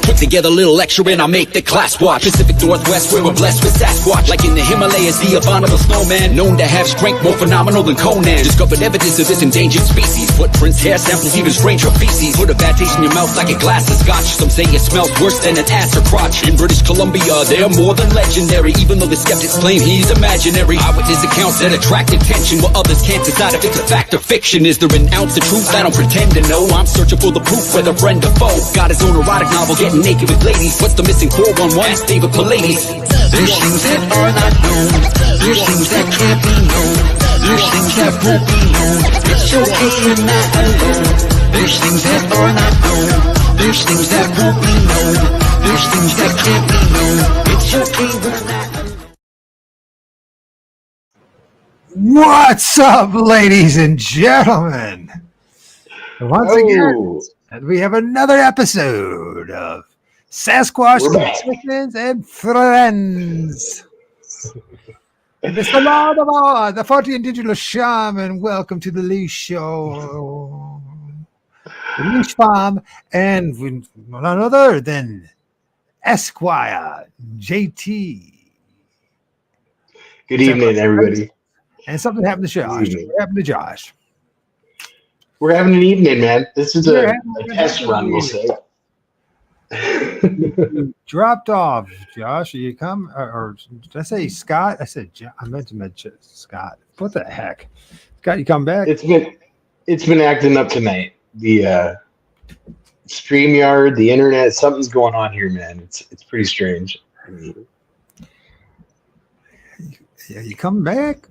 Put together a little lecture and I'll make the class watch. Pacific Northwest, where we're blessed with Sasquatch. Like in the Himalayas, the abominable snowman, known to have strength more phenomenal than Conan. Discovered evidence of this endangered species. Footprints, hair samples, even stranger feces. Put a bad taste in your mouth like a glass of scotch. Some say it smells worse than an ass or crotch. In British Columbia, they're more than legendary, even though the skeptics claim he's imaginary. Eyewitness accounts that attract attention, while others can't decide if it's a fact or fiction. Is there an ounce of truth? I don't pretend to know. I'm searching for the proof, whether friend or foe. Got his own erotic novel, getting naked with ladies. What's the missing 411? Ask David Pallades. There's things that are not known. There's things that can't be known. There's things that won't be known. It's okay, you're not alone. There's things that are not known. There's things that won't be known. There's things that can't be known. It's okay, we're not alone. What's up, ladies and gentlemen? Once again, we have another episode of Sasquatch Confessions and Friends. And it's the Lord of O.R.D, the Fortean digital shaman. Welcome to the LOOSH show. The LOOSH farm, and none other than Esquire JT. Good evening, everybody. And something happened to Josh. What happened to Josh? We're having an evening, man. This is a test run, we'll say. You dropped off, Josh. You come, or did I say Scott? I said I meant to mention Scott. What the heck, Scott? You come back? It's been acting up tonight. The StreamYard, the internet, something's going on here, man. It's pretty strange. Yeah, you come back?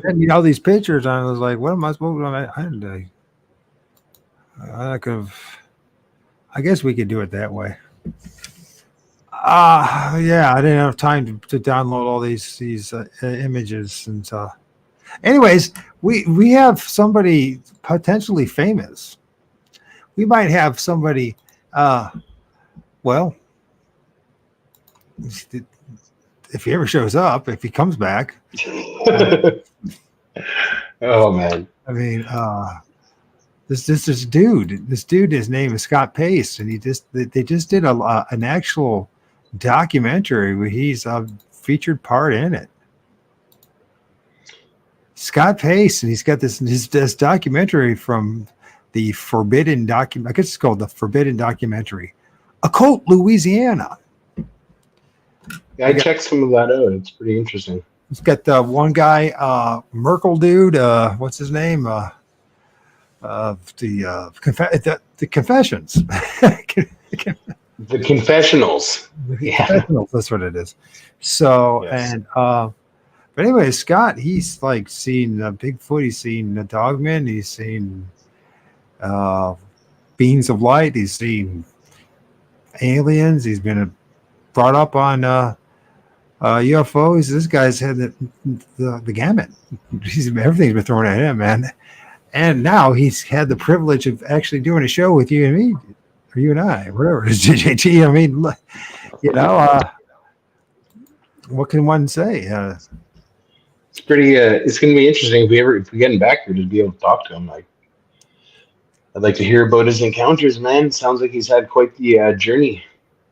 And you know these pictures, I was like, what am I supposed to? I could have. I guess we could do it that way. Yeah, I didn't have time to download all these images and anyways, we have somebody potentially famous. We might have somebody. Well, if he ever shows up, if he comes back. Oh man! I mean, this dude, his name is Scott Pace, and they just did an actual documentary where he's a featured part in it. Scott Pace, and he's got this documentary from the Forbidden document. I guess it's called the Forbidden Documentary, Occult Louisiana. Yeah, I checked some of that out. It's pretty interesting. It's got the one guy, Merkel dude. What's his name? The Confessions. The Confessionals. Confessionals, that's what it is. So, yes. And but anyway, Scott, he's like seen Bigfoot, he's seen the Dogman, he's seen beings of light, he's seen aliens, he's been brought up on UFOs. This guy's had the gamut. Everything's been thrown at him, man. And now he's had the privilege of actually doing a show with you and me, or you and I, whatever it is, JT. I mean, you know, what can one say? It's pretty. It's going to be interesting if we get him back here to be able to talk to him. Like, I'd like to hear about his encounters, man. Sounds like he's had quite the journey.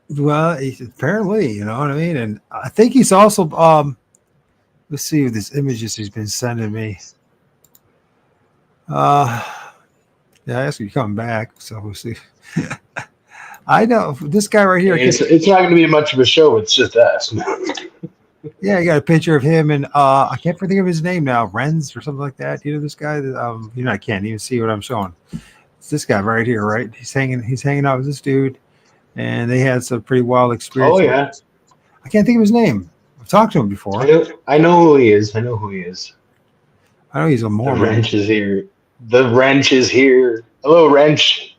Well, apparently, you know what I mean. And I think he's also. Let's see these images he's been sending me. Yeah, I asked you to come back, so we'll see. I know this guy right here. It's not going to be much of a show. It's just us. Yeah, you got a picture of him, and I can't think of his name now, Renz or something like that. You know this guy? You know, I can't even see what I'm showing. It's this guy right here, right? He's hanging out with this dude, and they had some pretty wild experience. Oh yeah, I can't think of his name. I've talked to him before. I know who he is. I know he's a Mormon. The wrench is here. The wrench is here. Hello, wrench.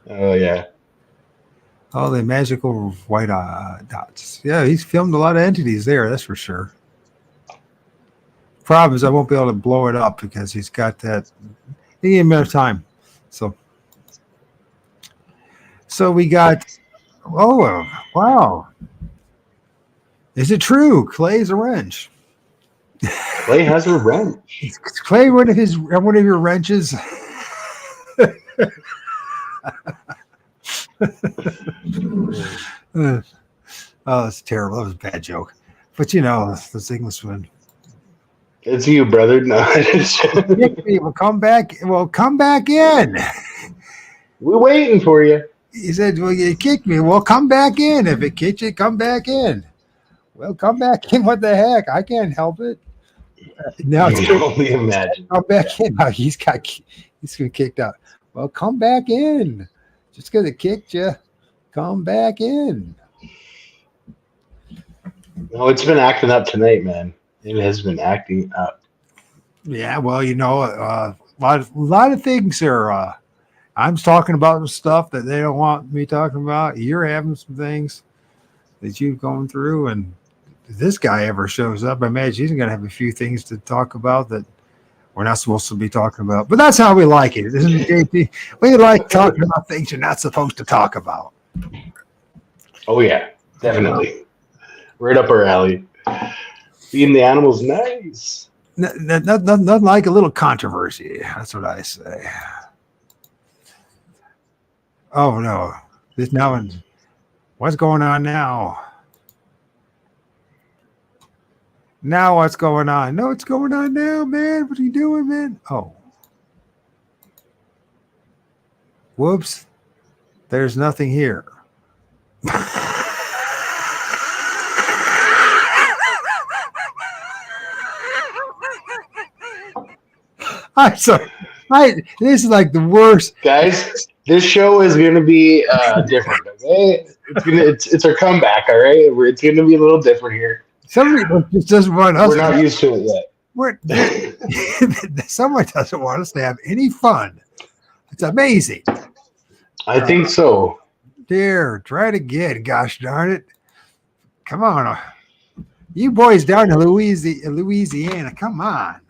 Oh yeah. Oh, the magical white dots. Yeah, he's filmed a lot of entities there, that's for sure. Problem is I won't be able to blow it up because he's got that. He gave him enough time. So we got. Oh wow! Is it true? Clay's a wrench. Clay has a wrench. Is Clay one of your wrenches? Oh, that's terrible. That was a bad joke. But you know, those Englishmen. It's you, brother. No, Well, come back. Well, come back in. we're waiting for you. He said, "Well, you kicked me. Well, come back in. If it kicked you, come back in." Well, come back in. What the heck? I can't help it. Now You can only imagine. come back in. Now he's been kicked out. Well, come back in. Just because it kicked you, come back in. No, it's been acting up tonight, man. It has been acting up. Yeah, well, you know, a lot of things are. I'm talking about some stuff that they don't want me talking about. You're having some things that you've gone through, and if this guy ever shows up, I imagine he's going to have a few things to talk about that we're not supposed to be talking about. But that's how we like it, isn't it, JP? We like talking about things you're not supposed to talk about. Oh yeah, definitely. Right up our alley. Feeding the animals, nice. Nothing like a little controversy. That's what I say. Oh no! What's going on now? Now what's going on? No, what's going on now, man? What are you doing, man? Oh, whoops! There's nothing here. I'm sorry. This is like the worst. Guys, this show is going to be different. Okay, it's our comeback. All right, it's going to be a little different here. Somebody just doesn't want us. We're not used to it yet. Someone doesn't want us to have any fun. It's amazing. I think so. Dear, try it again. Gosh darn it! Come on, you boys down in Louisiana. Come on.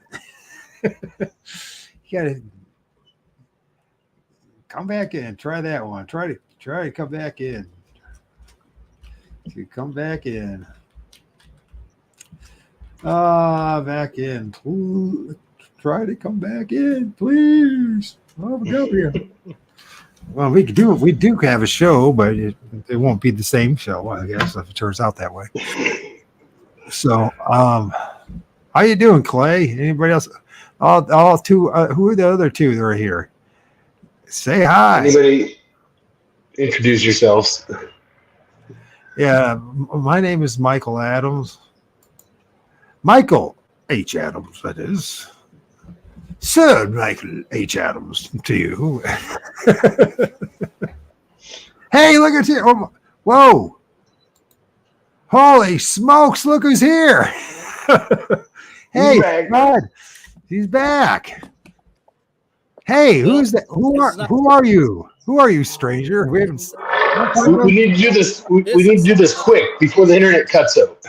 You gotta come back in. Try that one. Try to come back in. Come back in. Back in. Ooh, try to come back in, please. Oh, we go here. Well, we do have a show, but it won't be the same show, I guess, if it turns out that way. So, how you doing, Clay? Anybody else? All two. Who are the other two that are here? Say hi. Anybody introduce yourselves? Yeah, my name is Michael Adams. Michael H. Adams, that is. Sir Michael H. Adams to you. Hey, look at you. Oh, whoa. Holy smokes, look who's here. Hey, God. He's back. Hey, who's that? Who are you? Who are you, stranger? We haven't. We need to do this. We need to do this quick before the internet cuts out.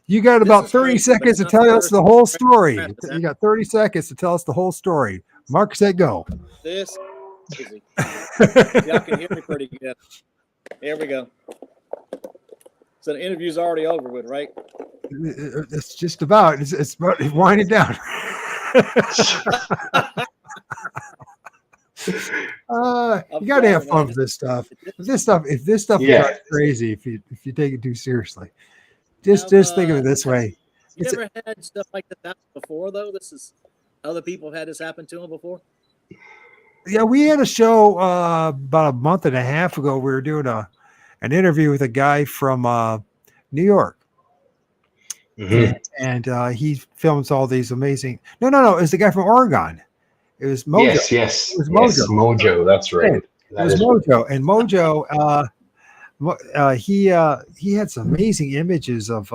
You got about 30 seconds to tell us the whole story. You got 30 seconds to tell us the whole story. Mark said go. This is easy. Y'all can hear me pretty good. Here we go. So the interview's already over with, right? It's just about. It's about winding down. You got to have fun with this stuff. If this stuff is crazy, if you take it too seriously, just think of it this way. You ever had stuff like this happen before, though? This is other people have had this happen to them before. Yeah, we had a show about a month and a half ago. We were doing an interview with a guy from New York. Mm-hmm. And he films all these amazing. No, it was the guy from Oregon. It was Mojo. Yes. It was Mojo. Yes, Mojo. That's right. Yeah, it was Mojo, and Mojo. He had some amazing images of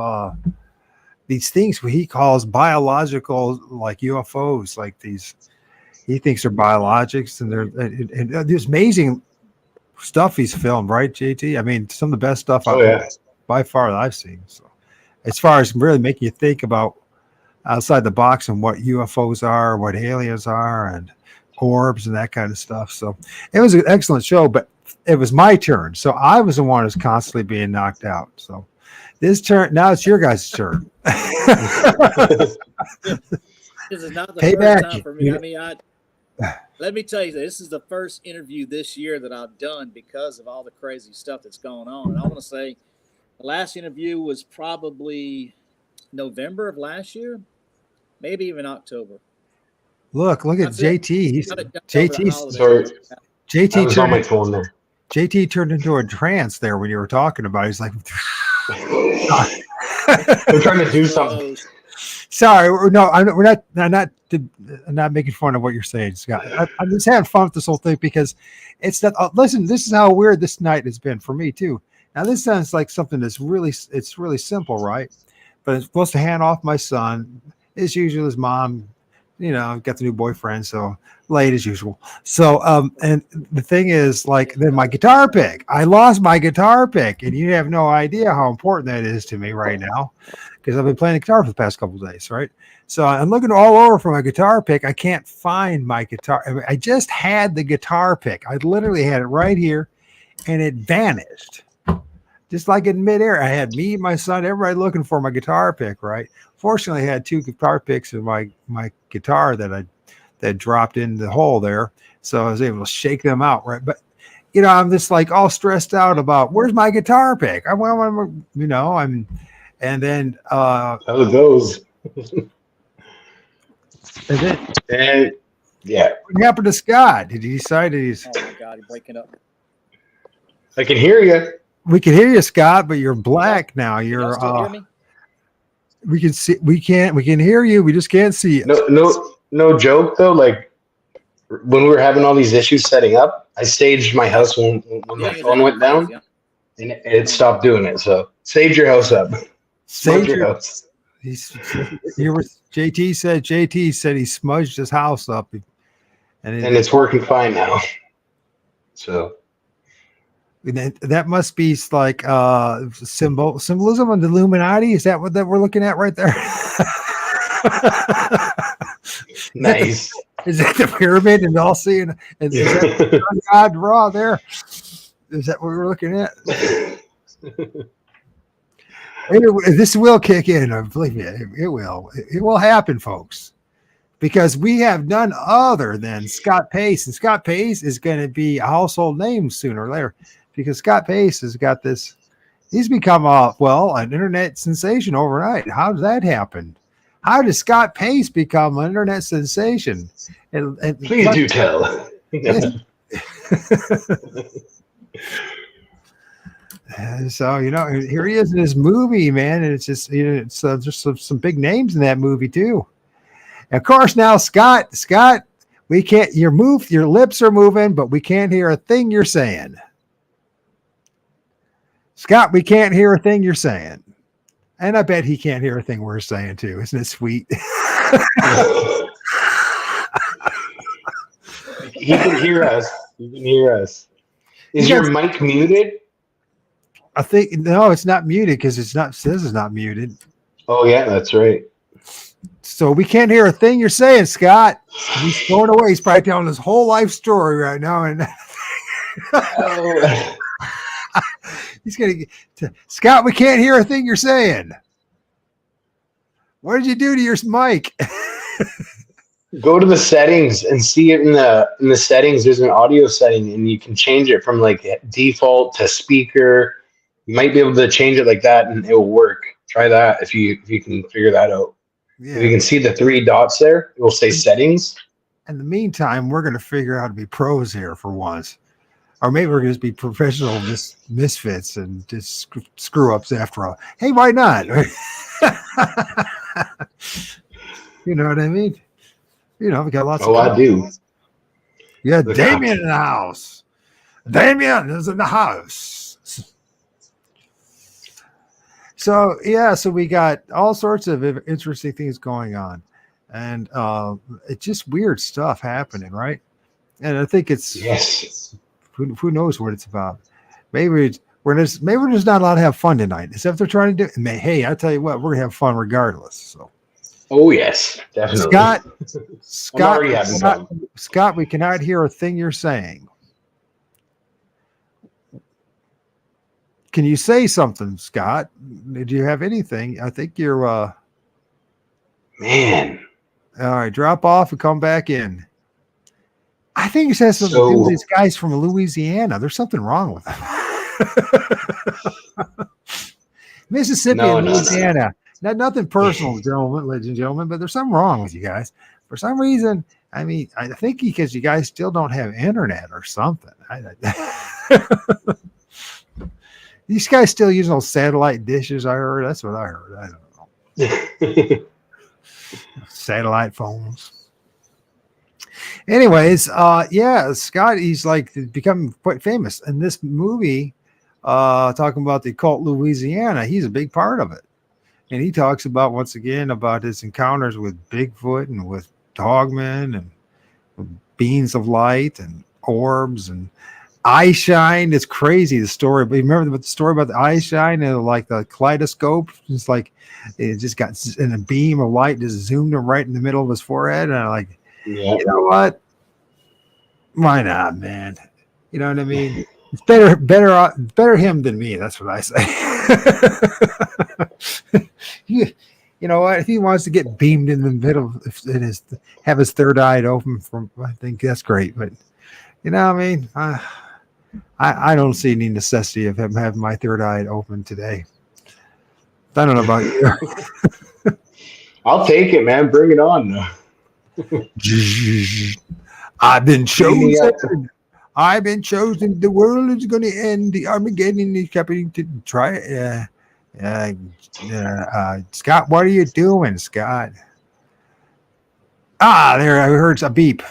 these things what he calls biological, like UFOs, like these. He thinks they're biologics, and they're this amazing stuff he's filmed, right, JT? I mean, some of the best stuff by far that I've seen. So, as far as really making you think about outside the box and what UFOs are, what aliens are, and orbs and that kind of stuff. So, it was an excellent show, but it was my turn, so I was the one who's constantly being knocked out. So, This turn now it's your guys' turn. This is not the Payback. first time for me. I mean, let me tell you, this is the first interview this year that I've done because of all the crazy stuff that's going on. And I want to say the last interview was probably November of last year, maybe even October. Look at JT. Sorry, JT I was on my phone there. JT turned into a trance there when you were talking about it. He's like, I'm trying to do something. sorry, no, we're not making fun of what you're saying, Scott. I'm just having fun with this whole thing because it's not. Listen, this is how weird this night has been for me too. Now this sounds like something that's really simple, right? But it's supposed to hand off my son. As usual, his mom, got the new boyfriend, so late as usual. So, and the thing is, like, then my guitar pick. I lost my guitar pick, and you have no idea how important that is to me right now because I've been playing the guitar for the past couple of days, right? So I'm looking all over for my guitar pick. I can't find my guitar. I just had the guitar pick. I literally had it right here, and it vanished. Just like in midair, I had me, my son, everybody looking for my guitar pick, right? Fortunately, I had two guitar picks in my guitar that dropped in the hole there, so I was able to shake them out, right? But I'm just like all stressed out about where's my guitar pick. And then how it goes. and yeah. What happened to Scott? Did he decide that he's? Oh my God, he's breaking up. I can hear you. We can hear you, Scott, but you're black now. You're. Still hear me? We can see. We can hear you. We just can't see you. No joke though. Like when we were having all these issues setting up, I staged my house when my phone went down, and it stopped doing it. So sage your house up. Sage your house. JT said he smudged his house up, and it's working fine now. So. That must be like symbolism on the Illuminati. Is that what we're looking at right there? Nice. Is that the pyramid and all seeing? And is that God raw there? Is that what we're looking at? This will kick in. Believe me, it will. It will happen, folks. Because we have none other than Scott Pace, and Scott Pace is going to be a household name sooner or later. Because Scott Pace has got this, he's become an internet sensation overnight. How does that happen? How does Scott Pace become an internet sensation? And please do tell. So here he is in his movie, man, and it's just there's some big names in that movie too. And of course, now Scott, we can't. Your lips are moving, but we can't hear a thing you're saying. Scott, we can't hear a thing you're saying. And I bet he can't hear a thing we're saying too. Isn't it sweet? He can hear us. Is your mic muted? I think no, it's not muted because it says it's not muted. Oh yeah, that's right. So we can't hear a thing you're saying, Scott. He's going away. He's probably telling his whole life story right now. And he's going to get Scott, we can't hear a thing you're saying. What did you do to your mic? Go to the settings and see it in the settings. There's an audio setting, and you can change it from like default to speaker. You might be able to change it like that, and it will work. Try that if you can figure that out. Yeah. If you can see the 3 dots there, it will say settings. In the meantime, we're going to figure out how to be pros here for once. Or maybe we're going to be professional misfits and just screw ups after all. Hey, why not? You know what I mean? We got lots of. Oh, I do. Yeah, Damien in the house. Damien is in the house. So we got all sorts of interesting things going on, and it's just weird stuff happening, right? And I think it's who knows what it's about. Maybe we're just not allowed to have fun tonight. Is that what they're trying to do? Hey, I tell you what, we're gonna have fun regardless. So. Oh yes, definitely. Scott, we cannot hear a thing you're saying. can you say something, Scott? Did you have anything? I think you're Man. all right. Drop off and come back in. I think it has something to do with these guys from Louisiana. There's something wrong with them. Mississippi and Louisiana. Nothing personal, gentlemen, ladies and gentlemen, but there's something wrong with you guys. For some reason, I mean, I think because you guys still don't have internet or something. These guys still using those satellite dishes, I heard. That's what I heard. I don't know. Satellite phones. Anyways, yeah, Scott, he's like become quite famous in this movie, talking about the Occult Louisiana. He's a big part of it. And he talks about, once again, about his encounters with Bigfoot and with Dogman and beings of light and orbs and eye shine. It's crazy, the story. But you remember the story about the eye shine and like the kaleidoscope? It's like it just got in a beam of light, just zoomed him right in the middle of his forehead. And I'm like, you know what? Why not, man? You know what I mean? It's better him than me. That's what I say. You know what? If he wants to get beamed in the middle, have his third eye open, I think that's great. But you know what I mean? I don't see any necessity of him having my third eye open today. I don't know about you. I'll take it, man. Bring it on. I've been chosen. I've been chosen. The world is going to end. The Armageddon is coming to try. Scott, what are you doing, Scott? There, I heard a beep.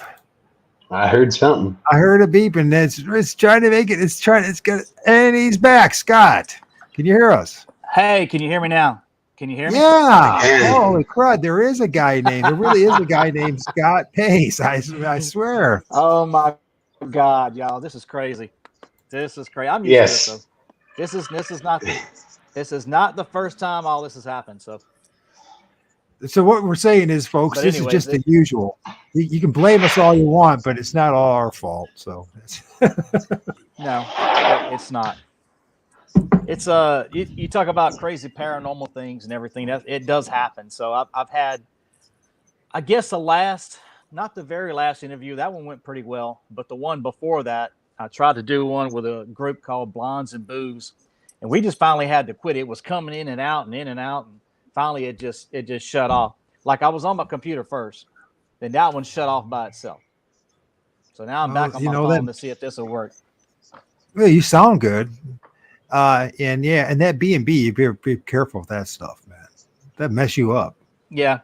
I heard something. I heard a beep, and it's trying to make it. It's good. And he's back. Scott, can you hear us? Hey, can you hear me now? Can you hear me? Yeah. Holy crud. There really is a guy named Scott Pace. I swear. Oh my God, y'all. This is crazy. I'm used to this. This is not the first time all this has happened. So what we're saying is, folks, this is just the usual. You can blame us all you want, but it's not all our fault. So no, it's not. It's you talk about crazy paranormal things and everything. It does happen. So I've had, I guess, not the very last interview. That one went pretty well, but the one before that, I tried to do one with a group called Blondes and Booze, and we just finally had to quit. It was coming in and out, and finally it just shut off. Like I was on my computer first, then that one shut off by itself. So now I'm back on my phone to see if this will work. Well, you sound good. And that B&B, you be careful with that stuff, man. That mess you up. Yeah.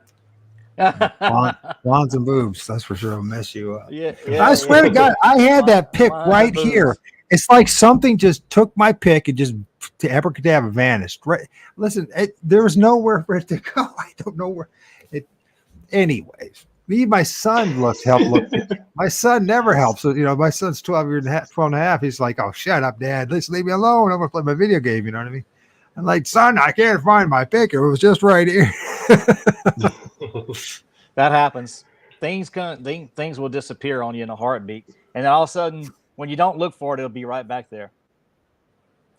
Blondes and boobs, that's for sure, will mess you up. Yeah, I swear to God, I had that pick right here. It's like something just took my pick and just abracadabra vanished. Right? Listen, there was nowhere for it to go. I don't know where it. Anyways, my son help. My son never helps. So, my son's 12 and a half. He's like, "Oh, shut up, Dad. Let's leave me alone. I'm gonna play my video game." You know what I mean? I'm like, "Son, I can't find my pick. It was just right here." That happens. Things will disappear on you in a heartbeat, and then all of a sudden, when you don't look for it, it'll be right back there.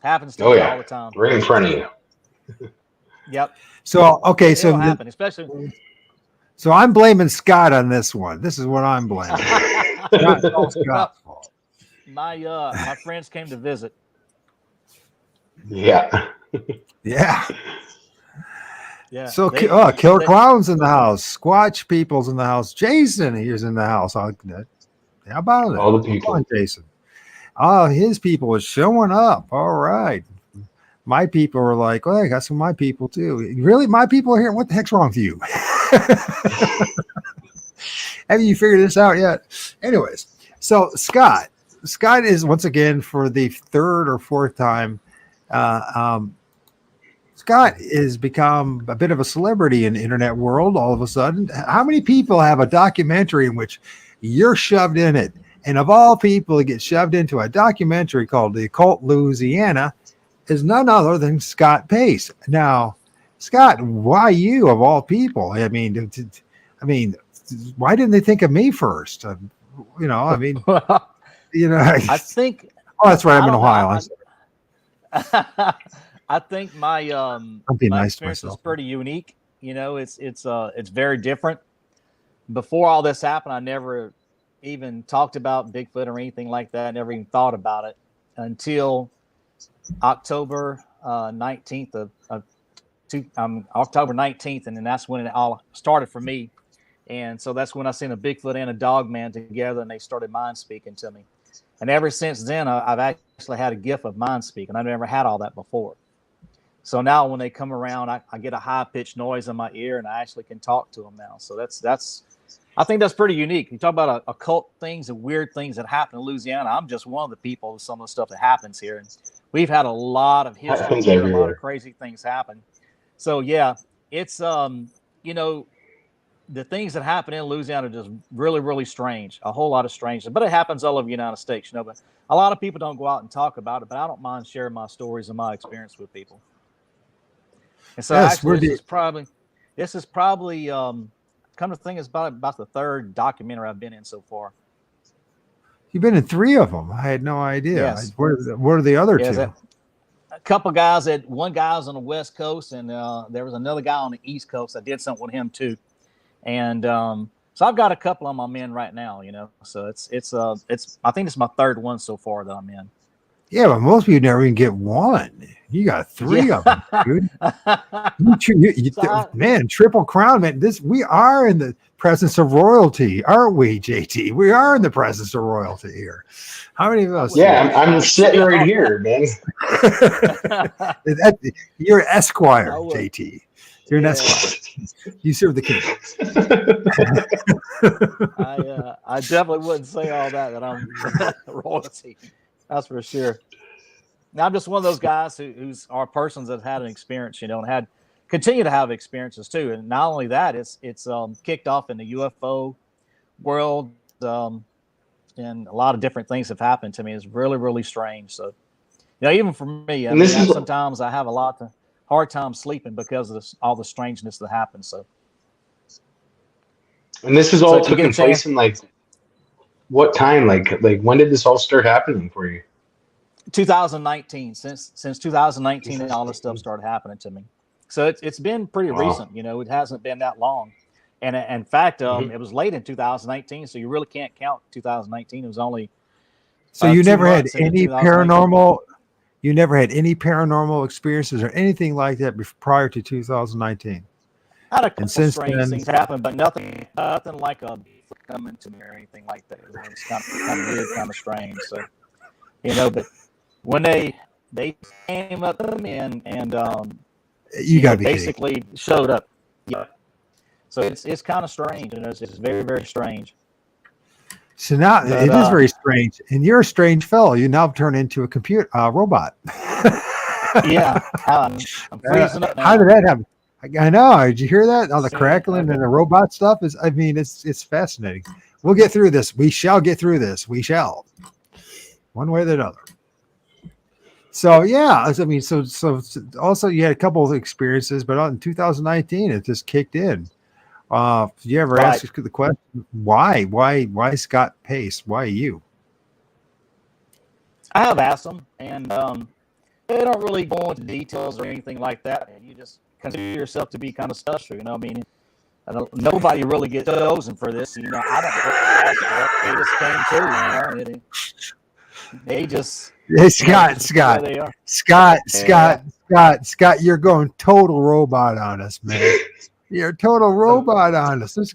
Happens to me all the time. Right in front of you. Yep. So okay, it'll happen, especially. So I'm blaming Scott on this one. This is what I'm blaming. Not all Scott's fault. My friends came to visit. Yeah. Yeah. Yeah. So Killer Clown's in the house. Squatch people's in the house. Jason here's in the house. How about it? All the people. Come on, Jason. Oh, his people are showing up. All right. My people are like, I got some of my people too. Really? My people are here? What the heck's wrong with you? Have you figured this out yet? Anyways, so Scott is once again for the third or fourth time. Scott has become a bit of a celebrity in the internet world all of a sudden. How many people have a documentary in which you're shoved in it? And of all people to get shoved into a documentary called The Occult Louisiana is none other than Scott Pace. Now, Scott, why you of all people? I mean, why didn't they think of me first? I think. Oh, that's right. I'm in Ohio. I think my I'll be my nice to experience is myself. pretty unique. You know, it's very different. Before all this happened, I never even talked about Bigfoot or anything like that. I never even thought about it until October 19th October 19th, and then that's when it all started for me. And so that's when I seen a Bigfoot and a Dogman together, and they started mind speaking to me. And ever since then, I've actually had a gift of mind speaking. I've never had all that before. So now when they come around, I get a high pitched noise in my ear, and I actually can talk to them now. So that's I think that's pretty unique. You talk about occult things and weird things that happen in Louisiana. I'm just one of the people of some of the stuff that happens here. And we've had a lot of history Happens here, a lot of everywhere. crazy things happen. So yeah, it's you know, the things that happen in Louisiana are just really, really strange. A whole lot of strange, but it happens all over the United States, you know. But a lot of people don't go out and talk about it. But I don't mind sharing my stories and my experience with people. And so Yes, actually, this is probably come to think, it's about the third documentary I've been in so far. you've been in 3 of them. I had no idea. Yes. What are the other Yes, 2? a couple guys one guy was on the West Coast, and there was another guy on the East Coast. I did something with him too. And so I've got a couple of them in right now, you know. So it's I think it's my third one so far that I'm in. Yeah, but most people never even get one. You got 3 of them, dude. Man, triple crown, man. We are in the presence of royalty, aren't we, JT? We are in the presence of royalty here. How many of us? Yeah, I'm sitting right here, man. You're Esquire, I would. JT. You're an Esquire. You serve the king. I definitely wouldn't say all that I'm royalty. That's for sure. Now, I'm just one of those guys who's are persons that had an experience, you know, and continue to have experiences too. And not only that, it's kicked off in the UFO world, and a lot of different things have happened to me. It's really, really strange. So, you know, even for me, sometimes I have a lot of hard time sleeping because of all the strangeness that happens. So, and this is all taking place in like what time? Like when did this all start happening for you? 2019. Since 2019, and all this stuff started happening to me. So it's been pretty recent. You know, it hasn't been that long. And in fact, it was late in 2019, so you really can't count 2019. It was only so you never had any paranormal. You never had any paranormal experiences or anything like that prior to 2019. I had a couple strange things happen, but nothing like a coming to me or anything like that. It's kind of weird, kind of strange. So, you know, but when they came up to me and you got to be basically kidding. Showed up. Yeah. So it's kind of strange, and it's very, very strange. So now it is very strange, and you're a strange fellow. You now turn into a robot. Yeah, I'm freezing up now. How did that happen? I know. Did you hear that? All the crackling and the robot stuff is. I mean, it's fascinating. We'll get through this. We shall get through this. We shall, one way or the other. So yeah, I mean, so also you had a couple of experiences, but in 2019 it just kicked in. Did you ever ask the question why Scott Pace? Why you? I have asked them, and they don't really go into details or anything like that. And you just consider yourself to be kind of special, you know. I mean, nobody really gets chosen for this. You know, I don't. They just came to, you know. They just. Hey, Scott, you're going total robot on us, man. You're a total robot on us. This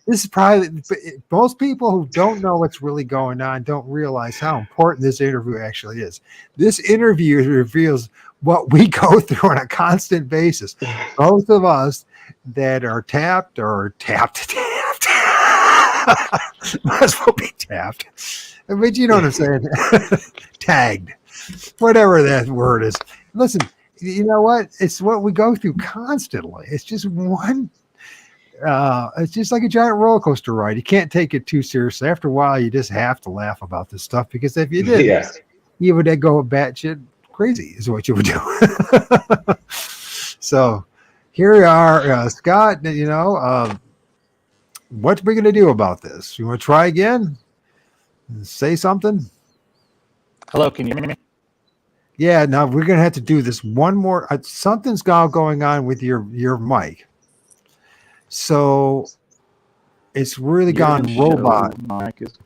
is probably most people who don't know what's really going on don't realize how important this interview actually is. This interview reveals what we go through on a constant basis. Both of us that are tapped. Might as well be tapped. But you know what I'm saying? Tagged. Whatever that word is. Listen, you know what? It's what we go through constantly. It's just it's just like a giant roller coaster ride. You can't take it too seriously. After a while, you just have to laugh about this stuff because if you did, you would go batshit crazy is what you would do. So here we are, Scott, you know, what are we going to do about this? You want to try again? Say something? Hello, can you hear me? Yeah, now we're gonna have to do this one more. Something's going on with your mic, so it's really gone robot. Mike is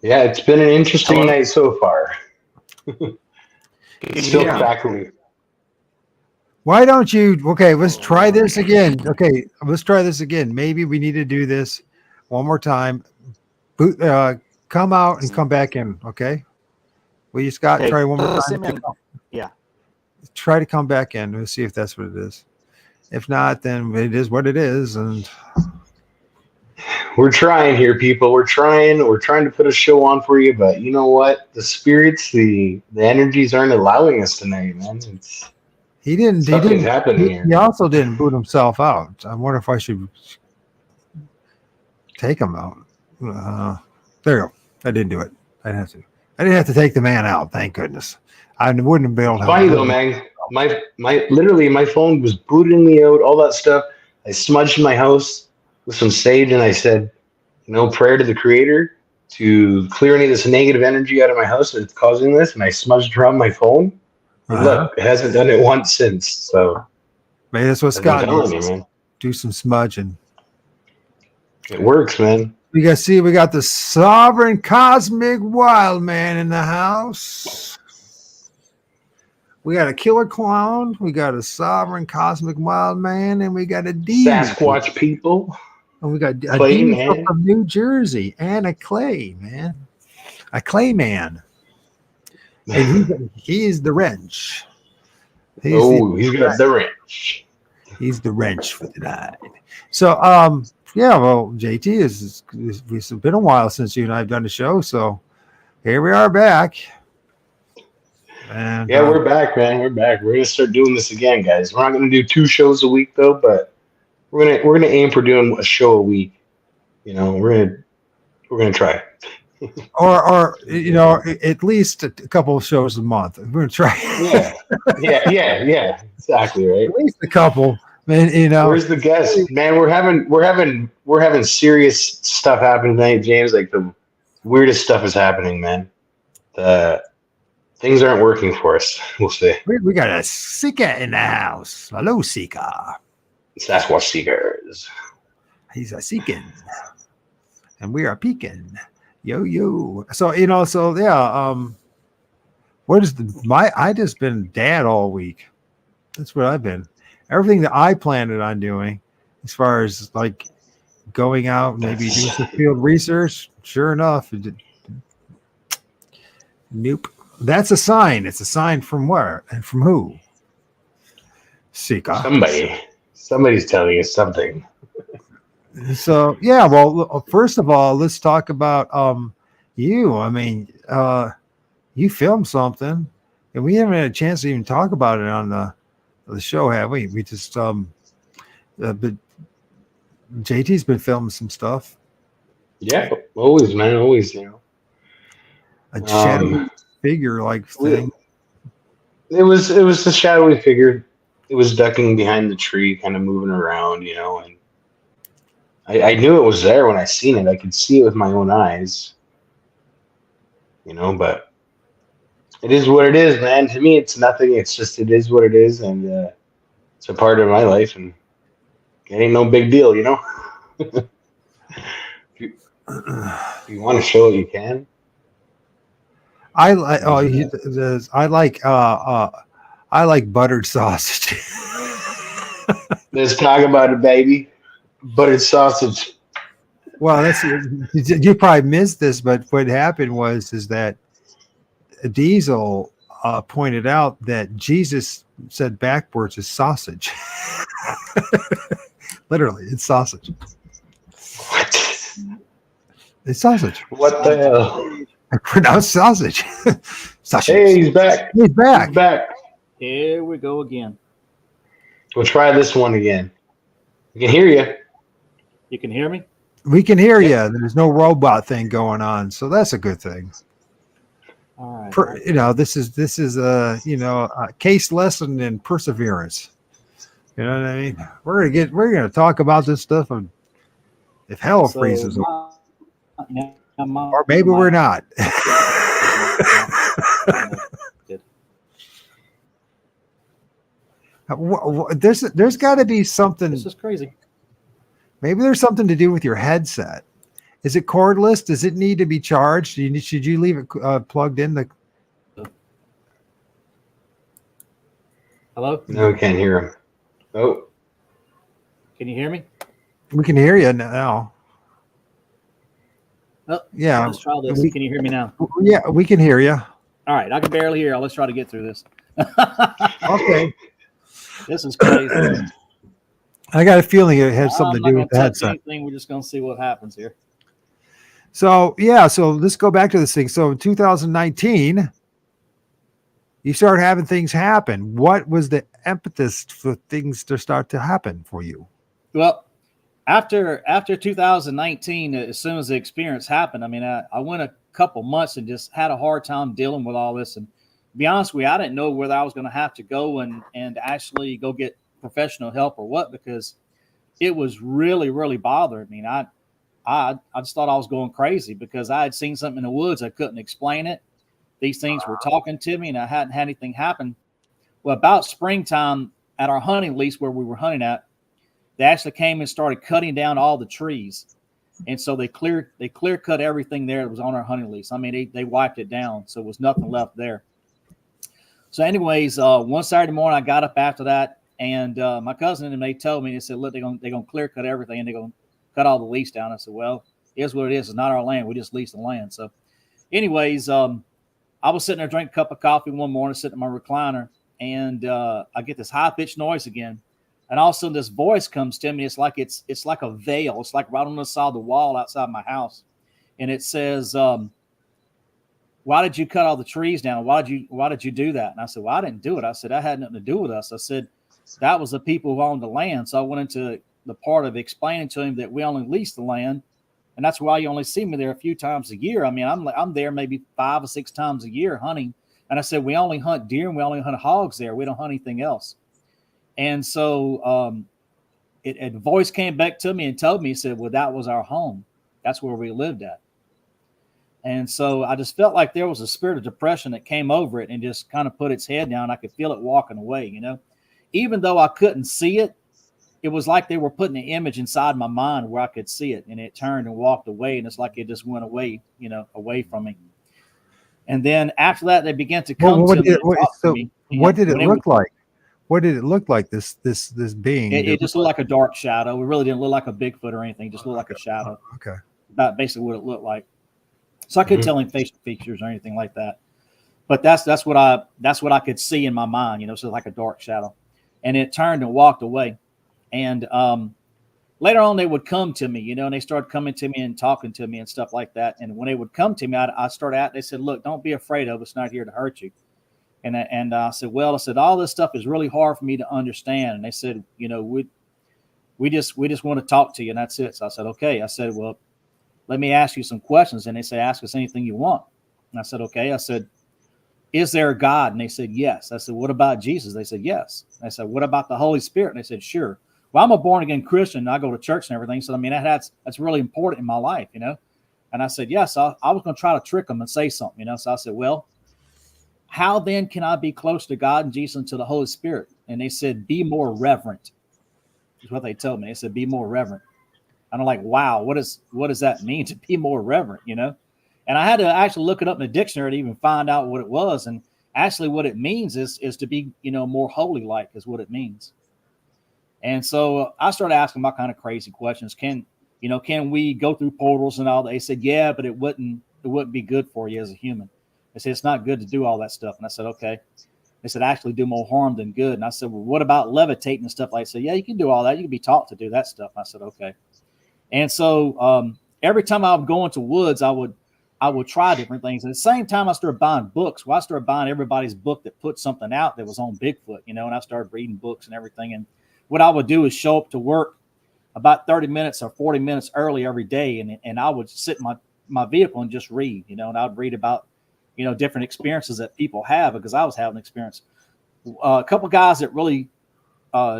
Yeah, it's been an interesting night so far. It's still crackly. Why don't you? Okay, let's try this again. Okay, let's try this again. Maybe we need to do this one more time. Come out and come back in. Okay. Will you, Scott, okay. try one more time? Yeah. Try to come back in. We'll see if that's what it is. If not, then it is what it is. And we're trying here, people. We're trying to put a show on for you, but you know what? The spirits, the energies aren't allowing us tonight, man. He didn't happening here. He also didn't boot himself out. I wonder if I should take him out. There you go. I didn't do it. I didn't have to take the man out. Thank goodness. I wouldn't have been able to. Funny though, man. My phone was booting me out. All that stuff. I smudged my house with some sage, and I said, prayer to the Creator to clear any of this negative energy out of my house that's causing this. And I smudged around my phone. Look, it hasn't done it once since. So maybe that's what Scott needs. Do some smudging. It works, man. We got the sovereign cosmic wild man in the house. We got a killer clown. We got a sovereign cosmic wild man, and we got a demon. Sasquatch people. And we got a demon from New Jersey and a clay man. A clay man. And he's the wrench. He's got the wrench. He's the wrench for the night. So, yeah, well, JT, it's been a while since you and I have done a show, so here we are back. And, yeah, we're back, man. We're back. We're gonna start doing this again, guys. We're not gonna do 2 shows a week though, but we're gonna aim for doing a show a week. We're gonna try. or at least a couple of shows a month. We're gonna try. Yeah, exactly, right. At least a couple. Man, where's the guest? Man, we're having serious stuff happening tonight, James. Like the weirdest stuff is happening, man. Things aren't working for us. We'll see. We got a seeker in the house. Hello, seeker. Sasquatch seekers. He's a seeking, and we are peeking. Yo. So yeah. What is I just been dad all week. That's what I've been. Everything that I planned on doing, as far as like going out, maybe doing some field research. Sure enough, nope. That's a sign. It's a sign from where and from who? Sika. Somebody's telling us something. So yeah, well, first of all, let's talk about you. I mean, you filmed something, and we haven't had a chance to even talk about it on the show, have we? We just but JT's been filming some stuff. Yeah, always, man, always. A shadowy figure like thing. It was a shadowy figure. It was ducking behind the tree, kind of moving around, and I knew it was there when I seen it. I could see it with my own eyes, but it is what it is, man. To me, it's nothing. It's just, it is what it is. And it's a part of my life, and it ain't no big deal, if you want to show it, you can. I like buttered sausage. Let's talk about it, baby. Buttered sausage. Well, you probably missed this, but what happened is that Diesel pointed out that Jesus said backwards is sausage. Literally, it's sausage. What? It's sausage. What the hell? I pronounced sausage. Sausage. Hey, he's back. He's back. He's back. Here we go again. We'll try this one again. We can hear you. You can hear me? We can hear you. There's no robot thing going on, so that's a good thing. All right. This is a case lesson in perseverance. You know what I mean? We're gonna talk about this stuff if hell freezes. Or maybe we're not. There's got to be something. This is crazy. Maybe there's something to do with your headset. Is it cordless? Does it need to be charged? Should you leave it plugged in? Hello? No, we can't hear him. Oh. Can you hear me? We can hear you now. Oh, yeah. Let's try this. Can you hear me now? Yeah, we can hear you. All right. I can barely hear you. Let's try to get through this. Okay. This is crazy. I got a feeling it had something to do with the headset. We're just going to see what happens here. So, yeah. So let's go back to this thing. So in 2019, you started having things happen. What was the impetus for things to start to happen for you? Well, after 2019, as soon as the experience happened, I mean, I went a couple months and just had a hard time dealing with all this. And to be honest with you, I didn't know whether I was going to have to go and actually go get professional help or what, because it was really, really bothering me. And I just thought I was going crazy because I had seen something in the woods. I couldn't explain it. These things were talking to me and I hadn't had anything happen. Well, about springtime at our hunting lease where we were hunting at, they actually came and started cutting down all the trees. And so they clear cut everything there that was on our hunting lease. I mean, they wiped it down. So there was nothing left there. So anyways, one Saturday morning, I got up after that, and my cousin and they told me, they said, look, they're gonna clear cut everything and they're gonna cut all the lease down. I said, well, here's what it is. It's not our land. We just lease the land. So anyways, I was sitting there drinking a cup of coffee one morning, sitting in my recliner, and I get this high-pitched noise again. And all of a sudden this voice comes to me. It's like a veil. It's like right on the side of the wall outside my house. And it says, why did you cut all the trees down? Why did you do that? And I said, well, I didn't do it. I said, that had nothing to do with us. I said, that was the people who owned the land. So I went into the part of explaining to him that we only lease the land. And that's why you only see me there a few times a year. I mean, I'm there maybe 5 or 6 times a year hunting. And I said, we only hunt deer and we only hunt hogs there. We don't hunt anything else. And so a voice came back to me and told me, he said, well, that was our home. That's where we lived at. And so I just felt like there was a spirit of depression that came over it and just kind of put its head down. I could feel it walking away, you know, even though I couldn't see it. It was like they were putting an image inside my mind where I could see it, and it turned and walked away. And it's like it just went away, you know, away from me. And then after that, they began to come to me. What did it look like? What did it look like? This being? It just looked like a dark shadow. It really didn't look like a Bigfoot or anything. It just looked like a shadow. Okay. About basically what it looked like. So I couldn't tell him facial features or anything like that. But that's what I could see in my mind, you know, so like a dark shadow. And it turned and walked away. And later on, they would come to me, you know, and they started coming to me and talking to me and stuff like that. And when they would come to me, I started out, they said, look, don't be afraid of us. It's not here to hurt you. And I said, well, all this stuff is really hard for me to understand. And they said, you know, we just want to talk to you, and that's it. So I said, okay. I said, well, let me ask you some questions. And they said, ask us anything you want. And I said, okay. I said, is there a God? And they said, yes. I said, what about Jesus? They said, yes. I said, what about the Holy Spirit? And they said, sure. Well, I'm a born again Christian. I go to church and everything. So, I mean, that's really important in my life, you know? And I said, yes. I was going to try to trick them and say something, you know? So I said, well, how then can I be close to God and Jesus and to the Holy Spirit? And they said, be more reverent. Is what they told me. They said, be more reverent. And I'm like, wow, what does that mean to be more reverent, you know? And I had to actually look it up in the dictionary to even find out what it was. And actually what it means is to be, you know, more holy-like is what it means. And so I started asking my kind of crazy questions. Can we go through portals and all that? They said, yeah, but it wouldn't be good for you as a human. They said, it's not good to do all that stuff. And I said, okay. They said, actually do more harm than good. And I said, well, what about levitating and stuff like that? They said, yeah, you can do all that. You can be taught to do that stuff. And I said, okay. And so every time I would go into woods, I would try different things. At the same time, I started buying books. Well, I started buying everybody's book that put something out that was on Bigfoot, you know, and I started reading books and everything. And what I would do is show up to work about 30 minutes or 40 minutes early every day. And I would sit in my vehicle and just read, you know, and I'd read about, you know, different experiences that people have, because I was having an experience. A couple of guys that really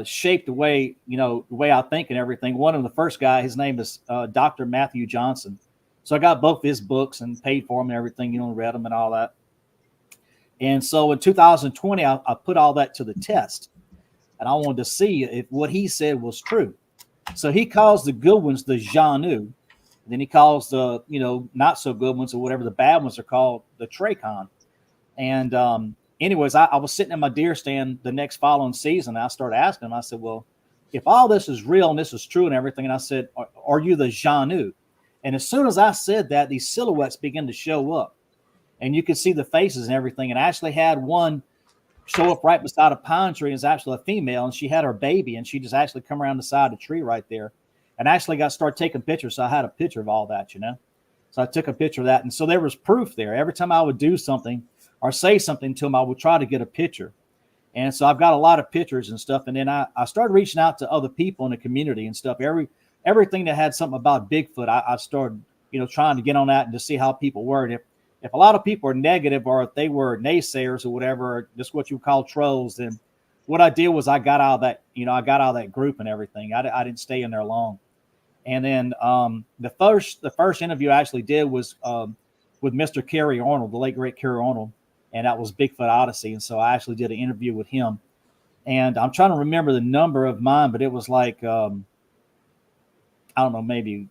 shaped the way I think and everything. One of the first guy, his name is Dr. Matthew Johnson. So I got both his books and paid for them and everything, read them and all that. And so in 2020, I put all that to the test, and I wanted to see if what he said was true. So he calls the good ones the Janu. Then he calls the, not so good ones, or whatever the bad ones are called, the Trachon. And anyways, I was sitting in my deer stand the next following season. And I started asking him, I said, well, if all this is real and this is true and everything, and I said, are you the Janu? And as soon as I said that, these silhouettes began to show up. And you could see the faces and everything. And I actually had one show up right beside a pine tree. It's actually a female, and she had her baby, and she just actually come around the side of the tree right there. And actually got started taking pictures. So I had a picture of all that, So I took a picture of that. And so there was proof there. Every time I would do something or say something to them, I would try to get a picture. And so I've got a lot of pictures and stuff. And then I started reaching out to other people in the community and stuff. Everything that had something about Bigfoot, I started, trying to get on that and to see how people were. And if a lot of people are negative, or if they were naysayers or whatever, or just what you would call trolls, then what I did was I got out of that, I got out of that group and everything. I didn't stay in there long. And then the first interview I actually did was with Mr. Kerry Arnold, the late great Kerry Arnold, and that was Bigfoot Odyssey. And so I actually did an interview with him. And I'm trying to remember the number of mine, but it was like I don't know, maybe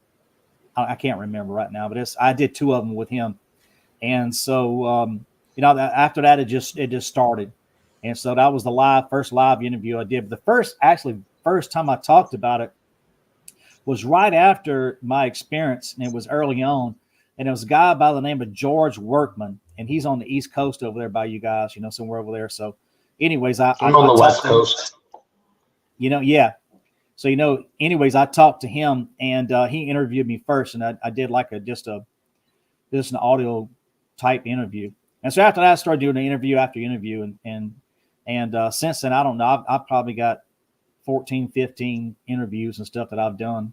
I can't remember right now, but I did 2 of them with him. And so after that it just started. And so that was the first live interview I did. But the first time I talked about it was right after my experience, and it was early on. And it was a guy by the name of George Workman, and he's on the East Coast over there by you guys, somewhere over there. So anyways, I'm on the West Coast. Yeah. So, anyways, I talked to him, and he interviewed me first, and I did like just an audio type interview. And so after that, I started doing an interview after interview. And since then, I don't know, I've probably got 14, 15 interviews and stuff that I've done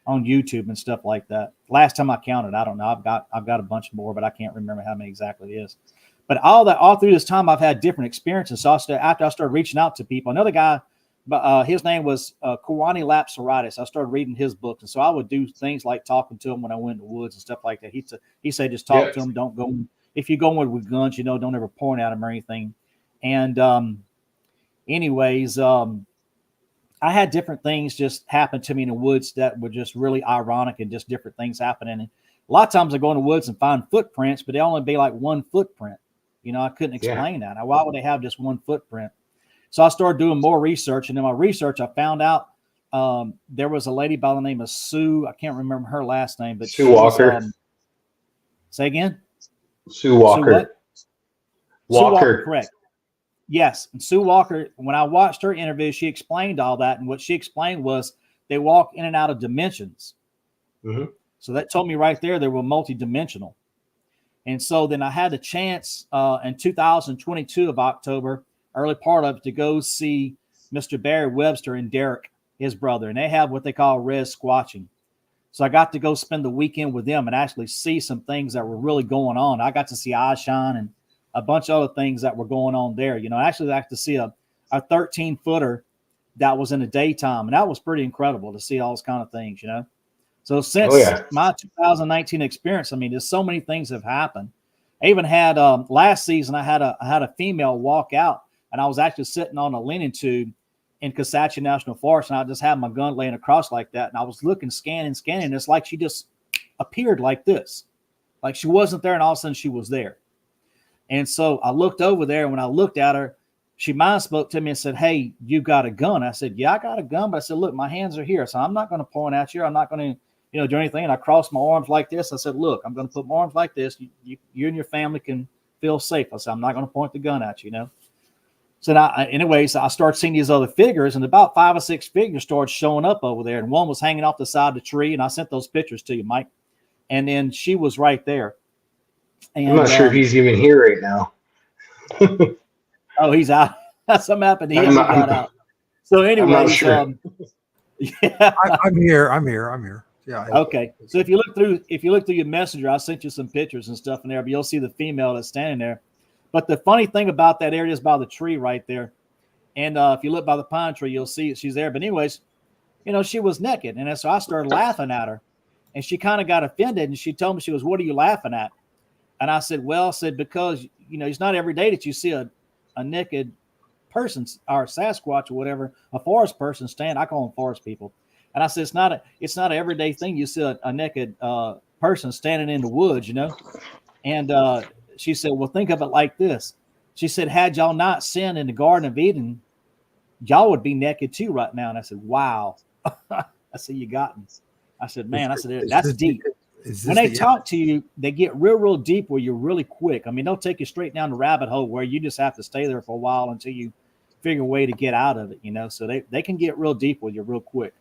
on YouTube and stuff like that. Last time I counted, I don't know. I've got a bunch more, but I can't remember how many exactly it is. But all through this time, I've had different experiences. So after I started reaching out to people, another guy, but his name was Kawani Lapsaritis. I started reading his books, and so I would do things like talking to him when I went in the woods and stuff like that. He said just talk to him. Don't go if you go in with guns, don't ever point at him or anything. And anyways, I had different things just happen to me in the woods that were just really ironic, and just different things happening. And a lot of times I go in the woods and find footprints, but they only be like one footprint. I couldn't explain that. Now, why would they have just one footprint? So I started doing more research, and in my research, I found out there was a lady by the name of Sue. I can't remember her last name, but Sue Walker. Say again? Sue Walker. Sue Walker, correct. Yes. And Sue Walker, when I watched her interview, she explained all that. And what she explained was they walk in and out of dimensions. Mm-hmm. So that told me right there they were multidimensional. And so then I had the chance in 2022 of October, early part of it, to go see Mr. Barry Webster and Derek, his brother. And they have what they call res squatching. So I got to go spend the weekend with them and actually see some things that were really going on. I got to see Eyeshine and a bunch of other things that were going on there. Actually I got to see a 13-footer that was in the daytime. And that was pretty incredible to see all those kind of things, So since my 2019 experience, there's so many things have happened. I even had last season, I had a female walk out, and I was actually sitting on a leaning tube in Cosacha National Forest, and I just had my gun laying across like that. And I was looking, scanning. It's like she just appeared like this. Like she wasn't there, and all of a sudden she was there. And so I looked over there, and when I looked at her, she mind spoke to me and said, "Hey, you got a gun?" I said, "Yeah, I got a gun." But I said, "Look, my hands are here, so I'm not going to point at you. I'm not going to do anything." And I crossed my arms like this. I said, "Look, I'm going to put my arms like this. You and your family can feel safe." I said, "I'm not going to point the gun at you, So now, anyways, I started seeing these other figures, and about 5 or 6 figures started showing up over there. And one was hanging off the side of the tree, and I sent those pictures to you, Mike. And then she was right there. And, I'm not sure if he's even here right now. Oh, he's out. Something happened to him. He got out. So anyways, sure. Yeah, I'm here. Yeah. Okay. So if you look through your messenger, I sent you some pictures and stuff in there, but you'll see the female that's standing there. But the funny thing about that area is by the tree right there. And if you look by the pine tree, you'll see she's there. But anyways, she was naked. And so I started laughing at her. And she kind of got offended, and she told me, she goes, "What are you laughing at?" And I said, "Well," I said, "because, you know, it's not every day that you see a naked person or Sasquatch or whatever, a forest person stand." I call them forest people. And I said, it's not an everyday thing. You see a naked person standing in the woods, you know? And she said, "Well, think of it like this." She said, "Had y'all not sinned in the Garden of Eden, y'all would be naked too right now." And I said, "Wow." I said, "You got me." I said, "Man," I said, "That's deep." When they talk to you, they get real deep where you're really quick. I mean, they'll take you straight down the rabbit hole where you just have to stay there for a while until you figure a way to get out of it, you know? So they can get real deep with you real quick.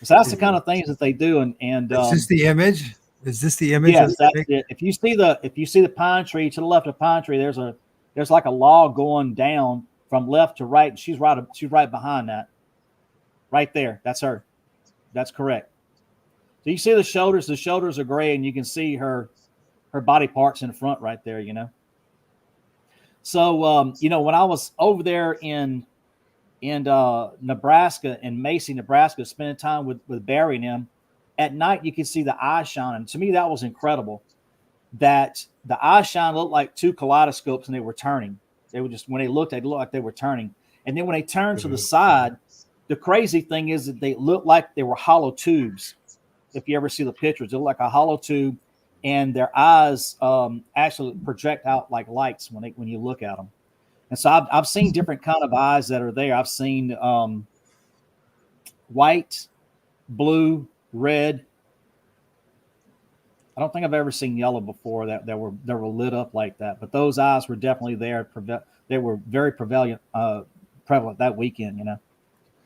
So that's the kind of things that they do. And is this the image? Is this the image? Yes, that's it. If you see the pine tree to the left of the pine tree, there's like a log going down from left to right. And she's right behind that. Right there. That's her. That's correct. So you see the shoulders. The shoulders are gray, and you can see her body parts in the front right there, you know. So you know, when I was over there in Nebraska, in Macy, Nebraska, spending time with Barry and him, at night you could see the eyes shining. To me, that was incredible. That the eyes shine looked like two kaleidoscopes, and they were turning. They were just, when they looked like they were turning. And then when they turned to the side, the crazy thing is that they looked like they were hollow tubes. If you ever see the pictures, they look like a hollow tube, and their eyes actually project out like lights when you look at them. And so I've seen different kind of eyes that are there. I've seen white, blue, red. I don't think I've ever seen yellow before that were lit up like that. But those eyes were definitely there. They were very prevalent that weekend, you know.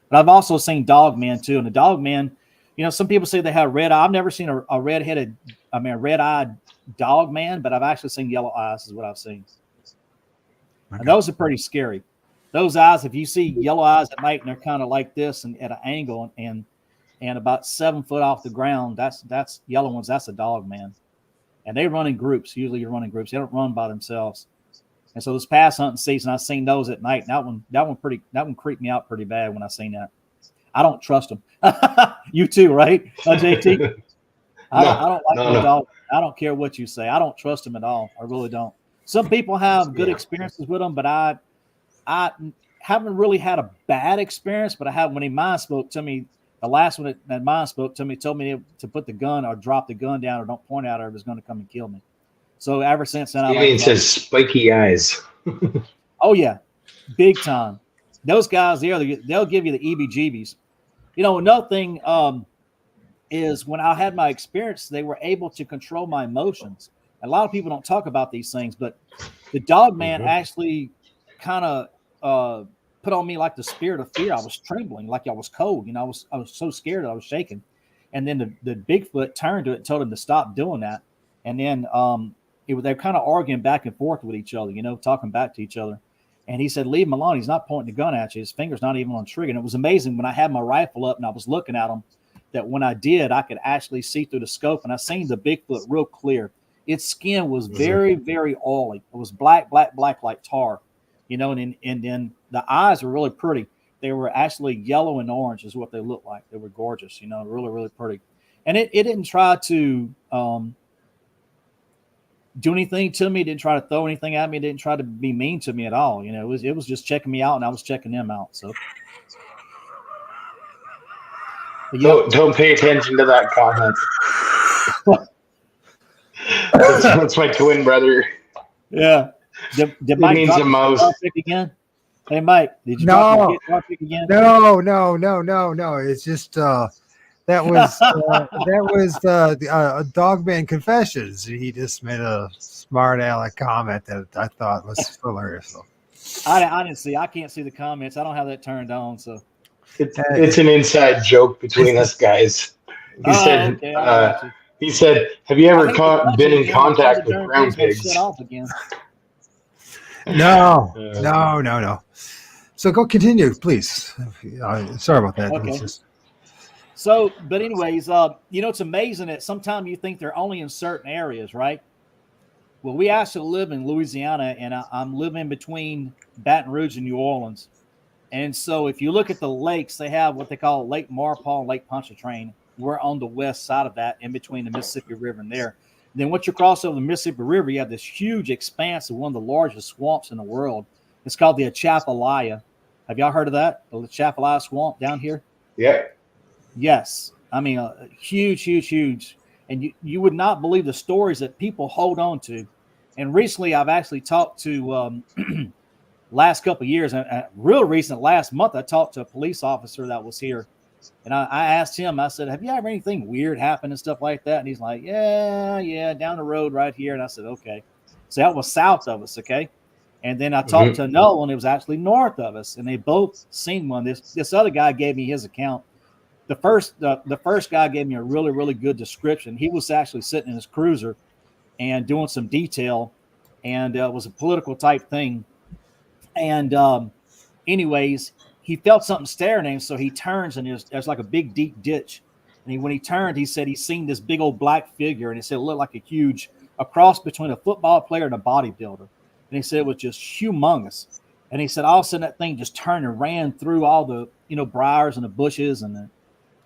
But I've also seen dogmen too. And the dogmen, you know, some people say they have red eye. I've never seen a red-eyed dogman, but I've actually seen yellow eyes is what I've seen. Okay. And those are pretty scary. Those eyes, if you see yellow eyes at night and they're kind of like this and at an angle and about 7 foot off the ground, that's yellow ones. That's a dog, man. And they run in groups. Usually you're running groups. They don't run by themselves. And so this past hunting season, I've seen those at night. And that one creeped me out pretty bad when I seen that. I don't trust them. You too, right, JT? I don't like the dog. I don't care what you say. I don't trust them at all. I really don't. Some people have good experiences with them, but I haven't really had a bad experience. But I have, when a mind spoke to me, the last one that mind spoke to me, told me to put the gun or drop the gun down or don't point at her, it was going to come and kill me. So ever since then, it says spiky eyes. Oh yeah, big time. Those guys, they'll give you the EBGBs. You know, another thing is when I had my experience, they were able to control my emotions. A lot of people don't talk about these things, but the dog man actually kind of put on me like the spirit of fear. I was trembling, like I was cold. You know, I was so scared that I was shaking. And then the Bigfoot turned to it and told him to stop doing that. And then they're kind of arguing back and forth with each other, you know, talking back to each other. And he said, "Leave him alone. He's not pointing the gun at you. His finger's not even on the trigger." And it was amazing when I had my rifle up and I was looking at him, that when I did, I could actually see through the scope. And I seen the Bigfoot real clear. Its skin was very, very oily. It was black like tar, you know, and then the eyes were really pretty. They were actually yellow and orange is what they looked like. They were gorgeous, you know, really, really pretty. And it didn't try to do anything to me. It didn't try to throw anything at me. It didn't try to be mean to me at all. You know, it was just checking me out, and I was checking them out. So don't pay attention to that comment. That's my twin brother. Yeah. Did Mike drop a his pick again? Hey, Mike, did you drop your pick again? No. It's just that was a Dogman Confessions. He just made a smart aleck comment that I thought was hilarious. I didn't see. I can't see the comments. I don't have that turned on. So it's an inside joke between us guys. He said, "Have you ever been in contact with ground pigs?" No. So go continue, please. Sorry about that. Okay. So, but anyways, you know, it's amazing that sometimes you think they're only in certain areas, right? Well, we actually live in Louisiana, and I'm living between Baton Rouge and New Orleans. And so if you look at the lakes, they have what they call Lake Marpole and Lake Pontchartrain. we're on the west side of that, in between the Mississippi River and there. Then once you cross over the Mississippi River, you have this huge expanse of one of the largest swamps in the world. It's called the Atchafalaya. Have y'all heard of that? The Atchafalaya swamp down here? Yeah. Yes. I mean, huge, huge, huge. And you would not believe the stories that people hold on to. And recently, I've actually talked to, last couple of years, real recent, last month, I talked to a police officer that was here. And I asked him, I said, have you ever anything weird happen and stuff like that? And he's like, yeah, down the road right here. And I said, okay. So that was south of us, okay? And then I talked to another one, it was actually north of us. And they both seen one. This other guy gave me his account. The first guy gave me a really, really good description. He was actually sitting in his cruiser and doing some detail, and it was a political type thing. And anyways, he felt something staring at him, so he turns, and there's like a big, deep ditch. And when he turned, he said he seen this big old black figure, and he said it looked like a cross between a football player and a bodybuilder. And he said it was just humongous. And he said all of a sudden that thing just turned and ran through all the briars and the bushes and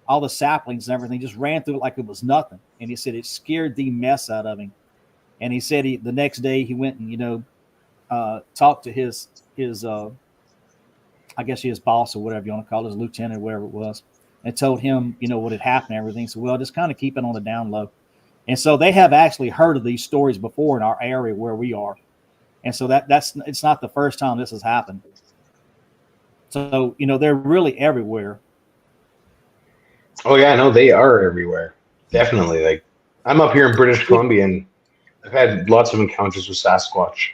all the saplings and everything, just ran through it like it was nothing. And he said it scared the mess out of him. And he said the next day he went and talked to his I guess his boss or whatever you want to call it, his lieutenant or whatever it was, and told him what had happened and everything. So well, just kind of keep it on the down low. And so they have actually heard of these stories before in our area where we are. And so it's not the first time this has happened. So, they're really everywhere. Oh yeah, no, they are everywhere. Definitely. Like, I'm up here in British Columbia, and I've had lots of encounters with Sasquatch.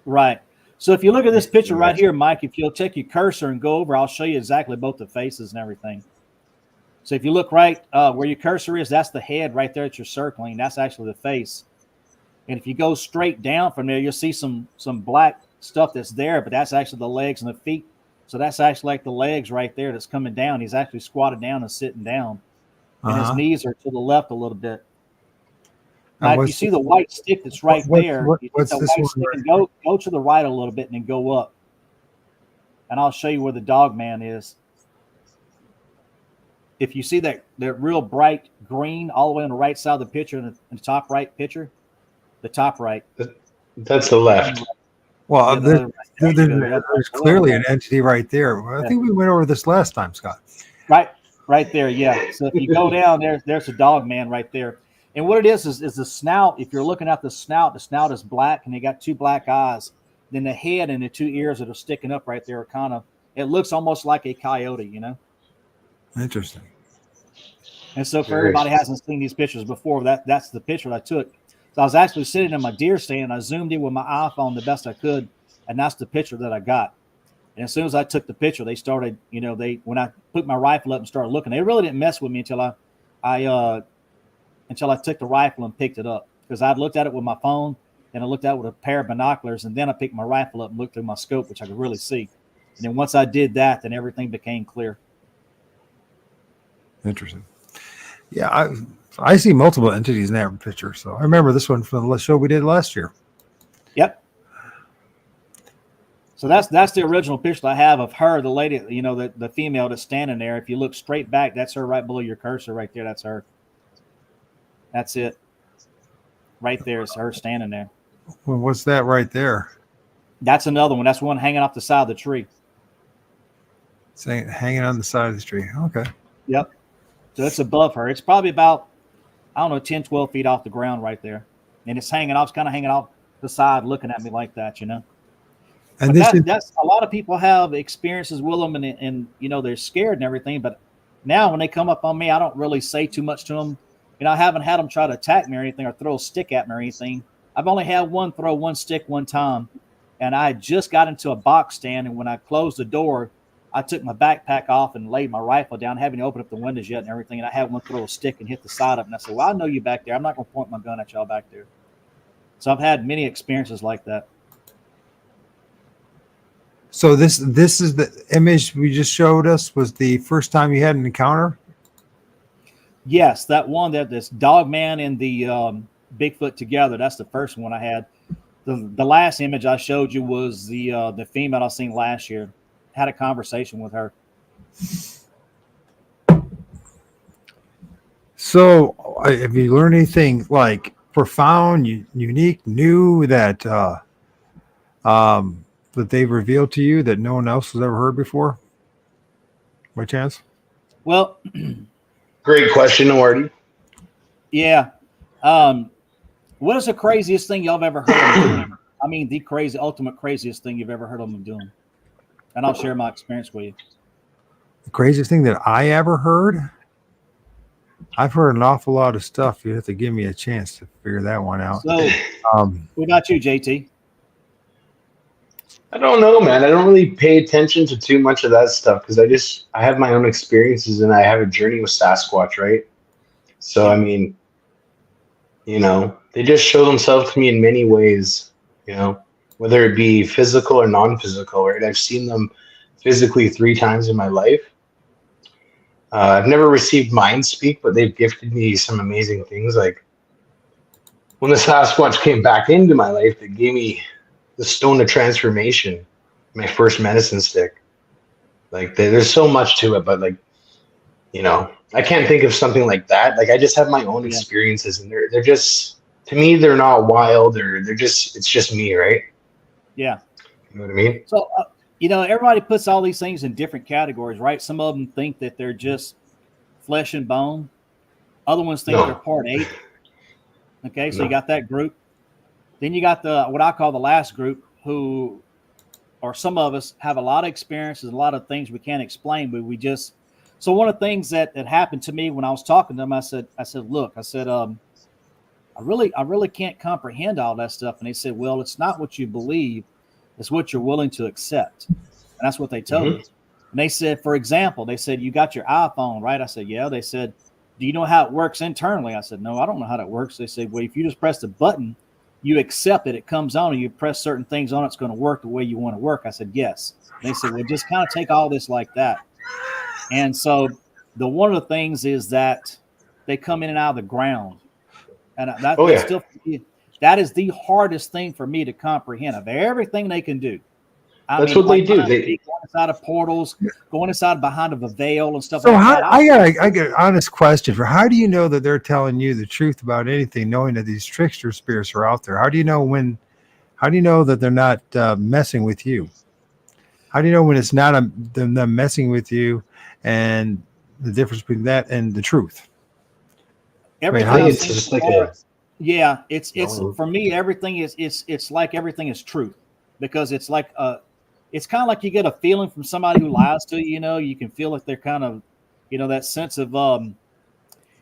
Right. So if you look at this picture right here, Mike, if you'll take your cursor and go over, I'll show you exactly both the faces and everything. So if you look right where your cursor is, that's the head right there that you're circling. That's actually the face. And if you go straight down from there, you'll see some black stuff that's there, but that's actually the legs and the feet. So that's actually like the legs right there that's coming down. He's actually squatted down and sitting down. And his knees are to the left a little bit. Now, if you see the white stick that's right there, what's this one? Go to the right a little bit and then go up. And I'll show you where the Dogman is. If you see that real bright green all the way on the right side of the picture, in the top right picture, the top right. That's the left. Well, there's clearly an entity right there. I think we went over this last time, Scott. Right there, yeah. So if you go down, there's a Dogman right there. And what it is the snout. If you're looking at the snout is black, and they got two black eyes. Then the head and the two ears that are sticking up right there are it looks almost like a coyote, Interesting. And so for everybody who hasn't seen these pictures before, that's the picture I took. So I was actually sitting in my deer stand. I zoomed in with my iPhone the best I could, and that's the picture that I got. And as soon as I took the picture, they started, when I put my rifle up and started looking, they really didn't mess with me until I took the rifle and picked it up, because I'd looked at it with my phone and I looked at it with a pair of binoculars, and then I picked my rifle up and looked through my scope, which I could really see. And then once I did that, then everything became clear. Interesting. Yeah, I see multiple entities in that picture. So I remember this one from the show we did last year. Yep. So that's the original picture I have of her, the lady, the female that's standing there. If you look straight back, that's her right below your cursor right there. That's her. That's it. Right there is her standing there. Well, what's that right there? That's another one. That's one hanging off the side of the tree. Hanging on the side of the tree. Okay. Yep. So it's above her. It's probably about, 10, 12 feet off the ground right there. And it's hanging off, kind of hanging off the side looking at me like that, And that's a lot of people have experiences with them and they're scared and everything. But now when they come up on me, I don't really say too much to them. I haven't had them try to attack me or anything or throw a stick at me or anything. I've only had one throw one stick one time. And I just got into a box stand. And when I closed the door, I took my backpack off and laid my rifle down, having to open up the windows yet and everything. And I had one throw a stick and hit the side of it. And I said, well, I know you back there. I'm not going to point my gun at y'all back there. So I've had many experiences like that. So this is the image we just showed us was the first time you had an encounter? Yes, that one this Dogman and the Bigfoot together. That's the first one I had. The last image I showed you was the female I seen last year. Had a conversation with her. So, have you learned anything like profound, unique, new that that they've revealed to you that no one else has ever heard before? By chance? Well, Great question, O.R.D. yeah. What is the craziest thing y'all have ever heard of them doing? I mean, the ultimate craziest thing you've ever heard of them doing. And I'll share my experience with you. The craziest thing that I ever heard? I've heard an awful lot of stuff. You have to give me a chance to figure that one out. So, what about you, JT? I don't know, man. I don't really pay attention to too much of that stuff because I have my own experiences and I have a journey with Sasquatch, right? So, I mean, you know, they just show themselves to me in many ways, you know, whether it be physical or non-physical, right? I've seen them physically 3 times in my life. I've never received mind speak, but they've gifted me some amazing things. Like when the Sasquatch came back into my life, they gave me the stone of transformation, my first medicine stick. Like there's so much to it, but like, you know, I can't think of something like that. Like I just have my own experiences, and they're just, to me, they're not wild, or it's just me, right? Yeah. You know what I mean? So, you know, everybody puts all these things in different categories, right? Some of them think that they're just flesh and bone. Other ones think they're part ape. Okay, so you got that group. Then you got what I call the last group, who, or some of us, have a lot of experiences, a lot of things we can't explain, but we just. So one of the things that happened to me when I was talking to them, I said, look, I really can't comprehend all that stuff. And they said, well, it's not what you believe, it's what you're willing to accept. And that's what they told me. And they said, for example, they said, you got your iPhone, right? I said, yeah. They said, do you know how it works internally? I said, no, I don't know how that works. They said, well, if you just press the button, you accept it comes on, and you press certain things on, it's going to work the way you want to work. I said, yes. They said, well, just kind of take all this like that. And so one of the things is that they come in and out of the ground. And that is the hardest thing for me to comprehend. Of everything they can do, that's what they do. They go inside of portals, going inside behind of a veil and stuff so like that. I got an honest question for how do you know that they're telling you the truth about anything, knowing that these trickster spirits are out there? How do you know that they're not messing with you? How do you know when it's not them messing with you, and the difference between that and the truth? Everything it's just like it's for me, everything is it's like everything is truth, because it's like it's kind of like you get a feeling from somebody who lies to you. You know, you can feel like they're kind of, you know, that sense of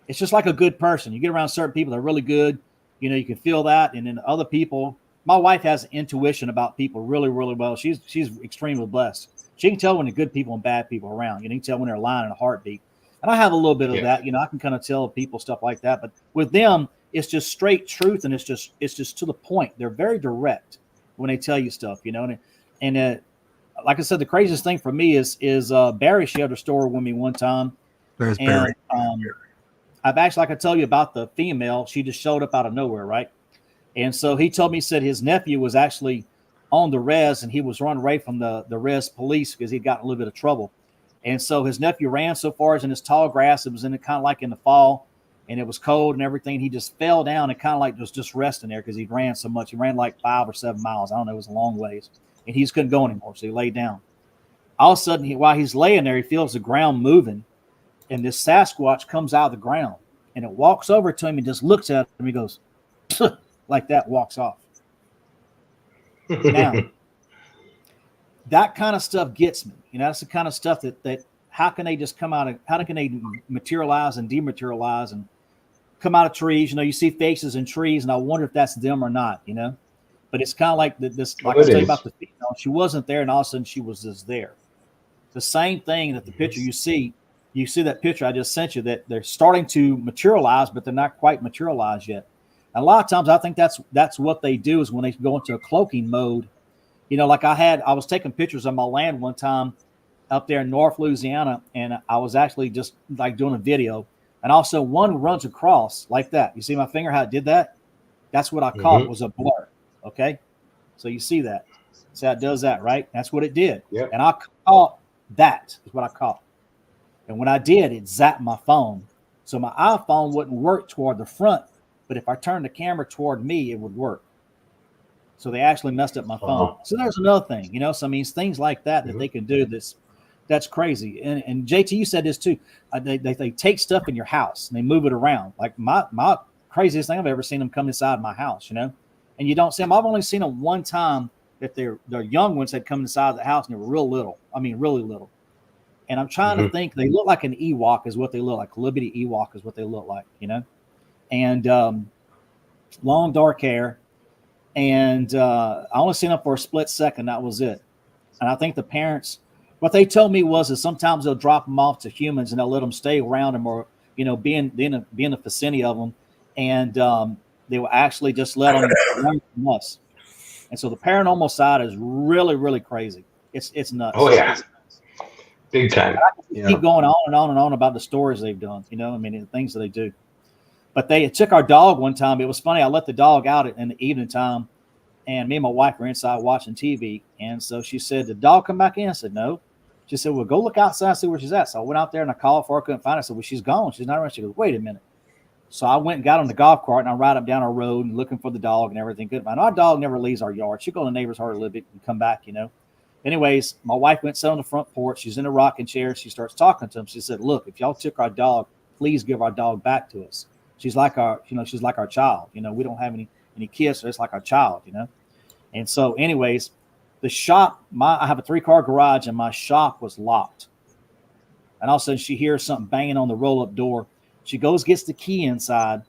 it's just like a good person. You get around certain people that are really good, you know, you can feel that. And then other people, my wife has intuition about people really, really well. She's extremely blessed. She can tell when the good people and bad people are around. You can tell when they're lying in a heartbeat. And I have a little bit of that, you know, I can kind of tell people stuff like that. But with them, it's just straight truth, and it's just to the point. They're very direct when they tell you stuff, you know. And like I said, the craziest thing for me is Barry shared a story with me one time. There's Barry. I've actually, like I tell you about the female, she just showed up out of nowhere, right? And so he told me, he said his nephew was actually on the res, and he was running away from the res police because he'd gotten a little bit of trouble. And so his nephew ran so far as in this tall grass. It was kind of like in the fall, and it was cold and everything. He just fell down and kind of like was just resting there because he ran so much. He ran like 5 or 7 miles. I don't know. It was a long ways. And he just couldn't go anymore. So he laid down. All of a sudden, while he's laying there, he feels the ground moving. And this Sasquatch comes out of the ground. And it walks over to him and just looks at him. He goes, like that, walks off. Now, that kind of stuff gets me. You know, that's the kind of stuff that how can they just come out of, how can they materialize and dematerialize and come out of trees? You know, you see faces in trees, and I wonder if that's them or not, you know? But it's kind of like this, like I was telling you about the female. She wasn't there, and all of a sudden she was just there. The same thing that the picture you see that picture I just sent you, that they're starting to materialize, but they're not quite materialized yet. And a lot of times I think that's what they do, is when they go into a cloaking mode. You know, like I was taking pictures of my land one time up there in North Louisiana, and I was actually just like doing a video, and also one runs across like that. You see my finger, how it did that? That's what I caught was a blur. Okay. So you see that. So it does that, right? That's what it did. Yep. And I caught that is what I caught. And when I did, it zapped my phone. So my iPhone wouldn't work toward the front, but if I turned the camera toward me, it would work. So they actually messed up my phone. So there's another thing, you know. So I mean, things like that they can do. That's crazy. And JT, you said this too. They take stuff in your house and they move it around. Like my craziest thing I've ever seen them come inside my house, you know. And you don't see them. I've only seen them one time that they're young ones had come inside the house and they were real little. I mean, really little. And I'm trying to think. They look like an Ewok is what they look like. A little bitty Ewok is what they look like, you know. And long dark hair. And I only seen them for a split second. That was it. And I think the parents, what they told me was that sometimes they'll drop them off to humans and they'll let them stay around them, or you know, be in the vicinity of them, and they will actually just let them learn from us. And so the paranormal side is really, really crazy. It's nuts. Oh yeah, big time. Keep going on and on and on about the stories they've done. You know, I mean, the things that they do. But they took our dog one time. It was funny. I let the dog out in the evening time, and me and my wife were inside watching TV. And so she said, "Did the dog come back in?" I said, "No." She said, "Well, go look outside and see where she's at." So I went out there and I called for her. I couldn't find her. I said, "Well, she's gone. She's not around." She goes, "Wait a minute." So I went and got on the golf cart and I ride up down our road and looking for the dog and everything. Couldn't find her. Our dog never leaves our yard. She'll go to the neighbor's yard a little bit and come back, you know. Anyways, my wife went sit on the front porch. She's in a rocking chair. She starts talking to him. She said, "Look, if y'all took our dog, please give our dog back to us. She's like our, you know, she's like our child. You know, we don't have any kids, so it's like our child, you know." And so, anyways, the shop, I have a 3-car garage, and my shop was locked. And all of a sudden, she hears something banging on the roll-up door. She goes, gets the key inside,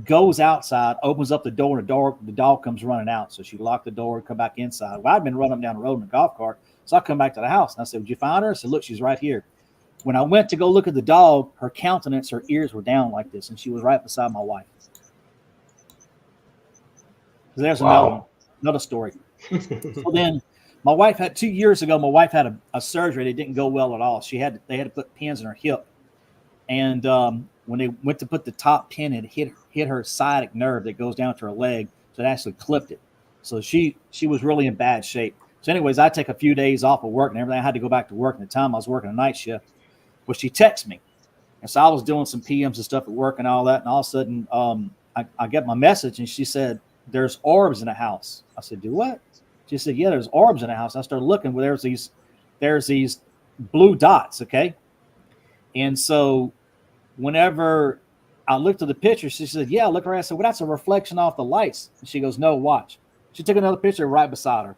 goes outside, opens up the door, and the dog comes running out. So she locked the door and come back inside. Well, I'd been running down the road in a golf cart, so I come back to the house and I said, "Did you find her?" I said, "Look, she's right here." When I went to go look at the dog, her countenance, her ears were down like this, and she was right beside my wife. So there's another story. So then my wife had 2 years ago, my wife had a surgery that didn't go well at all. They had to put pins in her hip. And when they went to put the top pin, it hit her sciatic nerve that goes down to her leg. So it actually clipped it. So she was really in bad shape. So anyways, I take a few days off of work and everything. I had to go back to work. And at the time I was working a night shift. Well, she texted me. And so I was doing some PMs and stuff at work and all that. And all of a sudden I get my message and she said, "There's orbs in the house." I said, "Do what?" She said, "Yeah, there's orbs in the house." I started looking where there's these blue dots. Okay. And so whenever I looked at the picture, she said, "Yeah, look around." I said, "Well, that's a reflection off the lights." And she goes, "No, watch." She took another picture right beside her.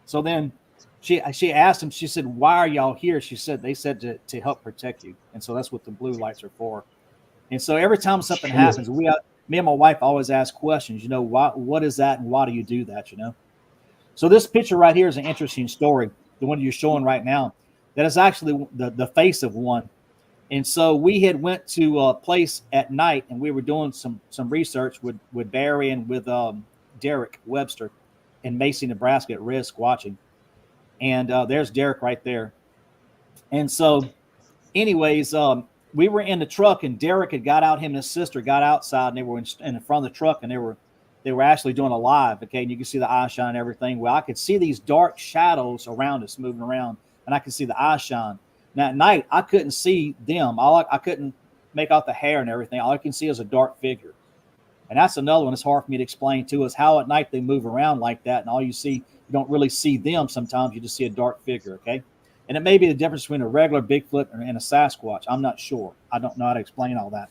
So then she asked him, she said, "Why are y'all here?" She said, "They said to help protect you." And so that's what the blue lights are for. And so every time something happens, me and my wife always ask questions, you know, what is that and why do you do that, you know? So this picture right here is an interesting story, the one you're showing right now. That is actually the face of one. And so we had went to a place at night and we were doing some research with Barry and with Derek Webster in Macy, Nebraska at Risk watching. And there's Derek right there. And so anyways, we were in the truck and Derek had got out, him and his sister got outside and they were in front of the truck and they were actually doing a live. Okay. And you can see the eye shine and everything. Well, I could see these dark shadows around us moving around and I could see the eye shine. Now at night, I couldn't see them. I couldn't make out the hair and everything. All I can see is a dark figure. And that's another one that's hard for me to explain too, is how at night they move around like that. And all you see, you don't really see them. Sometimes you just see a dark figure. Okay. And it may be the difference between a regular Bigfoot and a Sasquatch. I'm not sure. I don't know how to explain all that.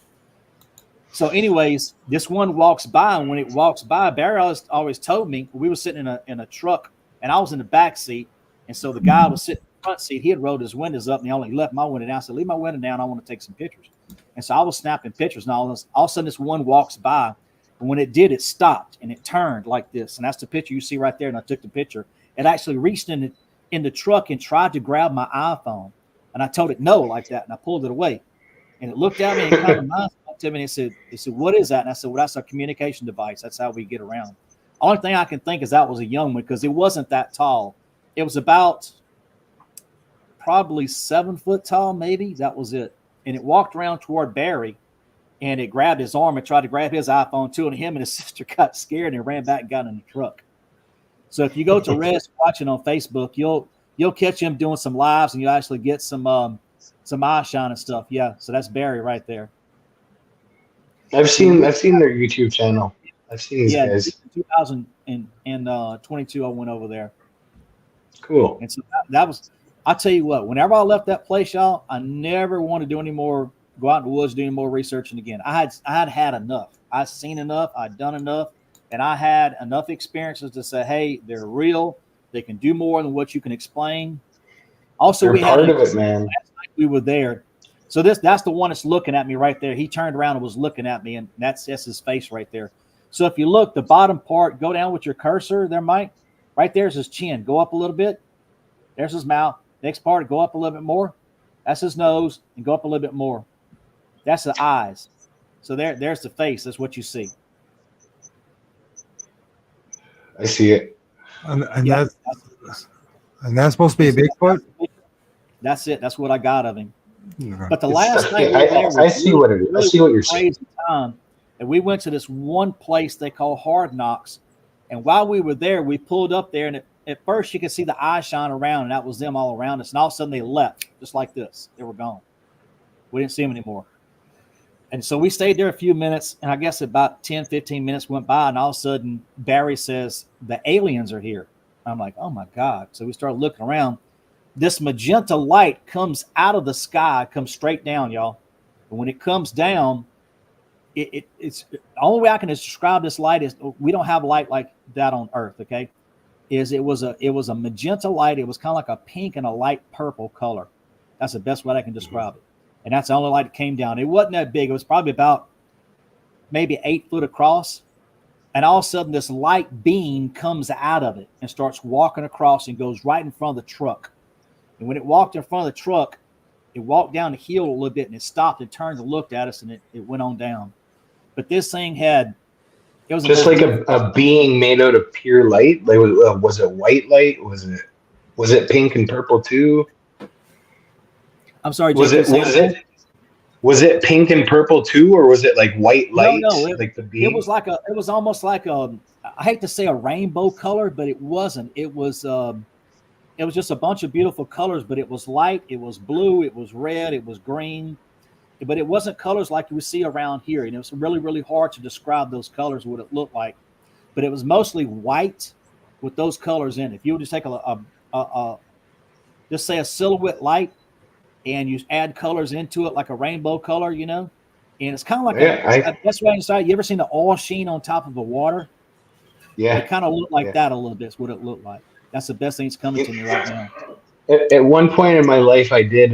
So anyways, this one walks by, and when it walks by, Barry always told me, we were sitting in a truck and I was in the back seat. And so the guy was sitting in the front seat. He had rolled his windows up and he only left my window down. I said, "Leave my window down. I want to take some pictures." And so I was snapping pictures and all of a sudden this one walks by. And when it did, it stopped and it turned like this. And that's the picture you see right there. And I took the picture. It actually reached in the truck and tried to grab my iPhone. And I told it no like that. And I pulled it away. And it looked at me and kind of smiled to me and it said, "What is that?" And I said, "Well, that's our communication device. That's how we get around." Only thing I can think is that was a young one because it wasn't that tall. It was about probably 7 foot tall, maybe. That was it. And it walked around toward Barry and it grabbed his arm and tried to grab his iPhone too. And him and his sister got scared and ran back and got in the truck. So if you go to Res watching on Facebook, you'll catch him doing some lives and you'll actually get some some eye shine and stuff. Yeah, so that's Barry right there. I've seen their YouTube channel. I've seen these Yeah, guys. 2022, I went over there. Cool. And so that was, I tell you what, whenever I left that place, y'all, I never wanted to do any more, go out in the woods, do any more researching again. I had enough. I'd seen enough. I'd done enough. And I had enough experiences to say, hey, they're real. They can do more than what you can explain. Also, They're we part had of it, man. last night we were there. So that's the one that's looking at me right there. He turned around and was looking at me, and that's his face right there. So if you look, the bottom part, go down with your cursor there, Mike. Right there's his chin. Go up a little bit. There's his mouth. Next part, go up a little bit more. That's his nose, and go up a little bit more. That's the eyes. So there's the face. That's what you see. I see it. And Yeah, that's supposed to be a Bigfoot. That's it. That's what I got of him. Okay. But the It's last stuff- night we were there was I see what it is. I see what you're saying. crazy time. And we went to this one place they call Hard Knocks. And while we were there, we pulled up there, and at first you could see the eye shine around, and that was them all around us. And all of a sudden they left, just like this. They were gone. We didn't see them anymore. And so we stayed there a few minutes, and I guess about 10, 15 minutes went by, and all of a sudden Barry says, the aliens are here. I'm like, oh my God. So we started looking around. This magenta light comes out of the sky, comes straight down, y'all. And when it comes down, it's the only way I can describe this light is we don't have light like that on Earth, okay? It was a magenta light. It was kind of like a pink and a light purple color. That's the best way I can describe it. And that's the only light that came down. It wasn't that big. It was probably about maybe 8 foot across. And all of a sudden, this light beam comes out of it and starts walking across and goes right in front of the truck. And when it walked in front of the truck, it walked down the hill a little bit, and it stopped and turned and looked at us, and it went on down. But this thing it was Just like a being made out of pure light. Like was it white light? Was it pink and purple too? I'm sorry, Was Jake, it pink and purple too, or was it like white light? No, like the beam? It was almost like I hate to say a rainbow color, but it wasn't. It was just a bunch of beautiful colors, but it was light, it was blue, it was red, it was green, but it wasn't colors like you would see around here. And it was really, really hard to describe those colors, what it looked like. But it was mostly white with those colors in it. If you would just take just say a silhouette light, and you add colors into it like a rainbow color, and it's kind of like that's why inside. You ever seen the oil sheen on top of the water? Yeah, it kind of looked like that a little bit. Is what it looked like. That's the best thing that's coming to me right now. At one point in my life, I did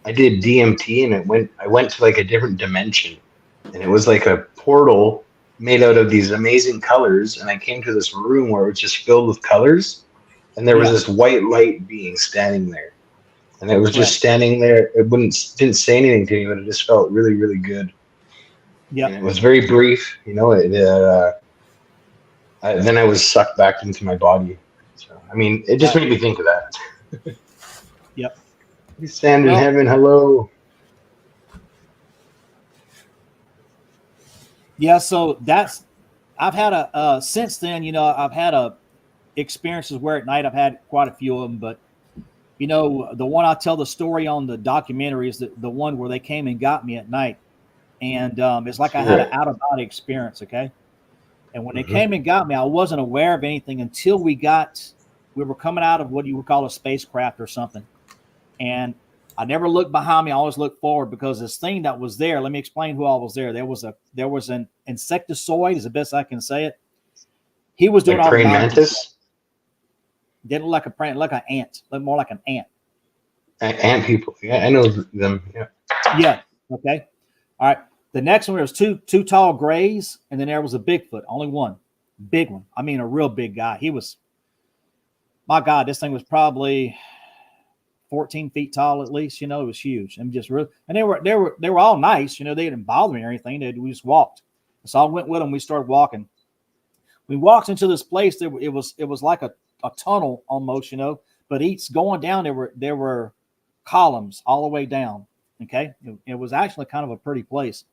DMT, and I went to like a different dimension, and it was like a portal made out of these amazing colors. And I came to this room where it was just filled with colors, and there was this white light being standing there. And it was just standing there. It didn't say anything to me, but it just felt really, really good. Yeah, it was very brief. Then I was sucked back into my body. So I mean, it just made me think of that. Yep. You stand in heaven. Hello. Yeah. So I've had since then. I've had experiences where at night I've had quite a few of them, but. The one I tell the story on the documentary is the one where they came and got me at night. And it's like I had an out-of-body experience, okay? And when they came and got me, I wasn't aware of anything until we were coming out of what you would call a spacecraft or something. And I never looked behind me. I always looked forward because this thing that was there, let me explain who all was there. There was an insectoid, is the best I can say it. He was doing like all praying mantis? Didn't look like an ant, looked more like an ant. Ant people, yeah, I know them. Yeah. Yeah. Okay. All right. The next one, there was two tall grays, and then there was a Bigfoot, only one, big one. I mean, a real big guy. He was, my God, this thing was probably 14 feet tall at least. It was huge and just real. And they were all nice. They didn't bother me or anything. We just walked. So I went with them. We started walking. We walked into this place. It was like a tunnel almost, but each going down, there were columns all the way down. Okay. It was actually kind of a pretty place.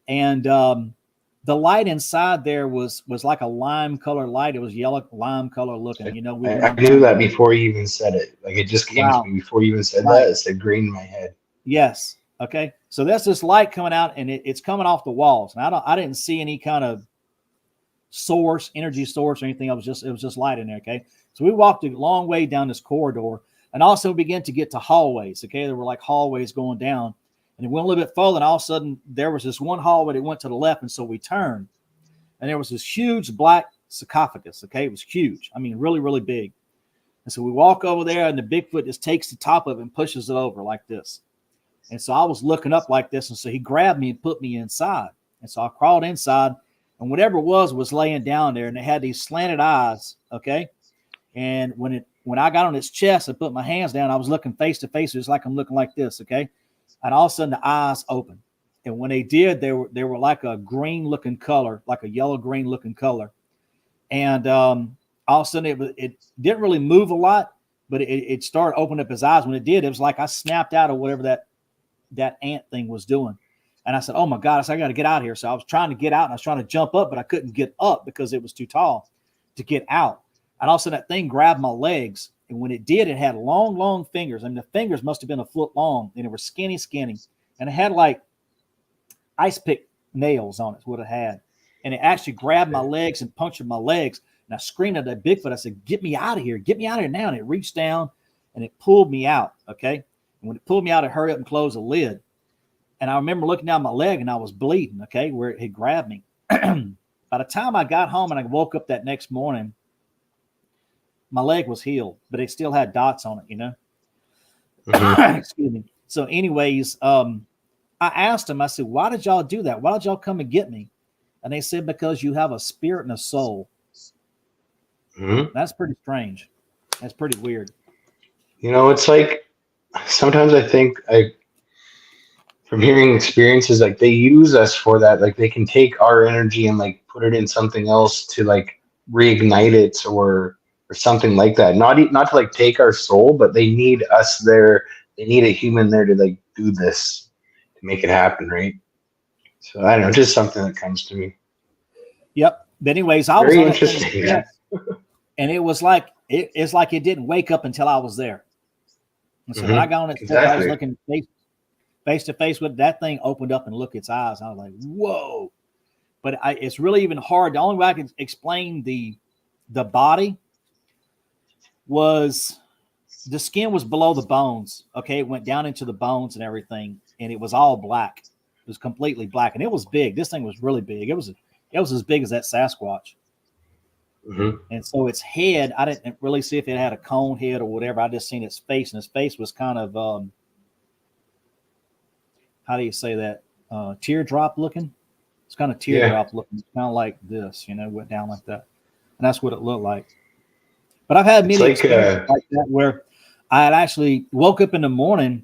And the light inside there was like a lime color light. It was yellow lime color looking, I knew that before you even said it. Like it just came to me before you even said that. It said green in my head. Yes. Okay. So that's this light coming out, and it's coming off the walls. And I didn't see any kind of source, energy source or anything. It was just light in there. Okay. So we walked a long way down this corridor, and also began to get to hallways. Okay. There were like hallways going down, and it went a little bit further, and all of a sudden there was this one hallway that went to the left. And so we turned, and there was this huge black sarcophagus. Okay. It was huge. I mean, really, really big. And so we walk over there, and the Bigfoot just takes the top of it and pushes it over like this. And so I was looking up like this. And so he grabbed me and put me inside. And so I crawled inside, and whatever it was laying down there, and it had these slanted eyes. Okay. And when I got on its chest and put my hands down, I was looking face to face. It was like I'm looking like this. Okay. And all of a sudden the eyes opened. And when they did, they were like a green looking color, like a yellow green looking color. And all of a sudden it didn't really move a lot, but it started opening up his eyes. When it did, it was like I snapped out of whatever that ant thing was doing. And I said, oh my God, I got to get out of here. So I was trying to get out, and I was trying to jump up, but I couldn't get up because it was too tall to get out. And all of a sudden that thing grabbed my legs. And when it did, it had long, long fingers. I mean, the fingers must have been a foot long, and it was skinny. And it had like ice pick nails on it, is what it had. And it actually grabbed my legs and punctured my legs. And I screamed at that Bigfoot. I said, get me out of here. Get me out of here now. And it reached down and it pulled me out. Okay. And when it pulled me out, it hurried up and closed the lid. And I remember looking down my leg, and I was bleeding. Okay. Where it had grabbed me. By the time I got home and I woke up that next morning, my leg was healed, but it still had dots on it, you know? Mm-hmm. Excuse me. So anyways, I asked them, I said, why did y'all do that? Why did y'all come and get me? And they said, because you have a spirit and a soul. Mm-hmm. That's pretty strange. That's pretty weird. You know, it's like, sometimes I think from hearing experiences, like they use us for that. Like they can take our energy and like put it in something else to like reignite it or something like that. Not to like take our soul, but they need us there. They need a human there to like do this, to make it happen, right? So I don't know, just something that comes to me. Yep. But anyways, I Very was interesting. Yeah. And it was like it's like it didn't wake up until I was there. And so when I got on it, I was looking face to face with that thing, opened up and looked its eyes. I was like, whoa. But it's really even hard. The only way I can explain the body was the skin was below the bones. Okay. It went down into the bones and everything. And it was all black. It was completely black. And it was big. This thing was really big. It was as big as that Sasquatch. Mm-hmm. And so its head, I didn't really see if it had a cone head or whatever. I just seen its face, and its face was kind of, how do you say that? Teardrop looking. It's kind of teardrop looking. It's kind of like this, you know, went down like that. And that's what it looked like. But I've had many experiences like that where I had actually woke up in the morning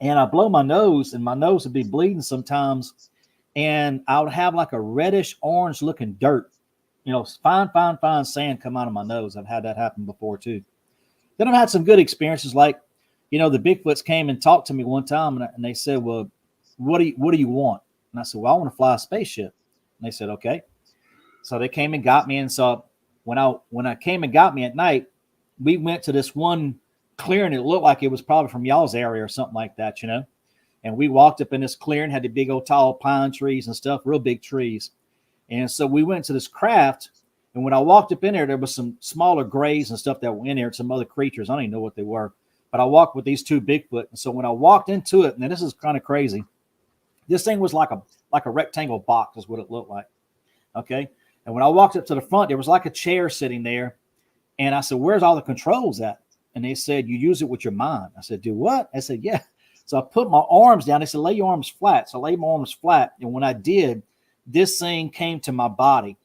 and I blow my nose, and my nose would be bleeding sometimes. And I would have like a reddish orange looking dirt, you know, fine sand come out of my nose. I've had that happen before too. Then I've had some good experiences. Like, you know, the Bigfoots came and talked to me one time, and they said, well, what do you want? And I said, well, I want to fly a spaceship. And they said, okay. So they came and got me. And so when I came and got me at night, we went to this one clearing. It looked like it was probably from y'all's area or something like that, you know. And we walked up in this clearing, had the big old tall pine trees and stuff, real big trees. And so we went to this craft. And when I walked up in there was some smaller grays and stuff that were in there, and some other creatures. I don't even know what they were. But I walked with these two Bigfoot. And so when I walked into it, and this is kind of crazy, this thing was like a rectangle box is what it looked like. Okay. And when I walked up to the front, there was like a chair sitting there. And I said, where's all the controls at? And they said, you use it with your mind. I said, do what? I said, yeah. So I put my arms down. They said, lay your arms flat. So I laid my arms flat. And when I did, this thing came to my body.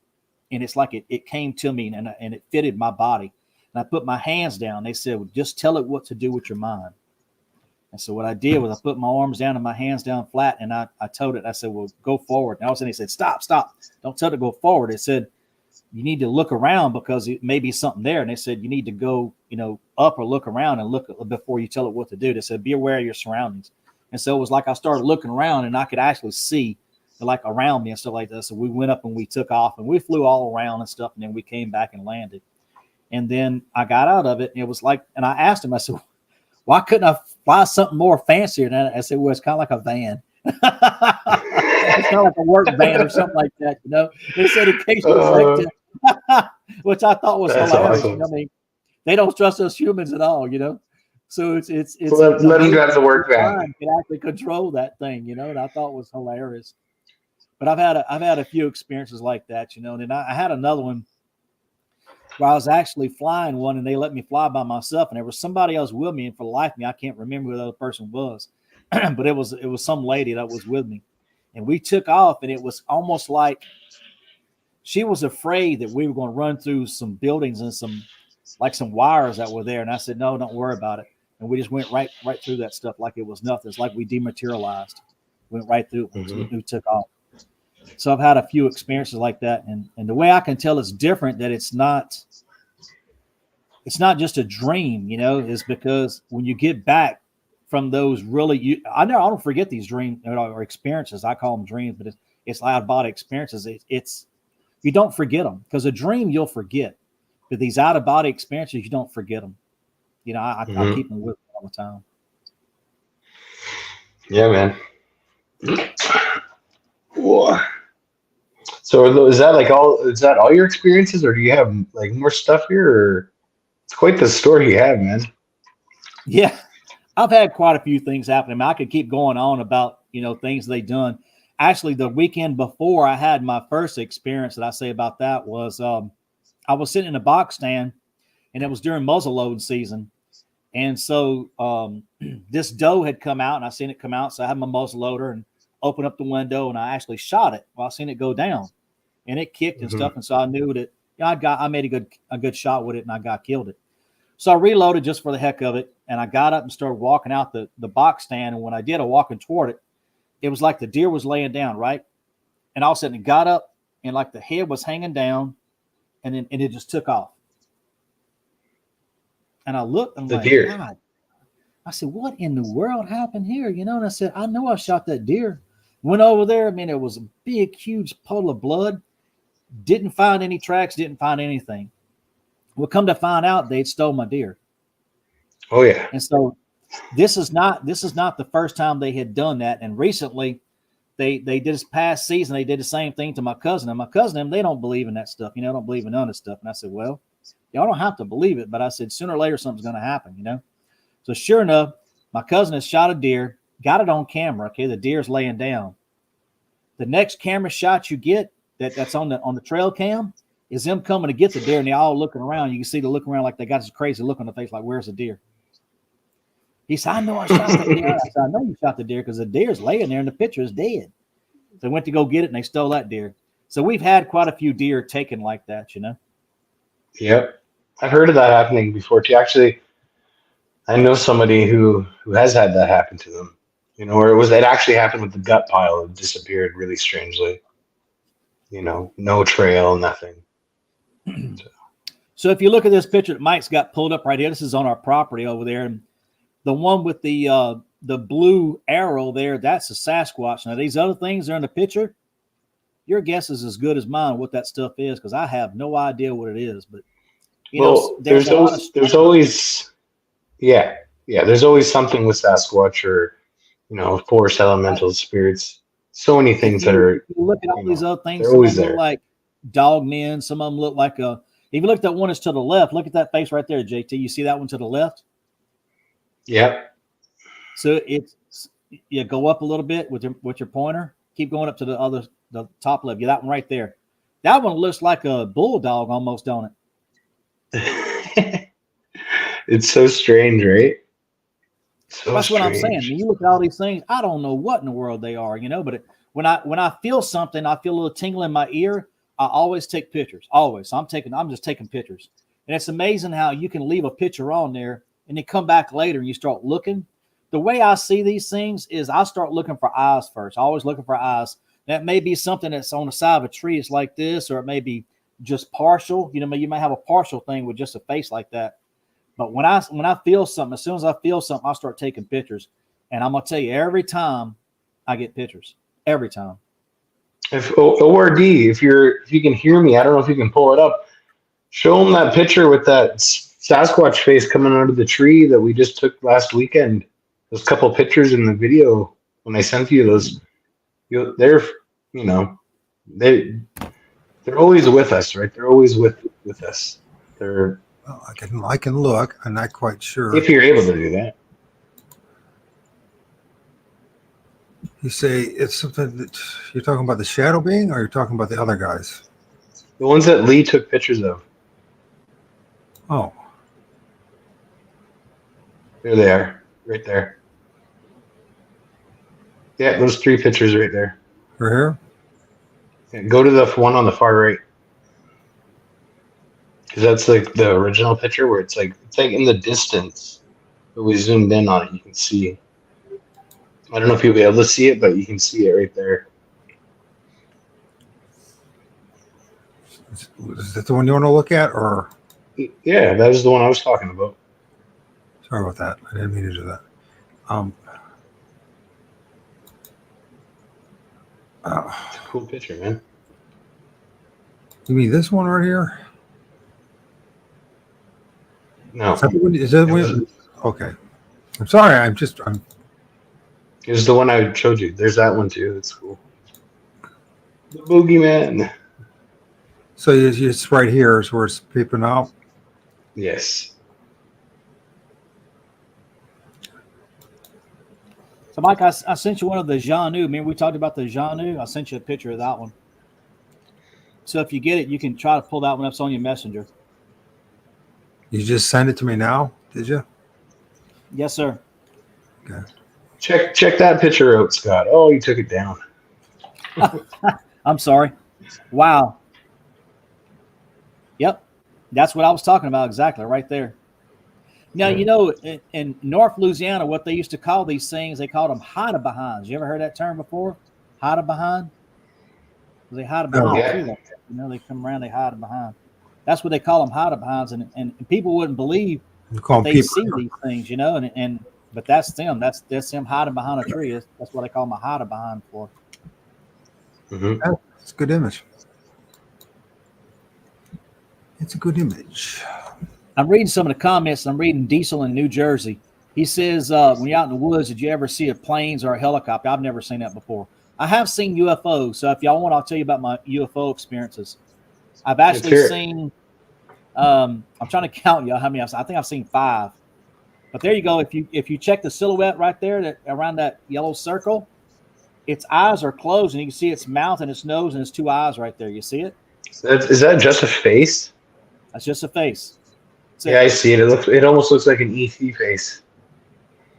And it's like it came to me and it fitted my body. And I put my hands down. They said, well, just tell it what to do with your mind. And so what I did was I put my arms down and my hands down flat. And I told it, I said, well, go forward. And all of a sudden he said, stop. Don't tell it to go forward. It said, you need to look around because it may be something there. And they said, you need to go, you know, up or look around and look before you tell it what to do. They said, be aware of your surroundings. And so it was like I started looking around and I could actually see like around me and stuff like that. So we went up and we took off and we flew all around and stuff. And then we came back and landed. And then I got out of it. And it was like, and I asked him, I said, why couldn't I fly something more fancier than that? I said, well, it's kind of like a van. It's kind of like a work van or something like that, you know. They said in case it was like that, which I thought was That's hilarious. awesome. You know, I mean, they don't trust us humans at all, you know. So it's So let them drive the work van. Can actually control that thing, you know, and I thought was hilarious. But I've had a few experiences like that, you know. And then I had another one where I was actually flying one, and they let me fly by myself, and there was somebody else with me, and for the life of me, I can't remember who the other person was, but it was some lady that was with me, and we took off, and it was almost like she was afraid that we were going to run through some buildings and some wires that were there, and I said, no, don't worry about it, and we just went right through that stuff like it was nothing. It's like we dematerialized, went right through it. Mm-hmm. We took off. So I've had a few experiences like that, and the way I can tell it's different, that it's not just a dream, you know, is because when you get back from those really, I don't forget these dreams or experiences. I call them dreams, but it's out of body experiences. It's you don't forget them, because a dream you'll forget, but these out of body experiences, you don't forget them. You know, I keep them with me all the time. Yeah, man. Whoa. So is that all your experiences, or do you have like more stuff here? Or it's quite the story you have, man. Yeah, I've had quite a few things happen. I mean, I could keep going on about, you know, things they done. Actually, the weekend before I had my first experience that I say about that was I was sitting in a box stand, and it was during muzzle loading season. And so this doe had come out, and I seen it come out. So I had my muzzle loader and opened up the window, and I actually shot it while I seen it go down, and it kicked and stuff. And so I knew that, you know, I made a good shot with it, and I killed it. So I reloaded just for the heck of it, and I got up and started walking out the box stand. And when I did, I walking toward it, it was like the deer was laying down, right? And all of a sudden it got up, and like the head was hanging down, and then it just took off. And I looked, and I'm like, deer. God. I said, what in the world happened here? You know, and I said, I know I shot that deer. Went over there. I mean, it was a big, huge puddle of blood. Didn't find any tracks, didn't find anything. Well, come to find out, they'd stole my deer. Oh yeah. And so this is not the first time they had done that. And recently they did this past season, they did the same thing to my cousin. And my cousin, they don't believe in that stuff, you know, don't believe in none of this stuff. And I said, well, y'all don't have to believe it, but I said, sooner or later, something's going to happen, you know? So sure enough, my cousin has shot a deer, got it on camera. Okay. The deer's laying down. The next camera shot you get that's on the trail cam is them coming to get the deer, and they all looking around. You can see they look around like they got this crazy look on their face, like, where's the deer? He said, I know I shot the deer. I said, I know you shot the deer, because the deer's laying there and the picture is dead. So they went to go get it, and they stole that deer. So we've had quite a few deer taken like that, you know? Yep. I've heard of that happening before too. Actually, I know somebody who has had that happen to them. You know, or it actually happened with the gut pile. It disappeared really strangely. You know, no trail, nothing. So if you look at this picture that Mike's got pulled up right here, this is on our property over there. And the one with the blue arrow there, that's a Sasquatch. Now, these other things are in the picture. Your guess is as good as mine what that stuff is, because I have no idea what it is. But, you know, there's always something with Sasquatch, or, you know, forest elemental spirits. So many things that are. You look at all these other things. They're always there. Look like Dogman. Some of them look like a. If you look at that one that's to the left, look at that face right there, JT. You see that one to the left? Yep. So you go up a little bit with your pointer. Keep going up to the top left. Yeah, that one right there. That one looks like a bulldog almost, don't it? It's so strange, right? So that's strange. what I'm saying. When you look at all these things, I don't know what in the world they are, you know. But when I feel something, I feel a little tingle in my ear. I always take pictures. Always. So I'm just taking pictures. And it's amazing how you can leave a picture on there and then come back later and you start looking. The way I see these things is I start looking for eyes first. Always looking for eyes. That may be something that's on the side of a tree. It's like this, or it may be just partial. You know, you may have a partial thing with just a face like that. But when I feel something, as soon as I feel something, I start taking pictures. And I'm going to tell you, every time I get pictures. Every time. If O.R.D, if you can hear me, I don't know if you can pull it up. Show them that picture with that Sasquatch face coming out of the tree that we just took last weekend. Those couple pictures in the video when I sent you those, they're they're always with us, right? They're always with us. They're Well, I can look. I'm not quite sure. if you're able to do that. You say it's something that you're talking about the shadow being, or you're talking about the other guys? The ones that Lee took pictures of. Oh, There they are, right there. Yeah, those 3 pictures right there. we're here. Yeah, go to the one on the far right. Because that's like the original picture where it's like in the distance. But we zoomed in on it, you can see. I don't know if you'll be able to see it, but you can see it right there. Is that the one you want to look at, or? Yeah, that was the one I was talking about. Sorry about that. I didn't mean to do that. It's a cool picture, man. You mean this one right here? No, Is that one? Okay. I'm sorry. it was the one I showed you. There's that one too. That's cool. The boogeyman. So it's right here is where it's peeping out. Yes. So, Mike, I sent you one of the Janu. Remember we talked about the Janu? I sent you a picture of that one. So if you get it, you can try to pull that one up. It's on your messenger. You just sent it to me now, did you? Yes, sir. Okay. Check that picture out, Scott. Oh, you took it down. I'm sorry. Wow. Yep. That's what I was talking about exactly right there. Now, you know, in North Louisiana, what they used to call these things, they called them hide-a-behinds. You ever heard that term before? Hide-a-behind? They hide behind yeah. a tree. You know, they come around, they hide behind. That's what they call them, hide-a-behinds. And people wouldn't believe You call them they people. see these things, you know, but that's them. That's them hiding behind a tree. That's what they call them a hide-a-behind for. Mm-hmm. Yeah, it's a good image. It's a good image. I'm reading some of the comments. I'm reading Diesel in New Jersey. He says, when you're out in the woods, did you ever see a planes or a helicopter? I've never seen that before. I have seen UFOs. So if y'all want, I'll tell you about my UFO experiences. I've actually seen, I'm trying to count y'all how many I've seen. I think I've seen 5. But there you go. If you check the silhouette right there, around that yellow circle, its eyes are closed, and you can see its mouth and its nose and its 2 eyes right there. You see it? Is that just a face? That's just a face. Yeah, I see it. It almost looks like an ET face.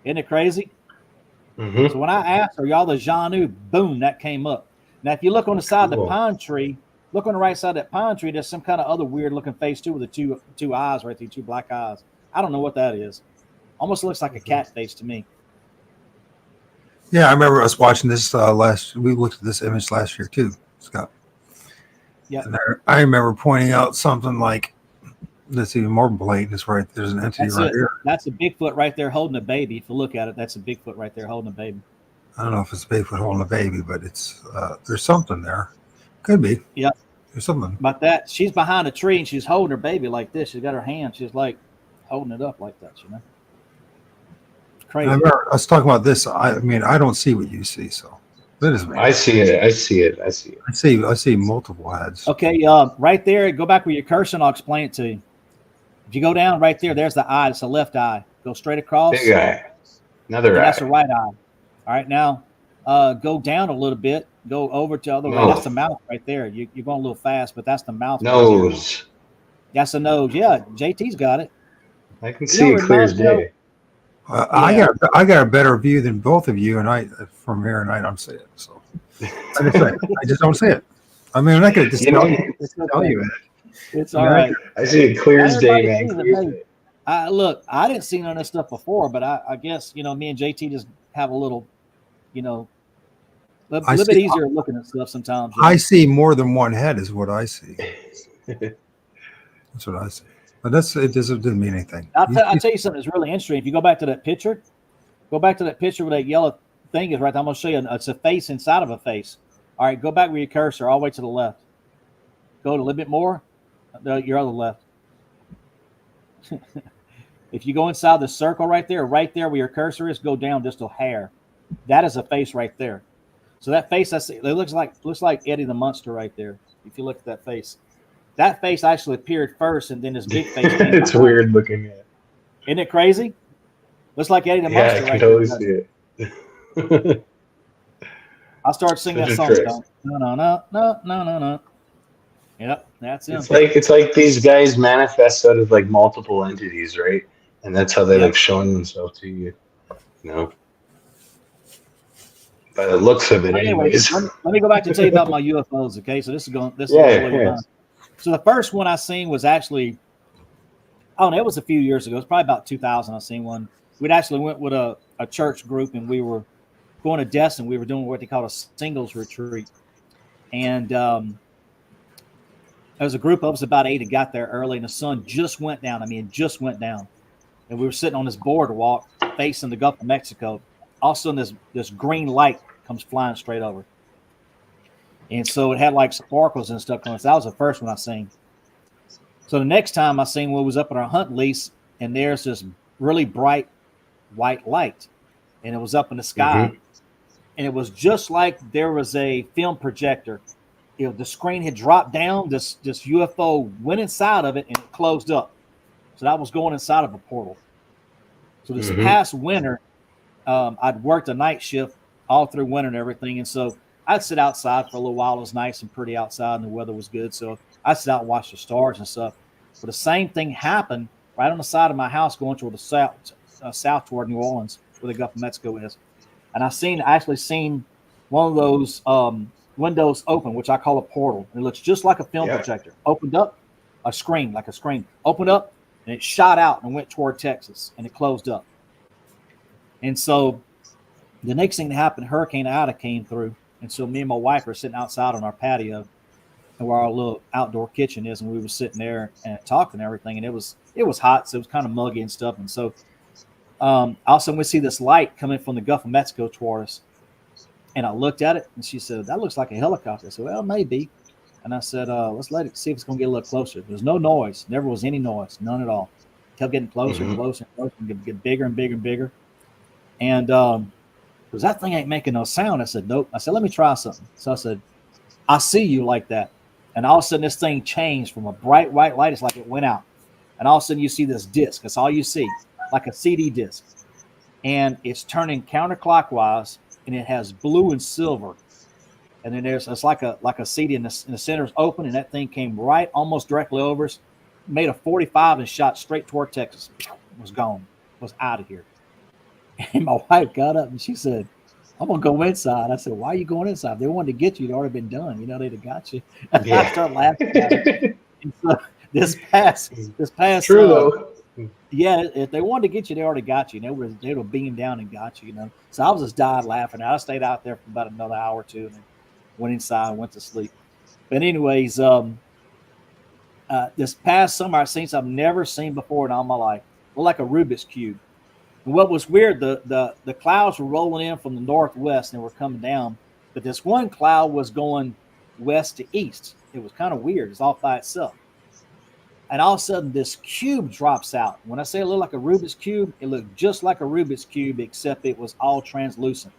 Isn't it crazy? Mm-hmm. So when I asked, are y'all the Janu? Boom, that came up. Now, if you look on the side of the pine tree, look on the right side of that pine tree, there's some kind of other weird looking face too with the two eyes right there, 2 black eyes. I don't know what that is. Almost looks like a cat face to me. Yeah, I remember us watching this we looked at this image last year too, Scott. Yeah. I remember pointing out something like, that's even more blatant. It's right there's an entity here. That's a Bigfoot right there holding a baby. If you look at it, that's a Bigfoot right there holding a baby. I don't know if it's a Bigfoot holding a baby, but it's there's something there. Could be. Yeah. There's something. But that she's behind a tree and she's holding her baby like this. She's got her hand. She's like holding it up like that, you know. Crazy. I remember us talking about this. I mean, I don't see what you see, so that is me. I see it. I see multiple heads. Okay, right there, go back with your cursor and I'll explain it to you. If you go down right there, there's the eye. It's the left eye. Go straight across. Big eye. Another eye. That's the right eye. All right, now go down a little bit. Go over to the other way. That's the mouth right there. You're going a little fast, but that's the mouth. Nose. Right. That's the nose. Yeah, JT's got it. I can see it clear as day. I got a better view than both of you, and I from here, and I don't see it. So I just don't see it. I mean, I'm not going to just tell you that. It's all right. I see it clear as day, man. Look, I didn't see none of this stuff before, but I guess, you know, me and JT just have a little, you know, a little bit easier looking at stuff sometimes. I see more than one head is what I see. That's what I see. But it doesn't mean anything. I'll tell you something that's really interesting. If you go back to that picture where that yellow thing is right there. I'm going to show you. It's a face inside of a face. All right, go back with your cursor all the way to the left. Go a little bit more. Your other left. If you go inside the circle right there where your cursor is, go down just a hair. That is a face right there. So that face I see, it looks like Eddie the Monster right there. If you look at that face actually appeared first, and then this big face came It's behind. weird looking. Yeah, Isn't it crazy? Looks like Eddie the yeah, Monster I can right totally there. see it. I'll start singing Such that a song. trick. No. Yep, that's him. It's like these guys manifest out of like multiple entities, right? And that's how they Yep. like showing themselves to you. You know, by the looks of it, anyways. Let me go back to tell you about my UFOs. Okay, so this is going Yeah, really yeah. fun. So the first one I seen was actually, it was a few years ago. It's probably about 2000. I seen one. We'd actually went with a church group, and we were going to Destin. We were doing what they call a singles retreat, and there was a group of us about 8 that got there early, and the sun just went down. Just went down, and we were sitting on this boardwalk facing the Gulf of Mexico. All of a sudden, this green light comes flying straight over, and so it had like sparkles and stuff on it. So that was the first one I seen. So the next time I seen one was up at our hunt lease, and there's this really bright white light, and it was up in the sky, and it was just like there was a film projector. The screen had dropped down. This UFO went inside of it, and it closed up. So that was going inside of a portal. So this past winter, I'd worked a night shift all through winter and everything, and so I'd sit outside for a little while. It was nice and pretty outside, and the weather was good, so I'd sit out and watch the stars and stuff. But the same thing happened right on the side of my house going toward the south toward New Orleans, where the Gulf of Mexico is. And I actually seen one of those windows open, which I call a portal. And it looks just like a film projector. Opened up, a screen, opened up, and it shot out and went toward Texas, and it closed up. And so the next thing that happened, Hurricane Ida came through. And so me and my wife were sitting outside on our patio, and where our little outdoor kitchen is, and we were sitting there and talking and everything. And it was hot, so it was kind of muggy and stuff. And so all of a sudden we see this light coming from the Gulf of Mexico toward us. And I looked at it, and she said, "That looks like a helicopter." I said, "Well, maybe." And I said, "Let's let it see if it's going to get a little closer." There's no noise. Never was any noise. None at all. Kept getting closer and closer and closer, and get bigger and bigger and bigger. And because that thing ain't making no sound. I said, "Nope." I said, "Let me try something." So I said, "I see you like that." And all of a sudden, this thing changed from a bright white light. It's like it went out. And all of a sudden, you see this disc. That's all you see, like a CD disc. And it's turning counterclockwise, and it has blue and silver. And then it's like a CD in the center is open, and that thing came right almost directly over us, made a 45 and shot straight toward Texas. Was gone. Was out of here. And my wife got up and she said, "I'm gonna go inside." I said, "Why are you going inside? If they wanted to get you, it'd already been done. You know, they'd have got you." Yeah. I started laughing at it. And so this past True though. yeah, if they wanted to get you, they already got you. They would have beamed down and got you, you know. So I was just dying laughing. I stayed out there for about another hour or two, and then went inside and went to sleep. But anyways, this past summer I seen something I've never seen before in all my life. It looked like a Rubik's Cube. And what was weird, the clouds were rolling in from the northwest and they were coming down, but this one cloud was going west to east. It was kind of weird. It's all by itself. And all of a sudden, this cube drops out. When I say it looked like a Rubik's Cube, it looked just like a Rubik's Cube, except it was all translucent.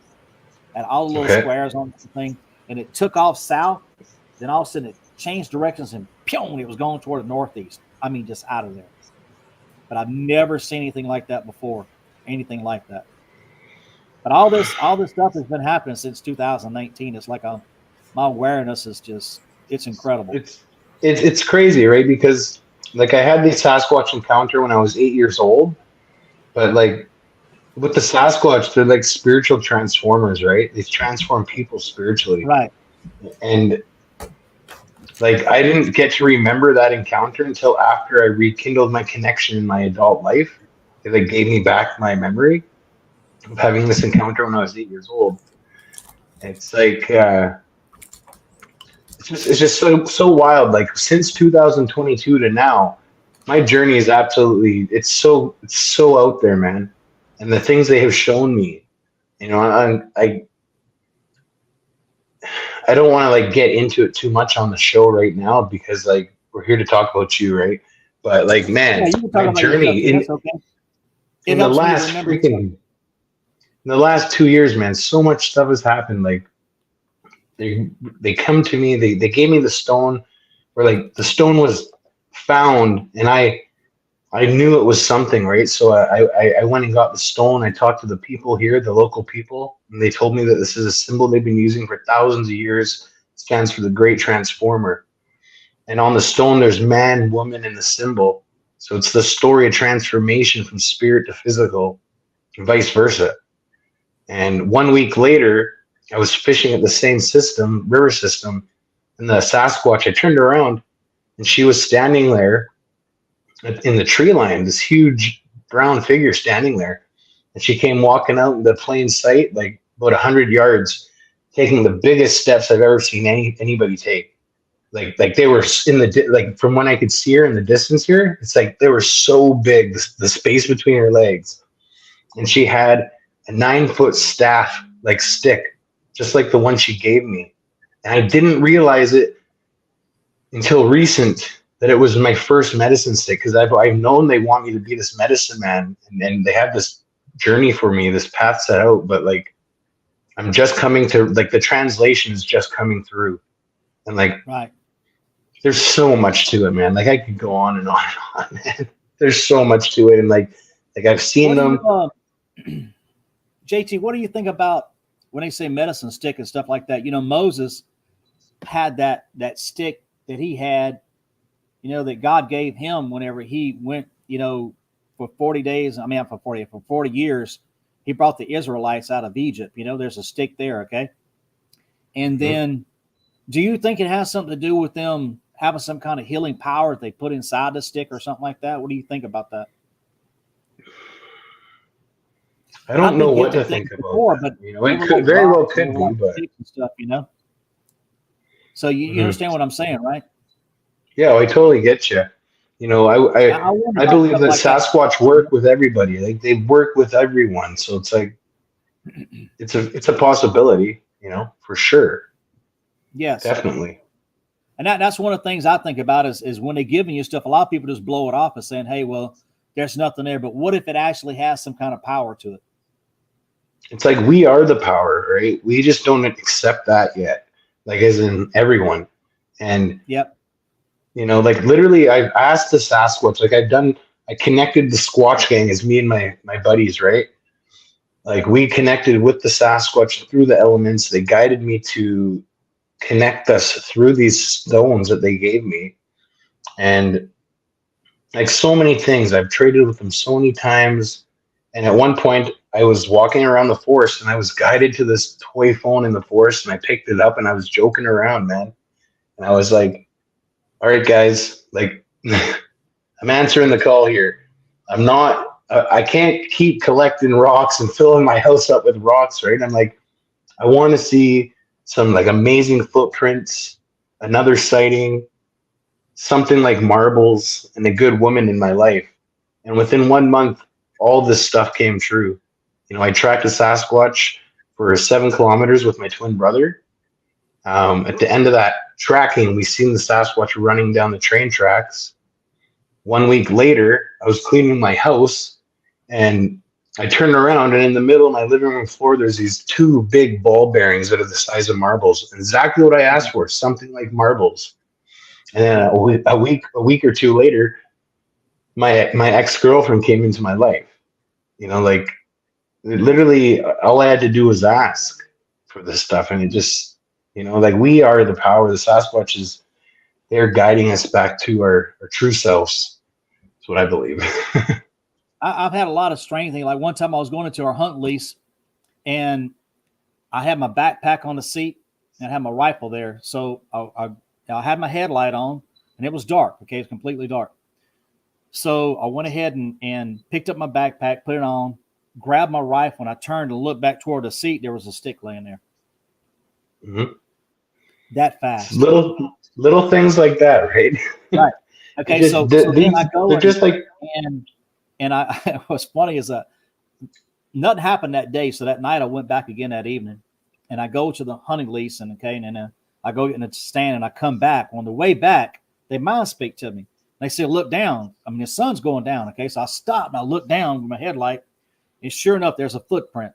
And all the little squares on the thing. And it took off south. Then all of a sudden, it changed directions and pew, it was going toward the northeast. I mean, just out of there. But I've never seen anything like that before. Anything like that. But all this stuff has been happening since 2019. It's like my awareness is just, it's incredible. It's crazy, right? Because like I had this Sasquatch encounter when I was 8 years old, but like with the Sasquatch, they're like spiritual transformers, right? They transform people spiritually. Right. And like I didn't get to remember that encounter until after I rekindled my connection in my adult life. It like gave me back my memory of having this encounter when I was 8 years old. It's like it's just so wild. Like since 2022 to now, my journey is absolutely it's so out there, man. And the things they have shown me, you know, I don't want to like get into it too much on the show right now because like we're here to talk about you, right? But like, man, you can talk my about journey yourself. That's okay. in the last in the last 2 years, man, so much stuff has happened. Like they come to me, they gave me the stone, where like the stone was found, and I knew it was something, right? So I went and got the stone. I talked to the people here, the local people, and they told me that this is a symbol they've been using for thousands of years. It stands for the Great Transformer. And on the stone, there's man, woman, and the symbol. So it's the story of transformation from spirit to physical, and vice versa. And 1 week later, I was fishing at the same river system, and the Sasquatch, I turned around, and she was standing there in the tree line, this huge brown figure standing there. And she came walking out in the plain sight, like about 100 yards, taking the biggest steps I've ever seen anybody take. Like they were in like from when I could see her in the distance here, it's like they were so big, the space between her legs. And she had a 9-foot staff, like stick, just like the one she gave me. And I didn't realize it until recent that it was my first medicine stick, because I've known they want me to be this medicine man, and they have this journey for me, this path set out. But like, I'm just coming to, like, the translation is just coming through, and like, right. There's so much to it, man. Like I could go on and on and on, man. There's so much to it, and like I've seen them. JT, what do you think about when they say medicine stick and stuff like that? You know, Moses had that stick that he had, you know, that God gave him whenever he went, you know, for 40 days. I mean, for 40 years, he brought the Israelites out of Egypt. You know, there's a stick there. Okay. And then do you think it has something to do with them having some kind of healing power that they put inside the stick or something like that? What do you think about that? I don't know what to think about. But you know, it could very well could be, but stuff, you know. So you understand what I'm saying, right? Yeah, I totally get you. You know, I believe that Sasquatch work with everybody. Like they work with everyone, so it's like it's a possibility, you know, for sure. Yes, definitely. And that's one of the things I think about is when they're giving you stuff, a lot of people just blow it off and saying, "Hey, well, there's nothing there." But what if it actually has some kind of power to it? It's like we are the power, right? We just don't accept that yet. Like as in everyone. And yep. You know, like literally I've asked the Sasquatch, like I connected the Squatch gang as me and my buddies, right? Like we connected with the Sasquatch through the elements. They guided me to connect us through these stones that they gave me. And like so many things, I've traded with them so many times. And at one point I was walking around the forest and I was guided to this toy phone in the forest, and I picked it up and I was joking around, man. And I was like, all right, guys, like I'm answering the call here. I can't keep collecting rocks and filling my house up with rocks, right? I'm like, I want to see some like amazing footprints, another sighting, something like marbles, and a good woman in my life. And within 1 month, all this stuff came true. You know, I tracked a Sasquatch for 7 kilometers with my twin brother. At the end of that tracking, we seen the Sasquatch running down the train tracks. 1 week later, I was cleaning my house and I turned around, and in the middle of my living room floor, there's these 2 big ball bearings that are the size of marbles. Exactly what I asked for, something like marbles. And then a week or 2 later, my ex-girlfriend came into my life. You know, like literally all I had to do was ask for this stuff, and it just, you know, like we are the power. The Sasquatch they're guiding us back to our true selves. That's what I believe. I've had a lot of strange things. Like one time I was going into our hunt lease, and I had my backpack on the seat and I had my rifle there. So I had my headlight on, and it was dark. Okay, it's completely dark. So I went ahead and picked up my backpack, put it on, grabbed my rifle, and I turned to look back toward the seat. There was a stick laying there. Mm-hmm. That fast. Little things like that, right? Right. Okay. Just, so then I go. They're just like. And I what's funny is that nothing happened that day. So that night I went back again that evening, and I go to the hunting lease, and I go get in the stand, and I come back. On the way back, they mind speak to me. They said, look down. I mean, the sun's going down. Okay. So I stopped and I look down with my headlight, and sure enough, there's a footprint.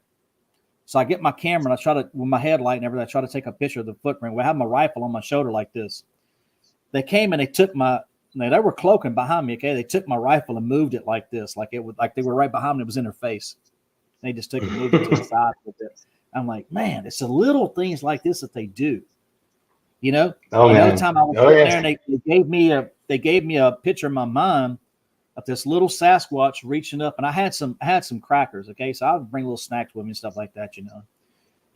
So I get my camera and I try to, with my headlight and everything, I try to take a picture of the footprint. We have my rifle on my shoulder like this. They came and they took they were cloaking behind me. Okay. They took my rifle and moved it like this, like it was like they were right behind me. It was in their face. They just took it and moved it to the side with it. I'm like, man, it's the little things like this that they do. You know, another time I was there and they gave me a picture in my mind of this little Sasquatch reaching up, and I had some crackers. Okay, so I would bring little snacks with me and stuff like that. You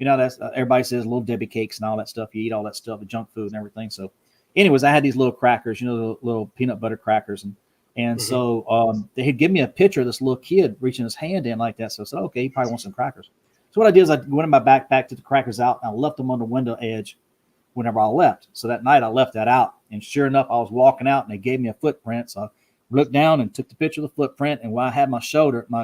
know that's everybody says little Debbie cakes and all that stuff. You eat all that stuff, the junk food and everything. So, anyways, I had these little crackers, the little peanut butter crackers, and so they had given me a picture of this little kid reaching his hand in like that. So I said, okay, he probably wants some crackers. So what I did is I went in my backpack, took the crackers out, and I left them on the window edge whenever I left. So that night I left that out. And sure enough, I was walking out and they gave me a footprint. So I looked down and took the picture of the footprint. And when I had my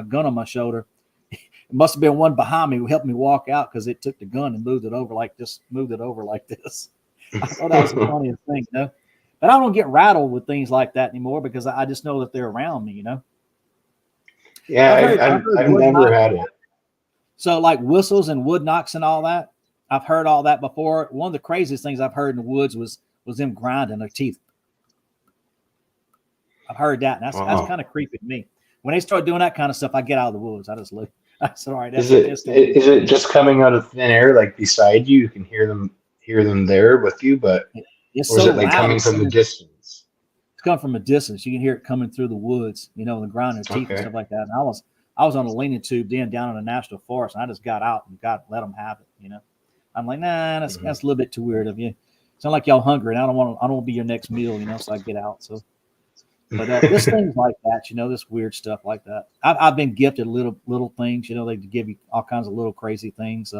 gun on my shoulder, it must have been one behind me who helped me walk out, because it took the gun and moved it over like this. I thought that was the funniest thing, But I don't get rattled with things like that anymore, because I just know that they're around me, Yeah, I've never had it. So like whistles and wood knocks and all that, I've heard all that before. One of the craziest things I've heard in the woods was them grinding their teeth. I've heard that, and that's kind of creepy to me. When they start doing that kind of stuff, I get out of the woods. I just look. I said, all right. Is it just coming out of thin air, like beside you? You can hear them there with you, but or is it like coming from a distance? It's coming from a distance. You can hear it coming through the woods, the grinding their teeth and stuff like that. And I was on a leaning tube down in the national forest, and I just got out and let them have it. I'm like, nah, that's a little bit too weird of you. Sound like y'all hungry, and I don't want to be your next meal, so I get out. So, but this things like that, this weird stuff like that. I've been gifted little things, they give you all kinds of little crazy things.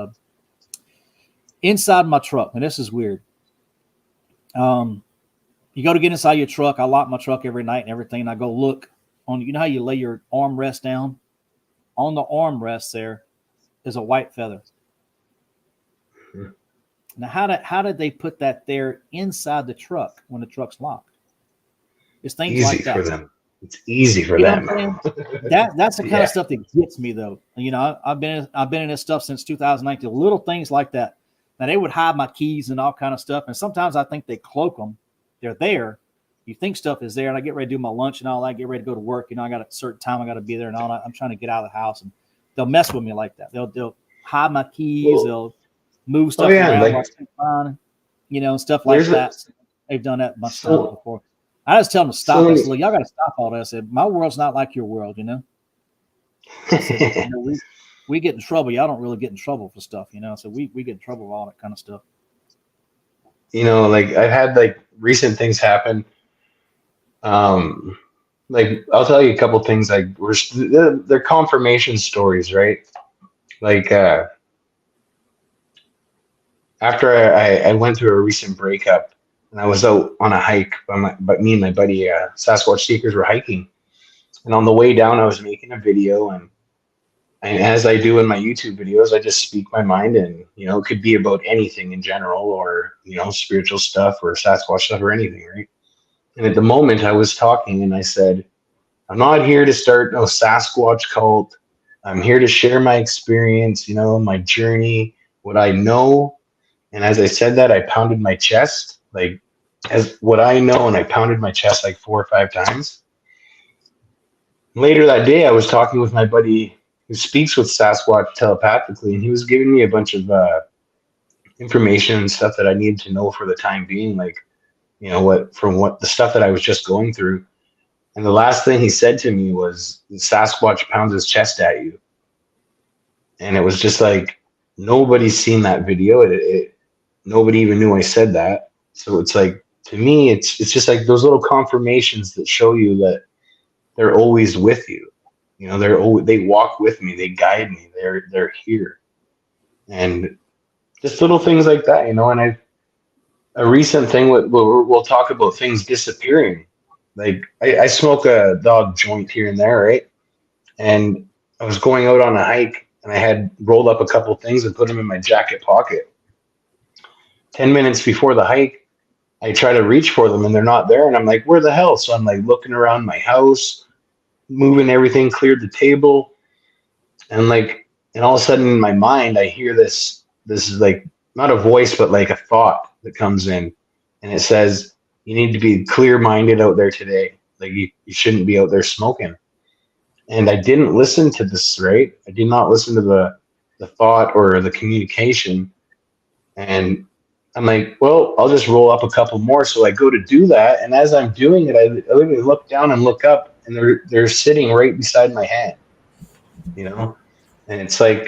Inside my truck, and this is weird. You go to get inside your truck. I lock my truck every night and everything, and I go look on. You know how you lay your armrest down? On the armrest there is a white feather. Now, how did they put that there inside the truck when the truck's locked? It's things easy like that. For them. It's easy for them. That's the kind of stuff that gets me, though. I've been in this stuff since 2019. Little things like that. Now, they would hide my keys and all kind of stuff, and sometimes I think they cloak them. They're there. You think stuff is there, and I get ready to do my lunch and all that. Get ready to go to work. I got a certain time I got to be there and all that. I'm trying to get out of the house, and they'll mess with me like that. They'll hide my keys. They'll move stuff around, stuff like that. They've done that a bunch of times before. I just tell them to stop. I said, look, y'all got to stop all that. I said, my world's not like your world, I said, we get in trouble. Y'all don't really get in trouble for stuff, So we get in trouble with all that kind of stuff. Like I've had recent things happen. I'll tell you a couple things. They're confirmation stories, right? After I went through a recent breakup, and I was out on a hike, but me and my buddy Sasquatch Seekers were hiking, and on the way down, I was making a video, and as I do in my YouTube videos, I just speak my mind, and it could be about anything in general, or spiritual stuff, or Sasquatch stuff, or anything, right? And at the moment, I was talking, and I said, "I'm not here to start no Sasquatch cult. I'm here to share my experience, my journey, what I know." And as I said that, I pounded my chest, as what I know, and I pounded my chest 4 or 5 times. Later that day, I was talking with my buddy who speaks with Sasquatch telepathically, and he was giving me a bunch of information and stuff that I needed to know for the time being, the stuff that I was just going through. And the last thing he said to me was, "Sasquatch pounds his chest at you." And it was just nobody's seen that video. Nobody even knew I said that. So it's to me, it's just those little confirmations that show you that they're always with you. They walk with me, they guide me, they're here. And just little things like that, and a recent thing we'll talk about things disappearing. I smoke a dog joint here and there, right? And I was going out on a hike, and I had rolled up a couple things and put them in my jacket pocket. 10 minutes before the hike, I try to reach for them and they're not there. And I'm like, where the hell? So I'm like looking around my house, moving everything, cleared the table. And all of a sudden in my mind, I hear this is like not a voice, but like a thought that comes in. And it says, you need to be clear-minded out there today. Like you shouldn't be out there smoking. And I didn't listen to this, right? I did not listen to the thought or the communication. And I'm like, well, I'll just roll up a couple more. So I go to do that. And as I'm doing it, I literally look down and look up, and they're sitting right beside my hand, you know? And it's like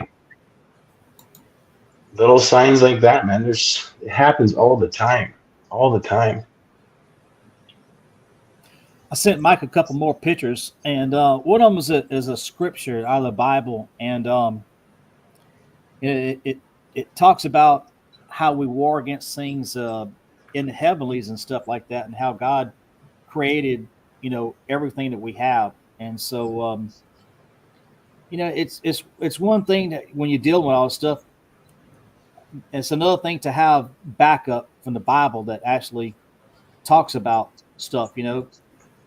little signs like that, man. It happens all the time. I sent Mike a couple more pictures, and one of them is a scripture out of the Bible, and it talks about how we war against things in the heavenlies and stuff like that, and how God created, everything that we have. And so, it's one thing that when you deal with all this stuff, it's another thing to have backup from the Bible that actually talks about stuff,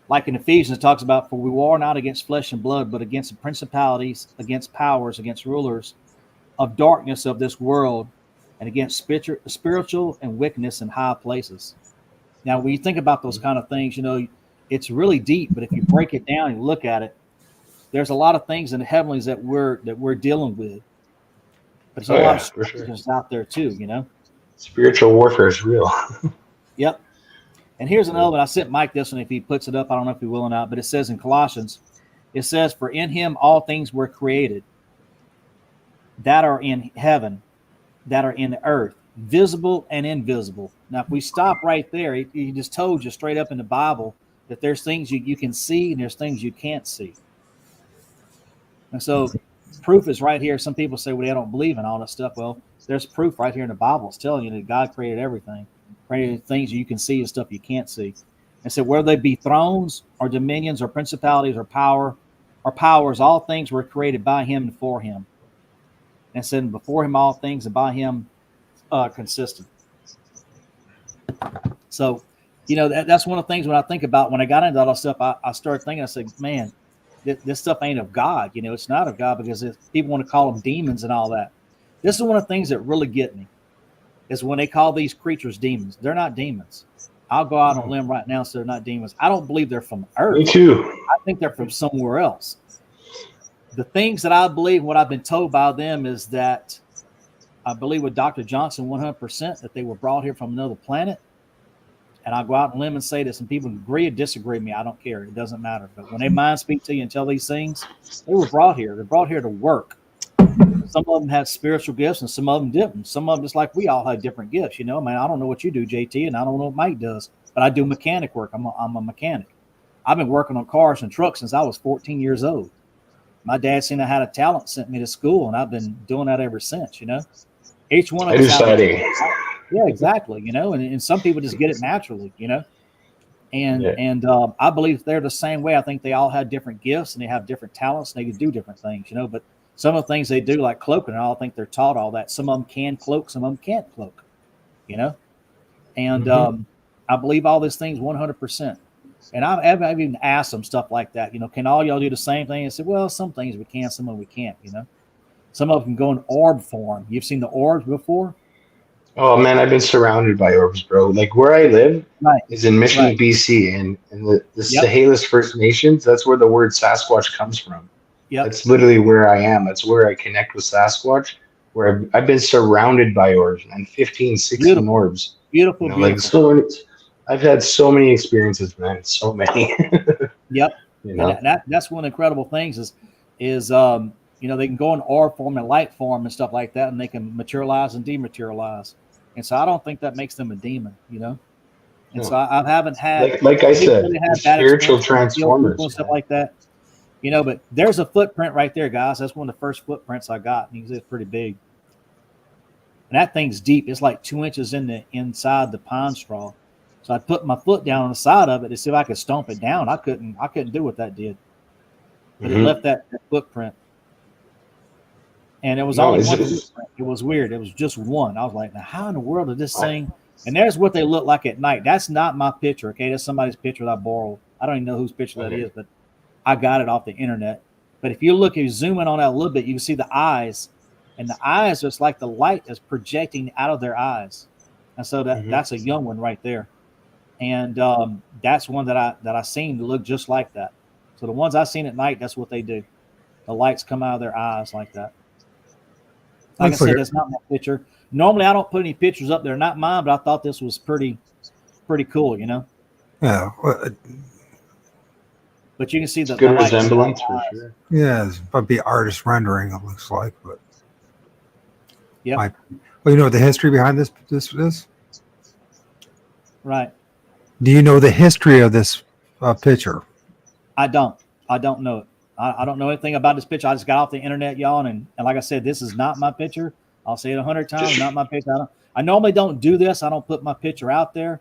like in Ephesians, it talks about, for we war not against flesh and blood, but against the principalities, against powers, against rulers of darkness of this world, and against spiritual and wickedness in high places. Now, when you think about those kind of things, it's really deep, but if you break it down and look at it, there's a lot of things in the heavenlies that we're dealing with. But there's a lot of scriptures out there too, Spiritual warfare is real. Yep. And here's another one. I sent Mike this one if he puts it up. I don't know if he will or not, but it says in Colossians, it says, for in him all things were created that are in heaven, that are in the earth, visible and invisible. Now, if we stop right there, he just told you straight up in the Bible that there's things you can see and there's things you can't see. And so proof is right here. Some people say, well, they don't believe in all that stuff. Well, there's proof right here in the Bible. It's telling you that God created everything, created things you can see and stuff you can't see. And so whether they be thrones or dominions or principalities or powers, all things were created by him and for him. And said, before him all things, and by him consistent. So, that's one of the things when I think about, when I got into all that stuff, I started thinking, I said, man, this stuff ain't of God. It's not of God, because people want to call them demons and all that. This is one of the things that really get me, is when they call these creatures demons. They're not demons. I'll go out on a limb right now, so they're not demons. I don't believe they're from Earth. Me too. I think they're from somewhere else. The things that I believe, what I've been told by them, is that I believe with Dr. Johnson 100% that they were brought here from another planet. And I'll go out on a limb and say this, and people agree or disagree with me. I don't care. It doesn't matter. But when they mind speak to you and tell these things, they were brought here. They're brought here to work. Some of them have spiritual gifts and some of them didn't. Some of them, just like we all have different gifts. I don't know what you do, JT, and I don't know what Mike does, but I do mechanic work. I'm a mechanic. I've been working on cars and trucks since I was 14 years old. My dad seen I had a talent, sent me to school, and I've been doing that ever since, Each one of us. Yeah, exactly. And some people just get it naturally, And I believe they're the same way. I think they all have different gifts and they have different talents and they can do different things, But some of the things they do, like cloaking, I don't think they're taught all that. Some of them can cloak, some of them can't cloak, And I believe all these things 100%. And I've even asked them stuff like that. Can all y'all do the same thing? I said, well, some things we can, some of them we can't. Some of them can go in orb form. You've seen the orbs before? Oh man, I've been surrounded by orbs, bro. Like where I live is in Mission, BC, and the Chehalis First Nations. That's where the word Sasquatch comes from. Yeah, that's literally where I am. That's where I connect with Sasquatch. Where I've been surrounded by orbs, and 15, 16 orbs. Beautiful, beautiful. Like so many, I've had so many experiences, man. So many. Yep. And that's one of the incredible things is they can go in orb form and light form and stuff like that, and they can materialize and dematerialize. And so I don't think that makes them a demon, And so I haven't had, like I said, spiritual transformers and stuff like that, But there's a footprint right there, guys. That's one of the first footprints I got, and it's pretty big. And that thing's deep. It's like 2 inches inside the pine straw. So I put my foot down on the side of it to see if I could stomp it down. I couldn't do what that did, but it left that footprint. And it was only one footprint. It was weird. It was just one. I was like, now how in the world did this thing And there's what they look like at night. That's not my picture, okay? That's somebody's picture that I borrowed. I don't even know whose picture that is, but I got it off the internet. But if you look, you zoom in on that a little bit, you can see the eyes. And the eyes are like the light is projecting out of their eyes. And so that's a young one right there. And that's one that I seen to look just like that. So the ones I seen at night, that's what they do. The lights come out of their eyes like that. Like I said, that's not my picture. Normally, I don't put any pictures up there, not mine, but I thought this was pretty cool, you know. Yeah. But you can see the good resemblance for sure. Yeah, it's probably artist rendering. It looks like, but yeah. Well, you know the history behind this is? Right. Do you know the history of this picture? I don't know it. I don't know anything about this picture. I just got off the internet, y'all, and like I said, this is not my picture. I'll say it 100 times, not my picture. I normally don't do this. I don't put my picture out there,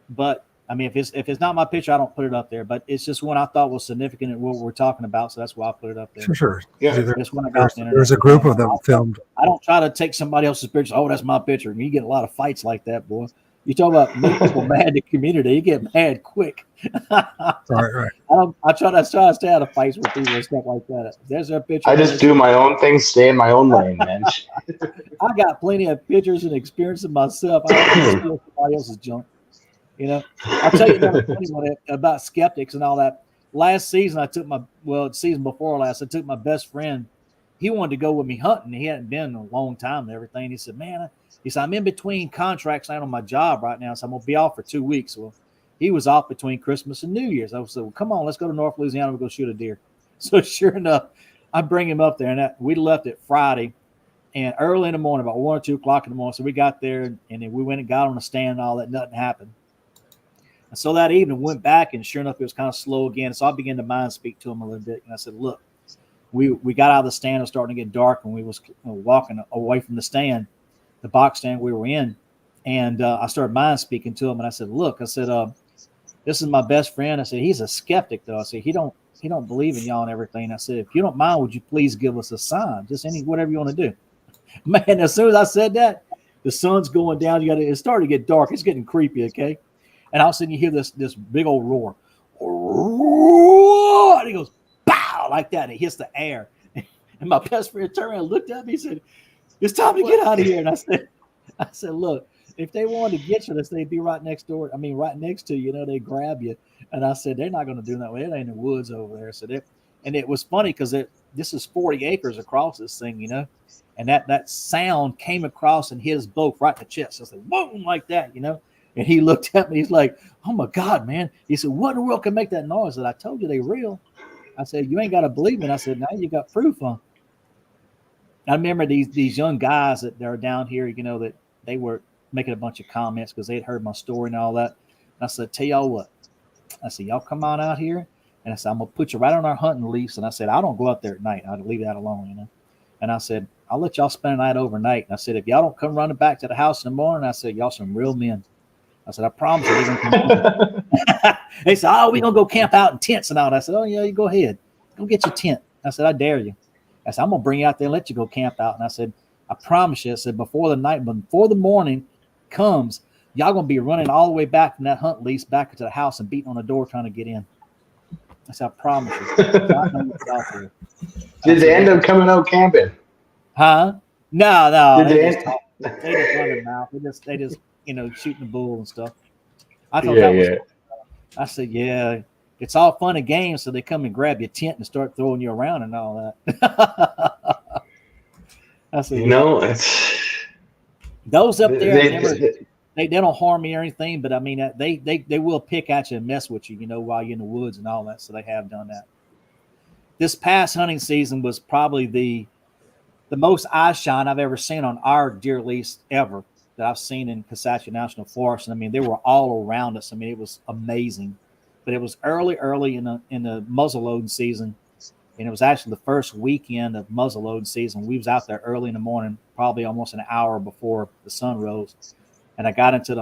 but I mean, if it's not my picture, I don't put it up there. But it's just one I thought was significant in what we're talking about, so that's why I put it up there. Sure. Yeah. There's a group of them filmed. I don't try to take somebody else's picture. Oh, that's my picture. And you get a lot of fights like that, boy. You talk about make people mad in the community, you get mad quick. Right. I try to stay out of fights with people and stuff like that. There's a picture. I just do my own thing, stay in my own lane, man. I got plenty of pictures and experiences myself. I don't steal somebody else's junk. You know, I'll tell you another funny one about skeptics and all that. Last season, season before last, I took my best friend. He wanted to go with me hunting. He hadn't been in a long time and everything. He said, man, I'm in between contracts out on my job right now, so I'm going to be off for 2 weeks. Well, he was off between Christmas and New Year's. I said, well, come on, let's go to North Louisiana. We'll go shoot a deer. So sure enough, I bring him up there, and we left it Friday, and early in the morning, about 1 or 2 o'clock in the morning. So we got there, and then we went and got on the stand and all that. Nothing happened. And so that evening, went back, and sure enough, it was kind of slow again. So I began to mind speak to him a little bit, and I said, look, we got out of the stand. It was starting to get dark, and we was walking away from the stand, the box stand we were in. And I started mind speaking to him, and I said, look, this is my best friend. I said, he's a skeptic, though. I said, he don't believe in y'all and everything. I said, if you don't mind, would you please give us a sign? Just whatever you want to do. Man, as soon as I said that, the sun's going down. It's starting to get dark. It's getting creepy, okay? And all of a sudden you hear this big old roar. And he goes, pow, like that. And it hits the air. And my best friend turned around and looked at me and said, it's time to get out of here. And I said, look, if they wanted to get you, they'd be right next door. I mean, right next to you, they grab you. And I said, they're not going to do that way. It ain't in the woods over there. So and it was funny because this is 40 acres across this thing, and that sound came across and hit us both right in the chest. So I said, boom, like that, And he looked at me. He's like, oh, my God, man. He said, what in the world can make that noise? I said, I told you they real. I said, you ain't got to believe me. And I said, now you got proof, huh? I remember these young guys that are down here, that they were making a bunch of comments because they had heard my story and all that. And I said, tell y'all what. I said, y'all come on out here. And I said, I'm going to put you right on our hunting lease. And I said, I don't go out there at night. I'd leave that alone, And I said, I'll let y'all spend a night overnight. And I said, if y'all don't come running back to the house in the morning, I said, y'all some real men. I said, I promise you. They're gonna come. They said, oh, we're going to go camp out in tents and all that. I said, oh, yeah, you go ahead. Go get your tent. I said, I dare you. I said, I'm going to bring you out there and let you go camp out. And I said, I promise you. I said, before the morning comes, y'all going to be running all the way back from that hunt lease back to the house and beating on the door trying to get in. I said, I promise you. I know what's out there. Did they end up coming out camping? Huh? No. They just run their mouth. They just shooting the bull and stuff. I thought that was cool. I said, yeah, it's all fun and games. So they come and grab your tent and start throwing you around and all that. I said, it's those up there. They don't harm me or anything, but I mean, they will pick at you and mess with you, while you're in the woods and all that. So they have done that. This past hunting season was probably the most eye shine I've ever seen on our deer lease ever that I've seen in Confessins National Forest. And I mean, they were all around us. I mean, it was amazing. But it was early in the muzzle loading season, and it was actually the first weekend of muzzle loading season. We was out there early in the morning, probably almost an hour before the sun rose. And I got into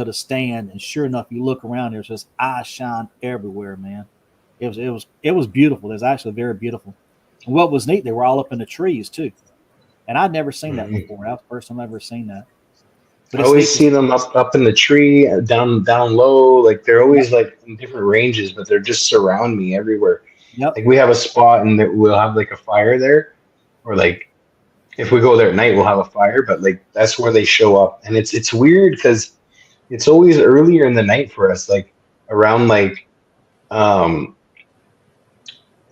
the stand, and sure enough, you look around, there's just eye shine everywhere, man. It was beautiful. It was actually very beautiful. And what was neat, they were all up in the trees too. And I'd never seen that before. That was the first time I've ever seen that. But I it's always neat. see them up in the tree, down low. Like they're always like in different ranges, but they're just surround me everywhere. Yep. Like we have a spot and we'll have like a fire there, or like if we go there at night, we'll have a fire. But like that's where they show up, and it's weird because it's always earlier in the night for us, like around like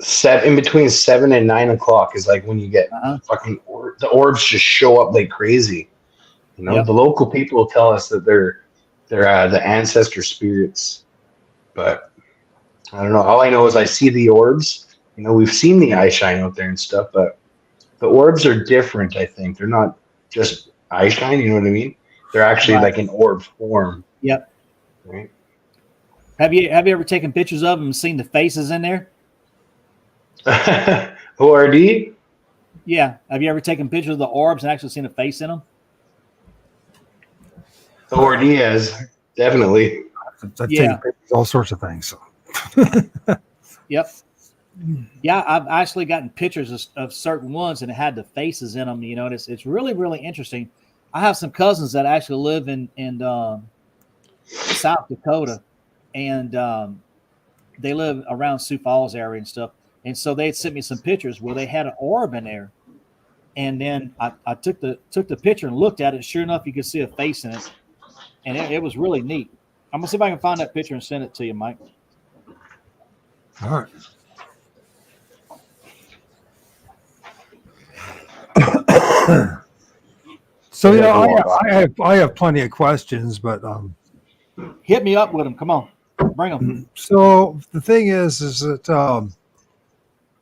set in between 7 and 9 o'clock is like when you get Uh-huh. fucking the orbs just show up like crazy. You know, Yep. the local people tell us that they're the ancestor spirits, but I don't know. All I know is I see the orbs. You know, we've seen the eye shine out there and stuff, but the orbs are different. I think they're not just eye shine. You know what I mean? They're actually Right. like an orb form. Yep. Right? Have you ever taken pictures of them and seen the faces in there? O.R.D. Yeah. Have you ever taken pictures of the orbs and actually seen a face in them? O.R.D. has definitely. I Yeah. take pictures, all sorts of things. So. Yep. Yeah, I've actually gotten pictures of certain ones and it had the faces in them. You know, it's really, really interesting. I have some cousins that actually live in South Dakota, and they live around Sioux Falls area and stuff. And so they had sent me some pictures where they had an orb in there. And then I took the picture and looked at it. Sure enough, you could see a face in it. And it was really neat. I'm going to see if I can find that picture and send it to you, Mike. All right. So, you know, I have plenty of questions, but Hit me up with them. Come on. Bring them. so the thing is that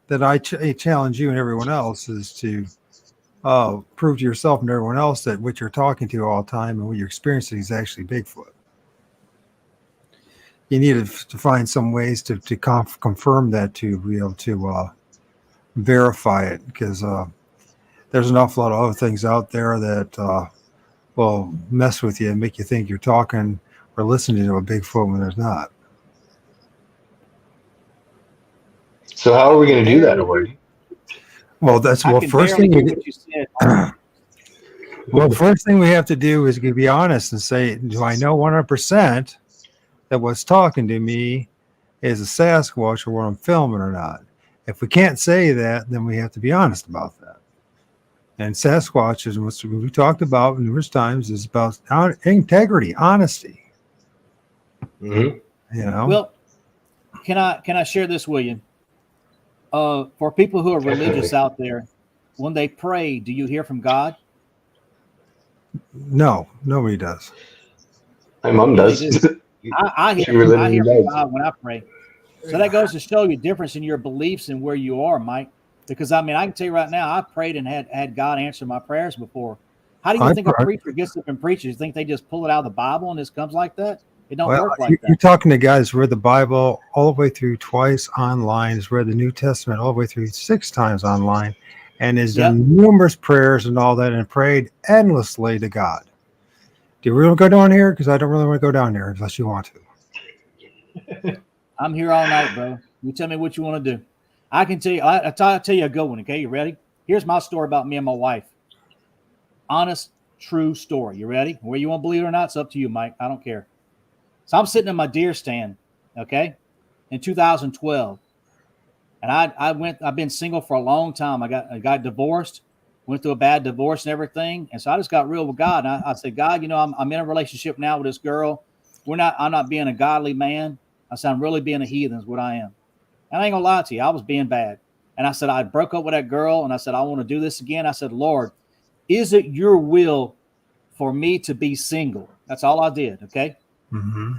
that I challenge you and everyone else is to prove to yourself and everyone else that what you're talking to all the time and what you're experiencing is actually Bigfoot. You need to find some ways to confirm that, to be able to verify it, because there's an awful lot of other things out there that will mess with you and make you think you're talking or listening to a Bigfoot when there's not. So how are we going to do that, O.R.D.? Well, that's first thing. First thing we have to do is be honest and say, do I know 100% that what's talking to me is a Sasquatch or what I'm filming or not? If we can't say that, then we have to be honest about that. And Sasquatch is what we talked about numerous times, is about integrity, honesty. Mm-hmm. You know. Well, can I share this with you? For people who are religious out there, when they pray, do you hear from God? No, nobody does. My mom does. I hear from God when I pray. So that goes to show you difference in your beliefs and where you are, Mike. Because I mean, I can tell you right now, I prayed and had God answer my prayers before. How do you think a preacher gets up and preaches? You think they just pull it out of the Bible and this comes like that? It don't work like that. You're talking to guys who read the Bible all the way through twice online, has read the New Testament all the way through 6 times online, and has done numerous prayers and all that, and prayed endlessly to God. Do you really want to go down here? Because I don't really want to go down there unless you want to. I'm here all night, bro. You tell me what you want to do. I can tell you. I'll tell you a good one. Okay, you ready? Here's my story about me and my wife. Honest, true story. You ready? Where you want to believe it or not, it's up to you, Mike. I don't care. So I'm sitting in my deer stand, okay, in 2012, and I've been single for a long time. I got divorced, went through a bad divorce and everything, and so I just got real with God. And I said, God, you know, I'm in a relationship now with this girl. I'm not being a godly man. I said, I'm really being a heathen is what I am. And I ain't gonna lie to you, I was being bad. And I said, I broke up with that girl, and I said, I want to do this again. I said, Lord, is it your will for me to be single? That's all I did, okay? Mm-hmm.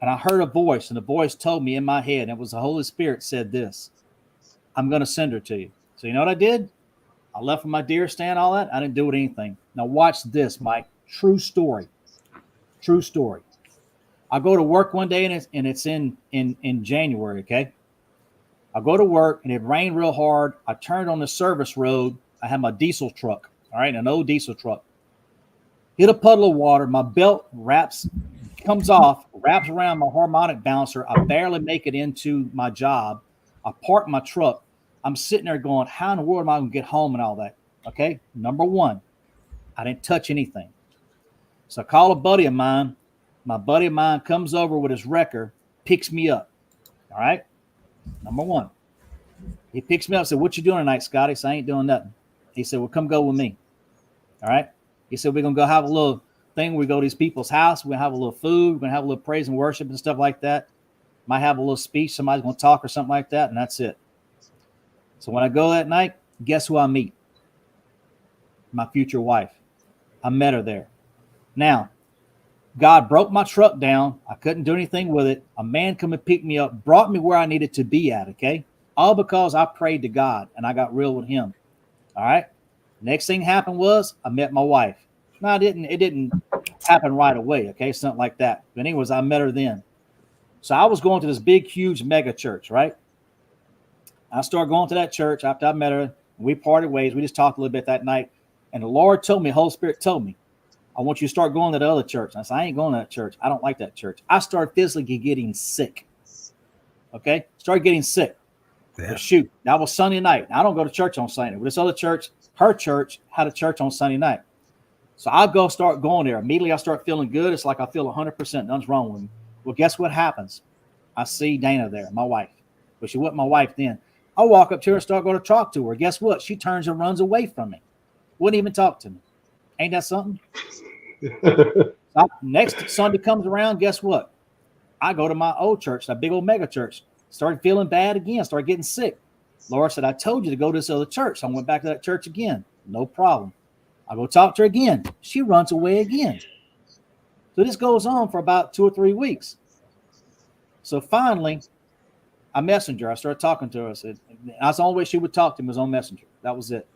And I heard a voice, and the voice told me in my head, and it was the Holy Spirit said this, I'm going to send her to you. So you know what I did? I left from my deer stand, all that. I didn't do anything. Now watch this, Mike. True story. True story. I go to work one day, and it's in January, okay? I go to work, and it rained real hard. I turned on the service road. I had my diesel truck, all right, an old diesel truck. Hit a puddle of water. My belt comes off, wraps around my harmonic balancer. I barely make it into my job. I park my truck. I'm sitting there going, how in the world am I going to get home and all that? Okay, number one, I didn't touch anything. So I call a buddy of mine. My buddy of mine comes over with his wrecker, picks me up. All right. Number one. He picks me up and said, "What you doing tonight, Scotty?" I said, "I ain't doing nothing." He said, "Well, come go with me." All right. He said, "We're going to go have a little thing. We go to these people's house. We're going to have a little food. We're going to have a little praise and worship and stuff like that. Might have a little speech. Somebody's going to talk or something like that. And that's it." So when I go that night, guess who I meet? My future wife. I met her there. Now, God broke my truck down. I couldn't do anything with it. A man come and pick me up, brought me where I needed to be at, okay? All because I prayed to God and I got real with him. All right? Next thing happened was I met my wife. No, it didn't happen right away, okay? Something like that. But anyways, I met her then. So I was going to this big, huge mega church, right? I started going to that church after I met her. We parted ways. We just talked a little bit that night. And the Lord told me, Holy Spirit told me, "I want you to start going to the other church." And I said, "I ain't going to that church. I don't like that church." I started physically getting sick. Okay? Started getting sick. Yeah. Shoot. That was Sunday night. I don't go to church on Sunday. But this other church, her church, had a church on Sunday night. So I'll start going there. Immediately I start feeling good. It's like I feel 100%. Nothing's wrong with me. Well, guess what happens? I see Dana there, my wife. But she wasn't my wife then. I walk up to her and start going to talk to her. Guess what? She turns and runs away from me. Wouldn't even talk to me. Ain't that something? Next Sunday comes around, guess what? I go to my old church, that big old mega church. Started feeling bad again. Started getting sick. Laura said, "I told you to go to this other church." So I went back to that church again. No problem. I go talk to her again. She runs away again. So this goes on for about 2 or 3 weeks. So finally, I messenger her. I started talking to her. I said, that's the only way she would talk to me was on Messenger. That was it.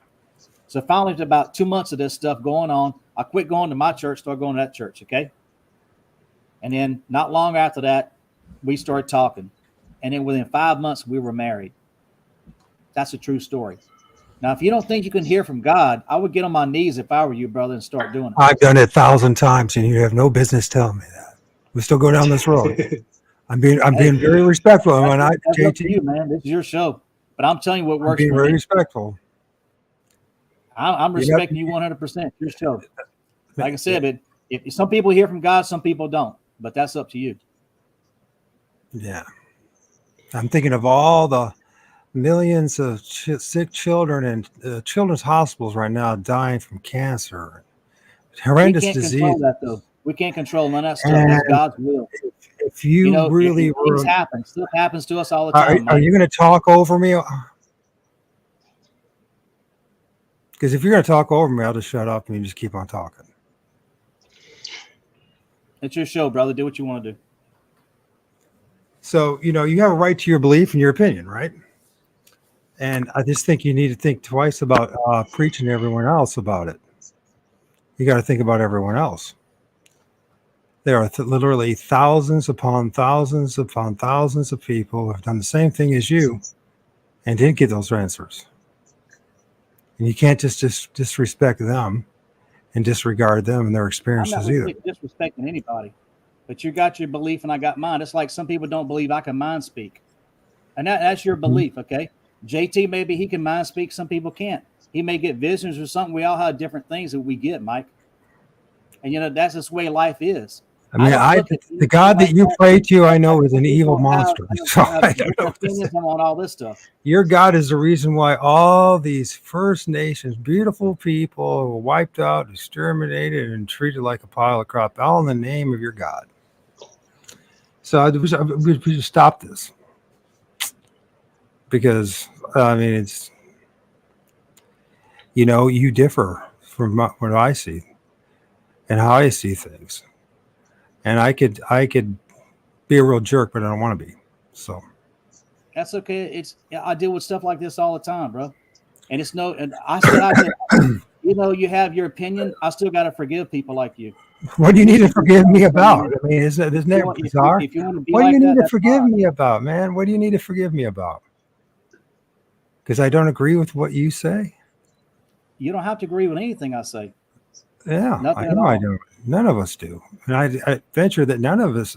So finally, after about 2 months of this stuff going on, I quit going to my church, started going to that church, okay? And then not long after that, we started talking. And then within 5 months, we were married. That's a true story. Now, if you don't think you can hear from God, I would get on my knees if I were you, brother, and start doing it. I've done it 1,000 times, and you have no business telling me that. We still go down this road. I'm being very respectful. That's up to you, man. This is your show. But I'm telling you what works for me. Being very respectful. I'm respecting you 100%. Your show. Like I said, but if some people hear from God, some people don't. But that's up to you. Yeah. I'm thinking of all the millions of sick children in children's hospitals right now dying from cancer. Horrendous disease. We can't control that, though. We can't control none of that stuff. That's God's will. If you really things happen. Stuff happens to us all the time. Are you going to talk over me? Because if you're going to talk over me, I'll just shut up and you just keep on talking. It's your show, brother. Do what you want to do. So, you have a right to your belief and your opinion, right? And I just think you need to think twice about preaching to everyone else about it. You got to think about everyone else. There are literally thousands upon thousands upon thousands of people who have done the same thing as you and didn't get those answers. And you can't just disrespect them and disregard them and their experiences either. I'm not disrespecting anybody, but you got your belief and I got mine. It's like some people don't believe I can mind speak. And that's your belief, okay? JT, maybe he can mind speak. Some people can't. He may get visions or something. We all have different things that we get, Mike. And, that's just the way life is. I mean, the God that you pray to, I know, is an evil monster. I don't know opinions on all this stuff. Your God is the reason why all these First Nations, beautiful people, were wiped out, exterminated, and treated like a pile of crap, all in the name of your God. So we should stop this. Because, I mean, it's, you differ from what I see and how I see things. And I could be a real jerk, but I don't want to be. So that's okay. I deal with stuff like this all the time, bro. And I still have to, you have your opinion. I still got to forgive people like you. What do you need to forgive me about? I mean, isn't that bizarre? What do you need to forgive me about, man? What do you need to forgive me about? Because I don't agree with what you say. You don't have to agree with anything I say. Yeah, I know I don't. None of us do. And I venture that none of us.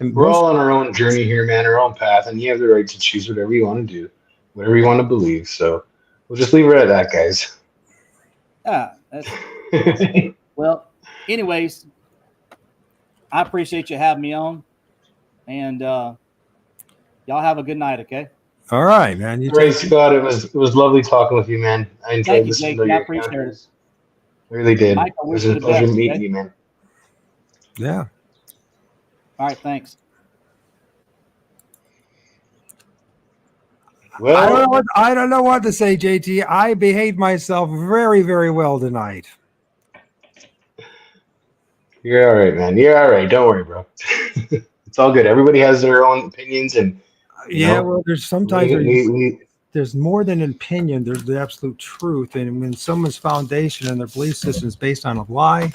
We're all on our own journey here, man, our own path, and you have the right to choose whatever you want to do, whatever you want to believe. So we'll just leave it at that, guys. Yeah. Well, anyways, I appreciate you having me on, and y'all have a good night. Okay. All right, man. You Great, take Scott. It was lovely talking with you, man. I enjoyed Thank you, listening Jake. to I your appreciate it. encounters. I really did. Mike, I It was wish you a the pleasure best, meeting okay? you, man. yeah. All right. Thanks. Well, I don't know what to say, JT. I behaved myself very, very well tonight. you're all right, man. You're all right. Don't worry, bro. It's all good. Everybody has their own opinions, and Yeah, well, there's sometimes we there's more than an opinion. There's the absolute truth. And when someone's foundation and their belief system is based on a lie,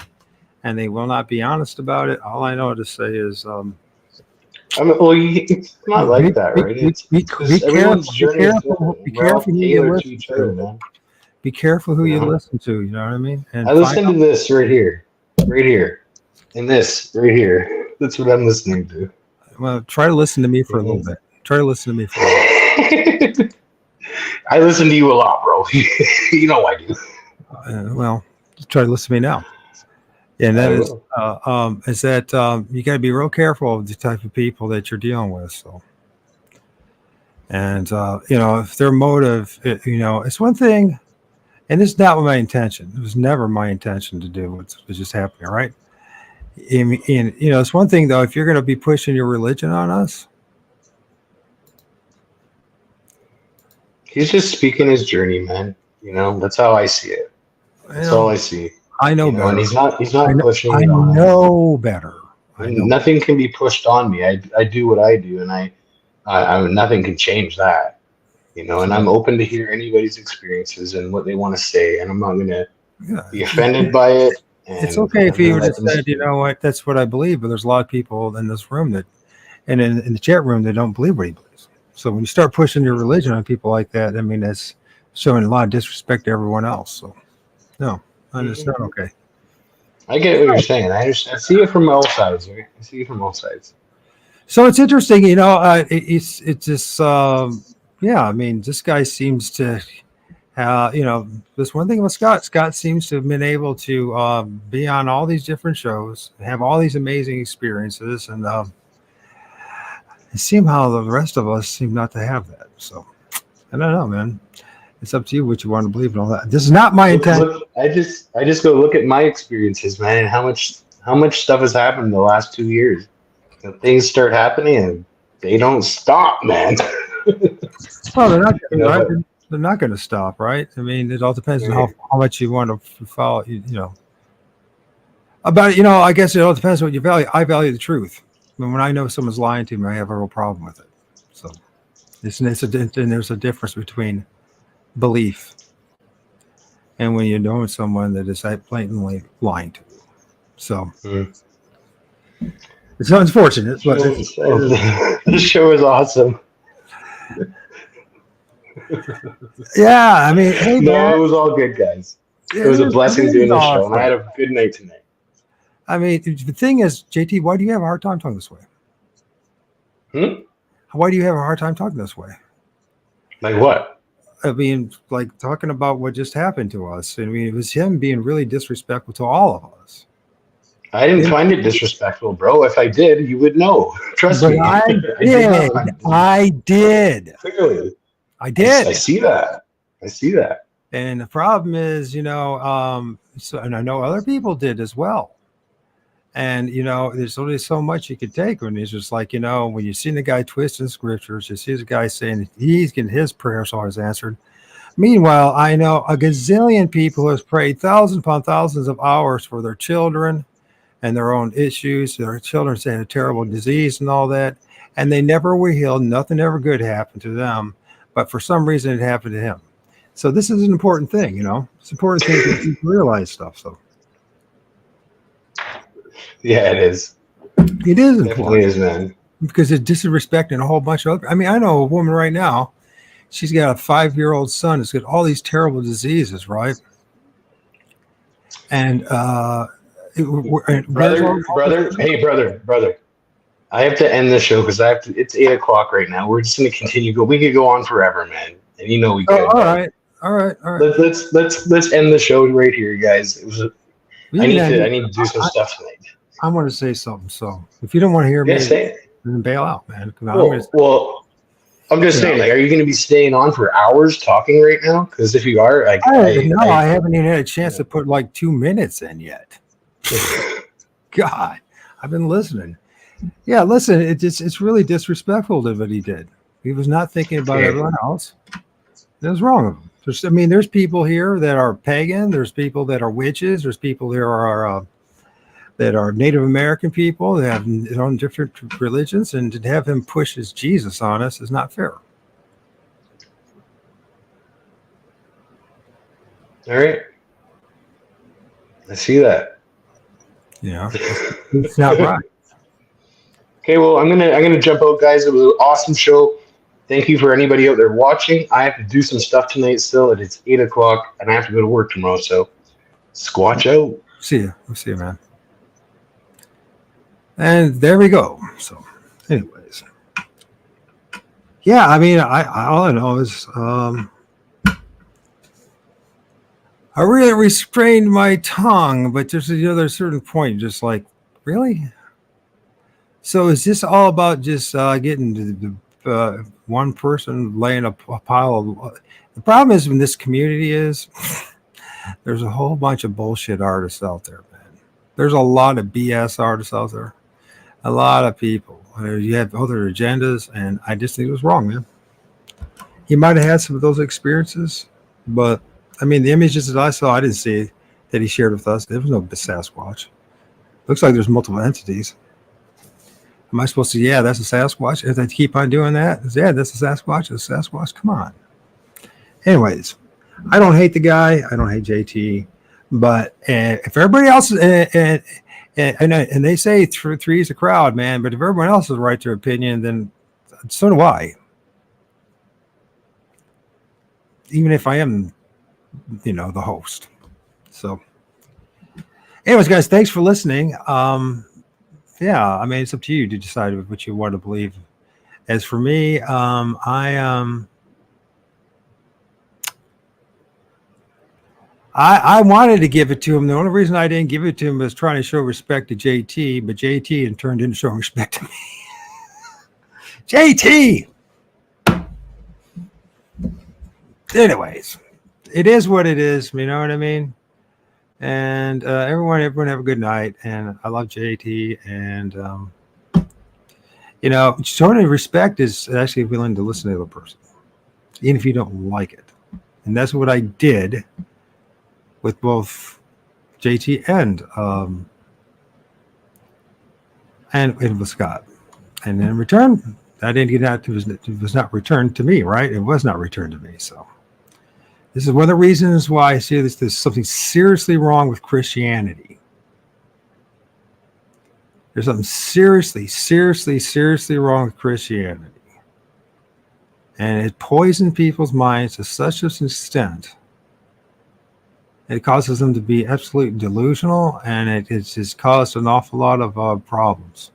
and they will not be honest about it, all I know to say is, I mean, well, it's not like that, right? Be everyone's journey is different. Be We're all careful who you tailored to listen each other, to. man. Be careful who you Yeah. listen to. You know what I mean? And I listen to this right here, and this right here. That's what I'm listening to. Well, try to listen to me for a little bit. Try to listen to me for a little bit. I listen to you a lot, bro. You know I do. Well, try to listen to me now. And that is that you got to be real careful of the type of people that you're dealing with. So, and if their motive, it's one thing, and it's not my intention. It was never my intention to do what was just happening, right? And it's one thing though, if you're going to be pushing your religion on us. He's just speaking his journey, man. That's how I see it. That's all I see. I know better. And he's not pushing it on. I know better. Nothing can be pushed on me. I do what I do, and I nothing can change that. And I'm open to hear anybody's experiences and what they want to say, and I'm not going to be offended by it. It's okay if you would have said, you know what, that's what I believe, but there's a lot of people in this room and in the chat room that don't believe what he believes. So when you start pushing your religion on people like that, I mean, that's showing a lot of disrespect to everyone else. So, no, it's not okay. I get what you're saying. I understand. I see it from all sides, right? I see it from all sides. So it's interesting, it's just, I mean, this guy seems to, this one thing with Scott. Scott seems to have been able to be on all these different shows, have all these amazing experiences, and it seems how the rest of us seem not to have that. So I don't know, man. It's up to you what you want to believe and all that. This is not my intent. I just go look at my experiences, man, and how much stuff has happened in the last 2 years. Things start happening and they don't stop, man. Well, they're not. Right? They're not going to stop, right? I mean, it all depends on how much you want to follow. About it. I guess it all depends on what you value. I value the truth. I mean, when I know someone's lying to me, I have a real problem with it. So, there's a difference between belief and when you know someone that is blatantly lying to you. So it's unfortunate, but this show is awesome. Yeah, I mean, hey, man. It was all good, guys. It was a blessing doing this show, and I had a good night tonight. I mean, the thing is, JT, why do you have a hard time talking this way? Why do you have a hard time talking this way? Like what? I mean, like talking about what just happened to us. I mean, it was him being really disrespectful to all of us. I didn't find it disrespectful, bro. If I did, you would know. Trust me. I did. Clearly. I did. I see that. And the problem is, and I know other people did as well. And, there's only so much you could take when it's just like, when you see the guy twisting scriptures, you see the guy saying he's getting his prayers always answered. Meanwhile, I know a gazillion people who have prayed thousands upon thousands of hours for their children and their own issues. Their children saying a terrible disease and all that. And they never were healed. Nothing ever good happened to them. But for some reason, it happened to him. So this is an important thing, It's an important thing to realize stuff. So. Yeah, it is. It is important. Definitely is, man. Because it's disrespecting a whole bunch of other. I mean, I know a woman right now. She's got a 5-year-old son who's got all these terrible diseases, right? And brother. I have to end the show because it's 8:00 right now. We're just going to continue. We could go on forever, man. And we could. All right. Let's end the show right here, guys. I need to do some stuff tonight. I want to say something. So if you don't want to hear me, say it. then bail out, man. I'm just saying, like, are you going to be staying on for hours talking right now? Because if you are, like, I haven't even had a chance to put like 2 minutes in yet. God, I've been listening. Yeah, listen, it's really disrespectful to what he did. He was not thinking about everyone else. That was wrong of him. There's people here that are pagan. There's people that are witches. There's people that are Native American people. They have their own different religions, and to have him push his Jesus on us is not fair. All right, I see that. Yeah, it's not right. Okay, well, I'm gonna jump out, guys. It was an awesome show. Thank you for anybody out there watching. I have to do some stuff tonight still, and it's 8:00, and I have to go to work tomorrow. So, squatch out. See you. We'll see you, man. And there we go. So, anyways, yeah. All I know is I really restrained my tongue, but there's a certain point, just like, really. So is this all about just getting the one person laying a pile of? The problem is in this community is there's a whole bunch of bullshit artists out there, man. There's a lot of BS artists out there. A lot of people. You have other agendas, and I just think it was wrong, man. He might have had some of those experiences, but the images that I saw, I didn't see that he shared with us. There was no Sasquatch. Looks like there's multiple entities. Am I supposed to? Yeah, that's a Sasquatch. If they keep on doing that, yeah, that's a Sasquatch. It's a Sasquatch. Come on. Anyways, I don't hate the guy. I don't hate JT. But if everybody else and they say three is a crowd, man. But if everyone else has a right to opinion, then so do I. Even if I am, the host. So, anyways, guys, thanks for listening. Yeah, it's up to you to decide what you want to believe. As for me, I wanted to give it to him. The only reason I didn't give it to him was trying to show respect to JT, but JT in turn didn't show respect to me. JT! Anyways, it is what it is, you know what I mean? And everyone have a good night. And I love JT. And, showing respect is actually willing to listen to the other person, even if you don't like it. And that's what I did with both JT and with Scott. And in return, I didn't get that. It was not returned to me, right? It was not returned to me. So this is one of the reasons why I see there's something seriously wrong with Christianity. There's something seriously wrong with Christianity. And it poisoned people's minds to such an extent. It causes them to be absolutely delusional, and it's just caused an awful lot of problems.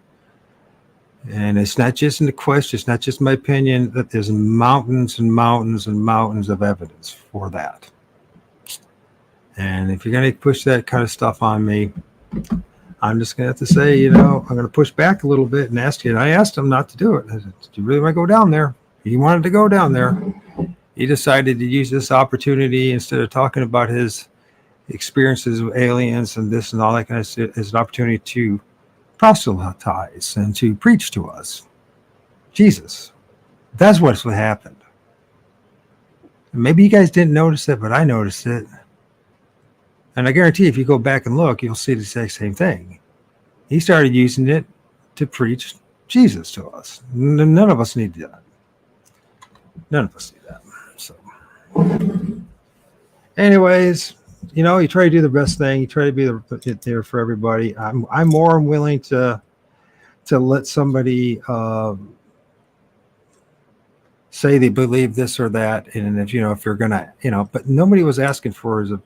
And it's not just in the question, it's not just my opinion, that there's mountains and mountains and mountains of evidence for that. And if you're going to push that kind of stuff on me, I'm just going to have to say, I'm going to push back a little bit and ask you. And I asked him not to do it. I said, do you really want to go down there? He wanted to go down there. He decided to use this opportunity instead of talking about his experiences with aliens and this and all that kind of stuff as an opportunity to proselytize and to preach to us Jesus. That's what happened. Maybe you guys didn't notice it, but I noticed it. And I guarantee if you go back and look, you'll see the exact same thing. He started using it to preach Jesus to us. None of us need that. None of us need that. So, anyways, you try to do the best thing. You try to be there for everybody. I'm more willing to let somebody say they believe this or that, and if you're gonna, but nobody was asking for a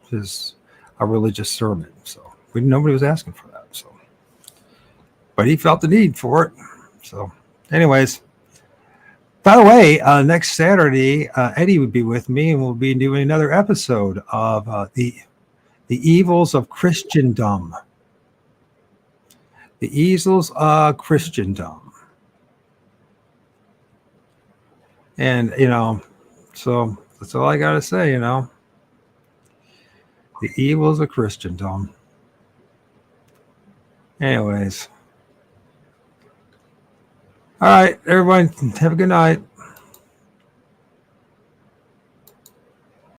religious sermon, so nobody was asking for that. So, but he felt the need for it. So, anyways. By the way, next Saturday, Eddie would be with me, and we'll be doing another episode of the The evils of Christendom. The evils of Christendom. And, so that's all I got to say, The evils of Christendom. Anyways. All right, everyone, have a good night.